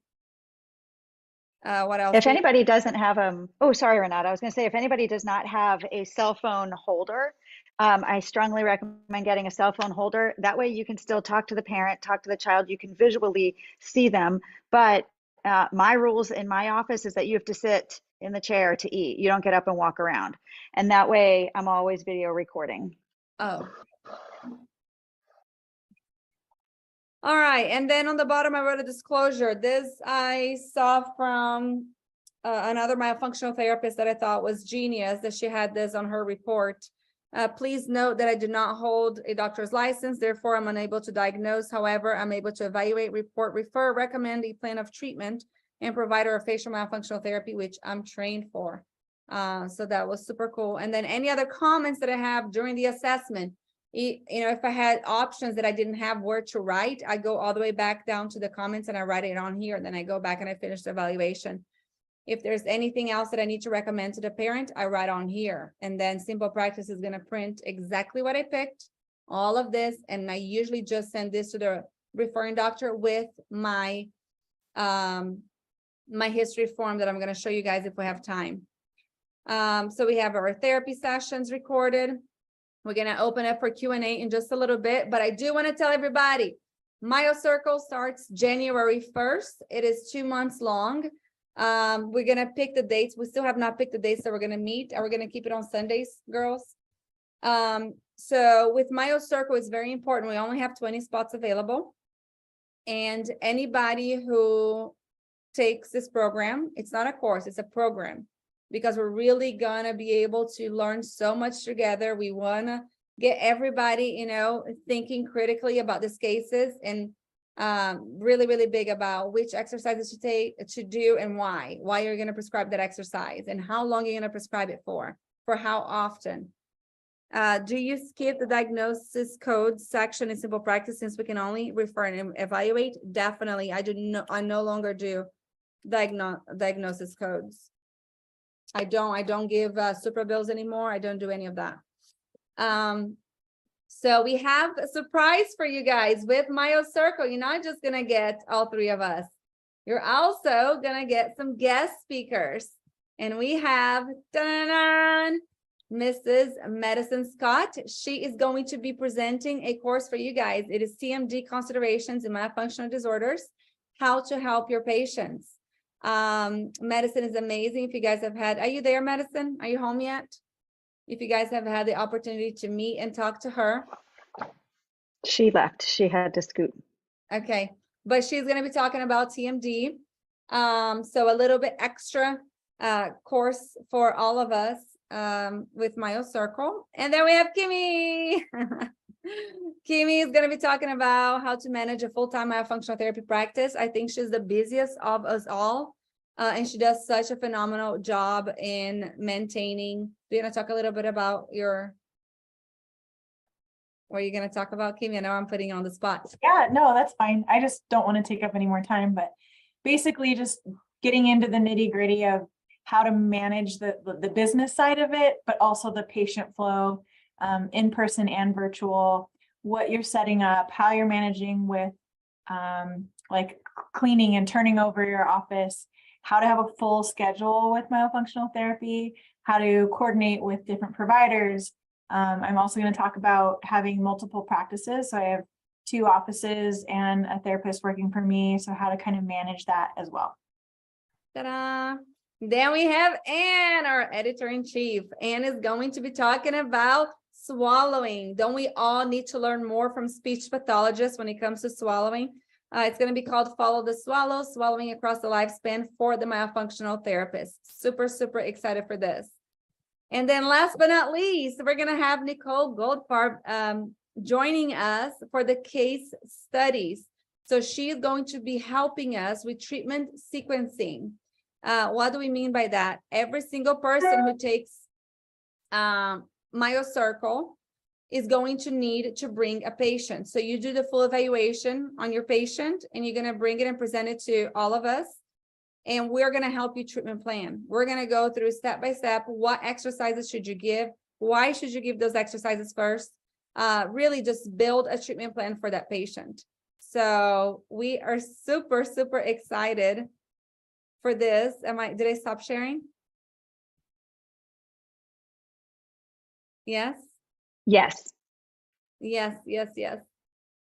[SPEAKER 2] What else?
[SPEAKER 1] If anybody doesn't have oh, sorry, Renata. I was going to say, if anybody does not have a cell phone holder, I strongly recommend getting a cell phone holder. That way you can still talk to the parent, talk to the child. You can visually see them. But my rules in my office is that you have to sit in the chair to eat. You don't get up and walk around. And that way I'm always video recording.
[SPEAKER 2] Oh. All right. And then on the bottom, I wrote a disclosure. This I saw from another myofunctional therapist that I thought was genius, that she had this on her report. Please note that I do not hold a doctor's license. Therefore, I'm unable to diagnose. However, I'm able to evaluate, report, refer, recommend a plan of treatment, and provide a facial myofunctional therapy, which I'm trained for. So that was super cool. And then any other comments that I have during the assessment, if I had options that I didn't have where to write, I go all the way back down to the comments and I write it on here. And then I go back and I finish the evaluation. If there's anything else that I need to recommend to the parent, I write on here. And then Simple Practice is going to print exactly what I picked, all of this. And I usually just send this to the referring doctor with my my history form that I'm going to show you guys if we have time. So we have our therapy sessions recorded. We're going to open up for Q&A in just a little bit, but I do want to tell everybody, MyoCircle starts January 1st. It is 2 months long. We're going to pick the dates. We still have not picked the dates that we're going to meet. Are we going to keep it on Sundays, girls? So with MyoCircle, it's very important. We only have 20 spots available. And anybody who takes this program, it's not a course, it's a program, because we're really gonna be able to learn so much together. We wanna get everybody, you know, thinking critically about these cases, and really, really big about which exercises to do and why you're gonna prescribe that exercise, and how long you're gonna prescribe it for how often. Do you skip the diagnosis code section in simple practice, since we can only refer and evaluate? Definitely. I no longer do diagnosis codes. I don't give super bills anymore. I don't do any of that. So we have a surprise for you guys with MyoCircle. You're not just gonna get all three of us. You're also gonna get some guest speakers. And we have Mrs. Madison Scott. She is going to be presenting a course for you guys. It is TMD Considerations in Myofunctional Disorders, How to Help Your Patients. Madison is amazing. If you guys have had, are you there, Madison? Are you home yet? If you guys have had the opportunity to meet and talk to her.
[SPEAKER 1] She left. She had to scoot.
[SPEAKER 2] Okay, but she's going to be talking about TMD. So a little bit extra course for all of us with MyoCircle. And then we have Kimmy. Kimmy is going to be talking about how to manage a full-time myofunctional therapy practice. I think she's the busiest of us all. And she does such a phenomenal job in maintaining. We're going to talk a little bit about what are you going to talk about, Kimmy? I know I'm putting you on the spot.
[SPEAKER 4] Yeah, no, that's fine. I just don't want to take up any more time, but basically just getting into the nitty gritty of how to manage the business side of it, but also the patient flow, in person and virtual, what you're setting up, how you're managing with like cleaning and turning over your office, how to have a full schedule with myofunctional therapy, how to coordinate with different providers. I'm also going to talk about having multiple practices. So I have 2 offices and a therapist working for me. So how to kind of manage that as well.
[SPEAKER 2] Ta-da! Then we have Anne, our editor-in-chief. Anne is going to be talking about swallowing. Don't we all need to learn more from speech pathologists when it comes to swallowing? It's going to be called Follow the Swallow, Swallowing Across the Lifespan for the Myofunctional Therapist. Super, super excited for this. And then last but not least, we're going to have Nicole Goldfarb joining us for the case studies. So she is going to be helping us with treatment sequencing. What do we mean by that? Every single person who takes MyoCircle is going to need to bring a patient. So you do the full evaluation on your patient, and you're going to bring it and present it to all of us. And we're going to help you treatment plan. We're going to go through step by step. What exercises should you give? Why should you give those exercises first? Really just build a treatment plan for that patient. So we are super, super excited for this. Did I stop sharing? Yes.
[SPEAKER 1] Yes.
[SPEAKER 2] Yes.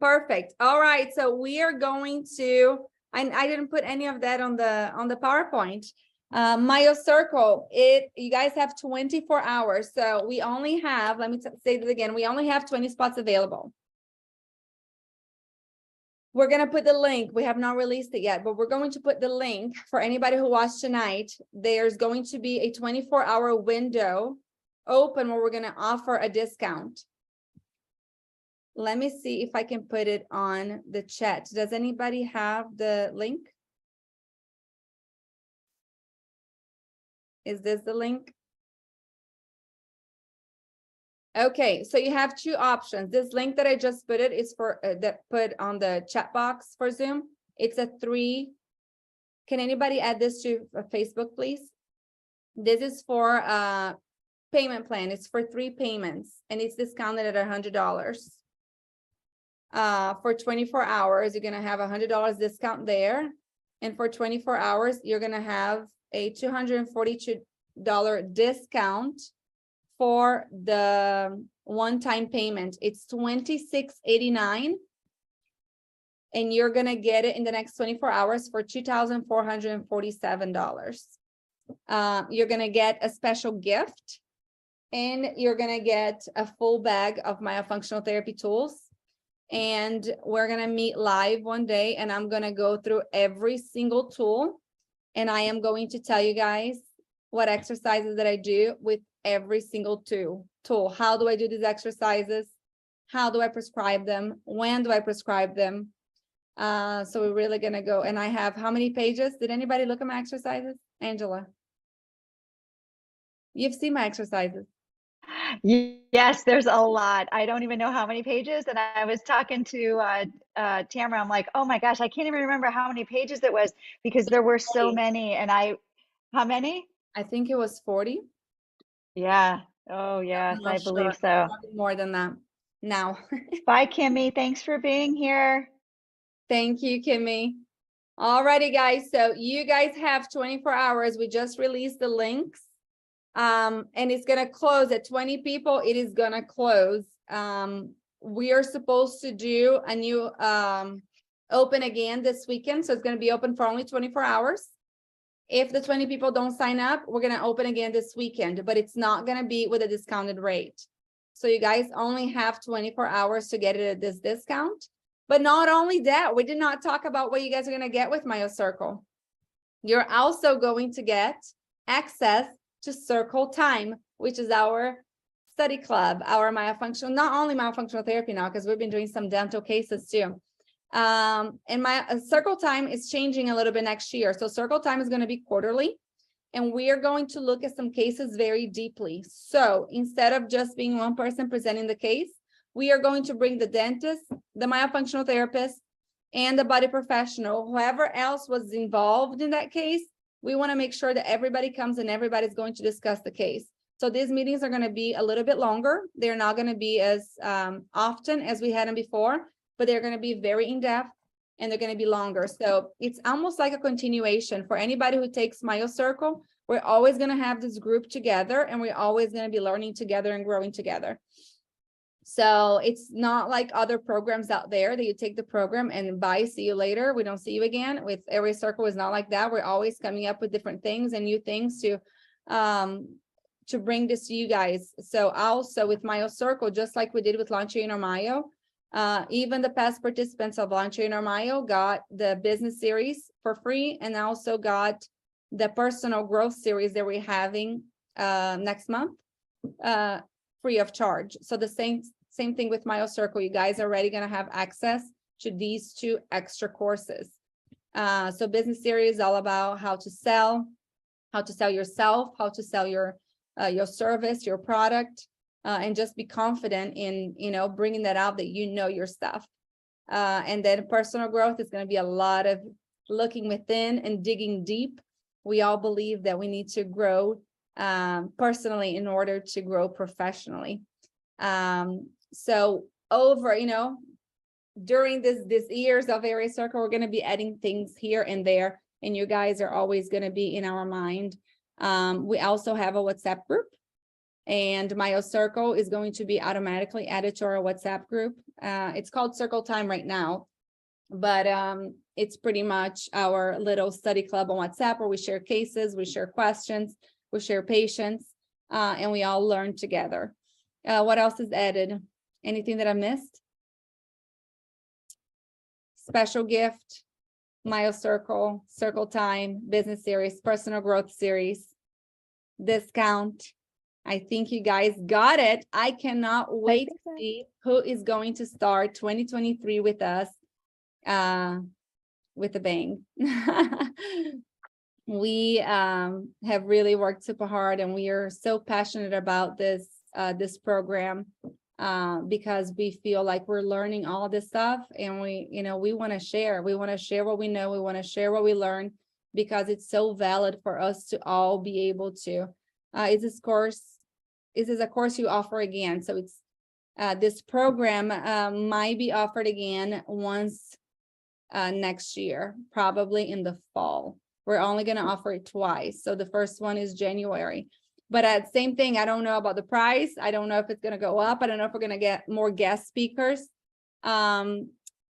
[SPEAKER 2] Perfect. All right. So we are going to, I didn't put any of that on the PowerPoint. MyoCircle, you guys have 24 hours. So we only have, let me say this again, we only have 20 spots available. We're going to put the link. We have not released it yet, but we're going to put the link for anybody who watched tonight. There's going to be a 24-hour window open where we're going to offer a discount. Let me see if I can put it on the chat. Does anybody have the link? Is this the link? Okay, so you have 2 options. This link that I just put it is for put on the chat box for Zoom. It's a 3. Can anybody add this to Facebook, please? This is for payment plan. It's for 3 payments, and it's discounted at $100. For 24 hours, you're going to have $100 discount there. And for 24 hours, you're going to have a $242 discount for the one-time payment. It's $26.89. And you're going to get it in the next 24 hours for $2,447. You're going to get a special gift. and you're gonna get a full bag of myofunctional therapy tools. And we're gonna meet live one day, and I'm gonna go through every single tool, and I am going to tell you guys what exercises that I do with every single tool. How do I do these exercises? How do I prescribe them? When do I prescribe them? So we're really gonna go, and I have how many pages? Did anybody look at my exercises? Angela, you've seen my exercises.
[SPEAKER 1] Yes, there's a lot. I don't even know how many pages. And I was talking to Tamara. I'm like, oh my gosh, I can't even remember how many pages it was because there were so many. And how many?
[SPEAKER 2] I think it was 40.
[SPEAKER 1] Yeah. Oh, yes,
[SPEAKER 2] I'm not
[SPEAKER 1] I
[SPEAKER 2] sure.
[SPEAKER 1] believe so.
[SPEAKER 2] Probably more than that now.
[SPEAKER 1] Bye, Kimmy. Thanks for being here.
[SPEAKER 2] Thank you, Kimmy. Alrighty, guys. So you guys have 24 hours. We just released the links. And it's gonna close at 20 people. It is gonna close. We are supposed to do a new open again this weekend. So it's gonna be open for only 24 hours. If the 20 people don't sign up, we're gonna open again this weekend, but it's not gonna be with a discounted rate. So you guys only have 24 hours to get it at this discount. But not only that, we did not talk about what you guys are gonna get with Myo-Circle. You're also going to get access to Circle Time, which is our study club, our myofunctional, not only myofunctional therapy now, because we've been doing some dental cases too. And my Circle Time is changing a little bit next year. So Circle Time is going to be quarterly, and we are going to look at some cases very deeply. So instead of just being one person presenting the case, we are going to bring the dentist, the myofunctional therapist, and the body professional, whoever else was involved in that case. We want to make sure that everybody comes and everybody's going to discuss the case. So these meetings are going to be a little bit longer. They're not going to be as often as we had them before, but they're going to be very in-depth and they're going to be longer. So it's almost like a continuation for anybody who takes Myo-Circle. We're always going to have this group together, and we're always going to be learning together and growing together. So it's not like other programs out there that you take the program and bye, see you later, we don't see you again. With Every Circle is not like that. We're always coming up with different things and new things to bring this to you guys. So also with Myo-Circle, just like we did with Launching Our Myo, even the past participants of Launching Our Myo got the business series for free, and also got the personal growth series that we're having next month free of charge. So the same thing with Myo-Circle. You guys are already going to have access to these 2 extra courses. So business series is all about how to sell yourself, how to sell your service, your product, and just be confident in, bringing that out that your stuff. And then personal growth is going to be a lot of looking within and digging deep. We all believe that we need to grow personally in order to grow professionally. So over, during this years of Every Circle, we're going to be adding things here and there, and you guys are always going to be in our mind. We also have a WhatsApp group, and Myo-Circle is going to be automatically added to our WhatsApp group. It's called Circle Time right now, but it's pretty much our little study club on WhatsApp where we share cases, we share questions, we share patients, and we all learn together. What else is added? Anything that I missed? Special gift, Myo-Circle, Circle Time, business series, personal growth series, discount. I think you guys got it. I cannot wait to see who is going to start 2023 with us with a bang. We have really worked super hard, and we are so passionate about this program because we feel like we're learning all this stuff, and we want to share. We want to share what we know. We want to share what we learn, because it's so valid for us to all be able to. This is a course you offer again. So it's this program might be offered again once next year, probably in the fall. We're only going to offer it twice. So the first one is January. But same thing, I don't know about the price. I don't know if it's going to go up. I don't know if we're going to get more guest speakers. I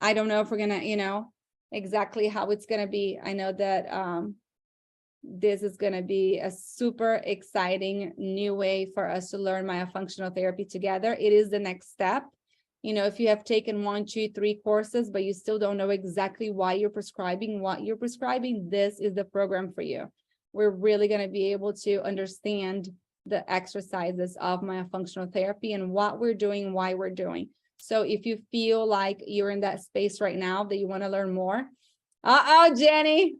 [SPEAKER 2] don't know if we're going to, exactly how it's going to be. I know that this is going to be a super exciting new way for us to learn myofunctional therapy together. It is the next step. You know, if you have taken 1, 2, 3 courses, but you still don't know exactly why you're prescribing what you're prescribing, this is the program for you. We're really going to be able to understand the exercises of myofunctional therapy and what we're doing, why we're doing. So if you feel like you're in that space right now that you want to learn more, Jenny,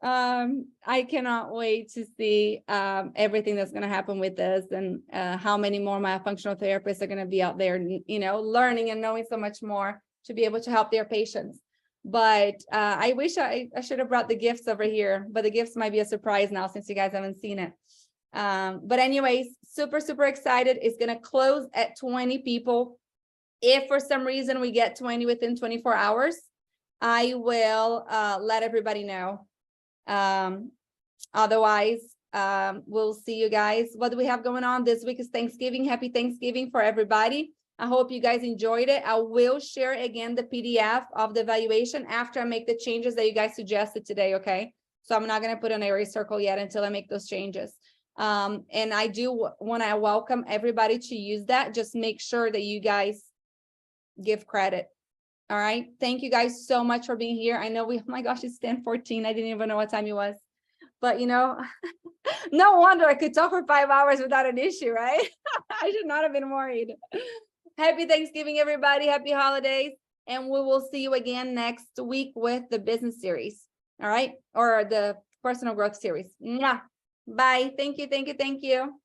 [SPEAKER 2] I cannot wait to see everything that's going to happen with this, and how many more myofunctional therapists are going to be out there, you know, learning and knowing so much more to be able to help their patients. But I wish I should have brought the gifts over here, but the gifts might be a surprise now since you guys haven't seen it. But anyways, super excited. It's going to close at 20 people. If for some reason we get 20 within 24 hours, I will let everybody know. Otherwise, we'll see you guys. What do we have going on this week? Is Thanksgiving. Happy Thanksgiving for everybody. I hope you guys enjoyed it. I will share again the PDF of the evaluation after I make the changes that you guys suggested today, okay? So I'm not going to put an erase circle yet until I make those changes. And I do want to welcome everybody to use that. Just make sure that you guys give credit. All right. Thank you guys so much for being here. I know oh my gosh, it's 10:14. I didn't even know what time it was. But, you know, no wonder I could talk for 5 hours without an issue, right? I should not have been worried. Happy Thanksgiving, everybody. Happy holidays. And we will see you again next week with the business series. All right. Or the personal growth series. Mwah. Bye. Thank you.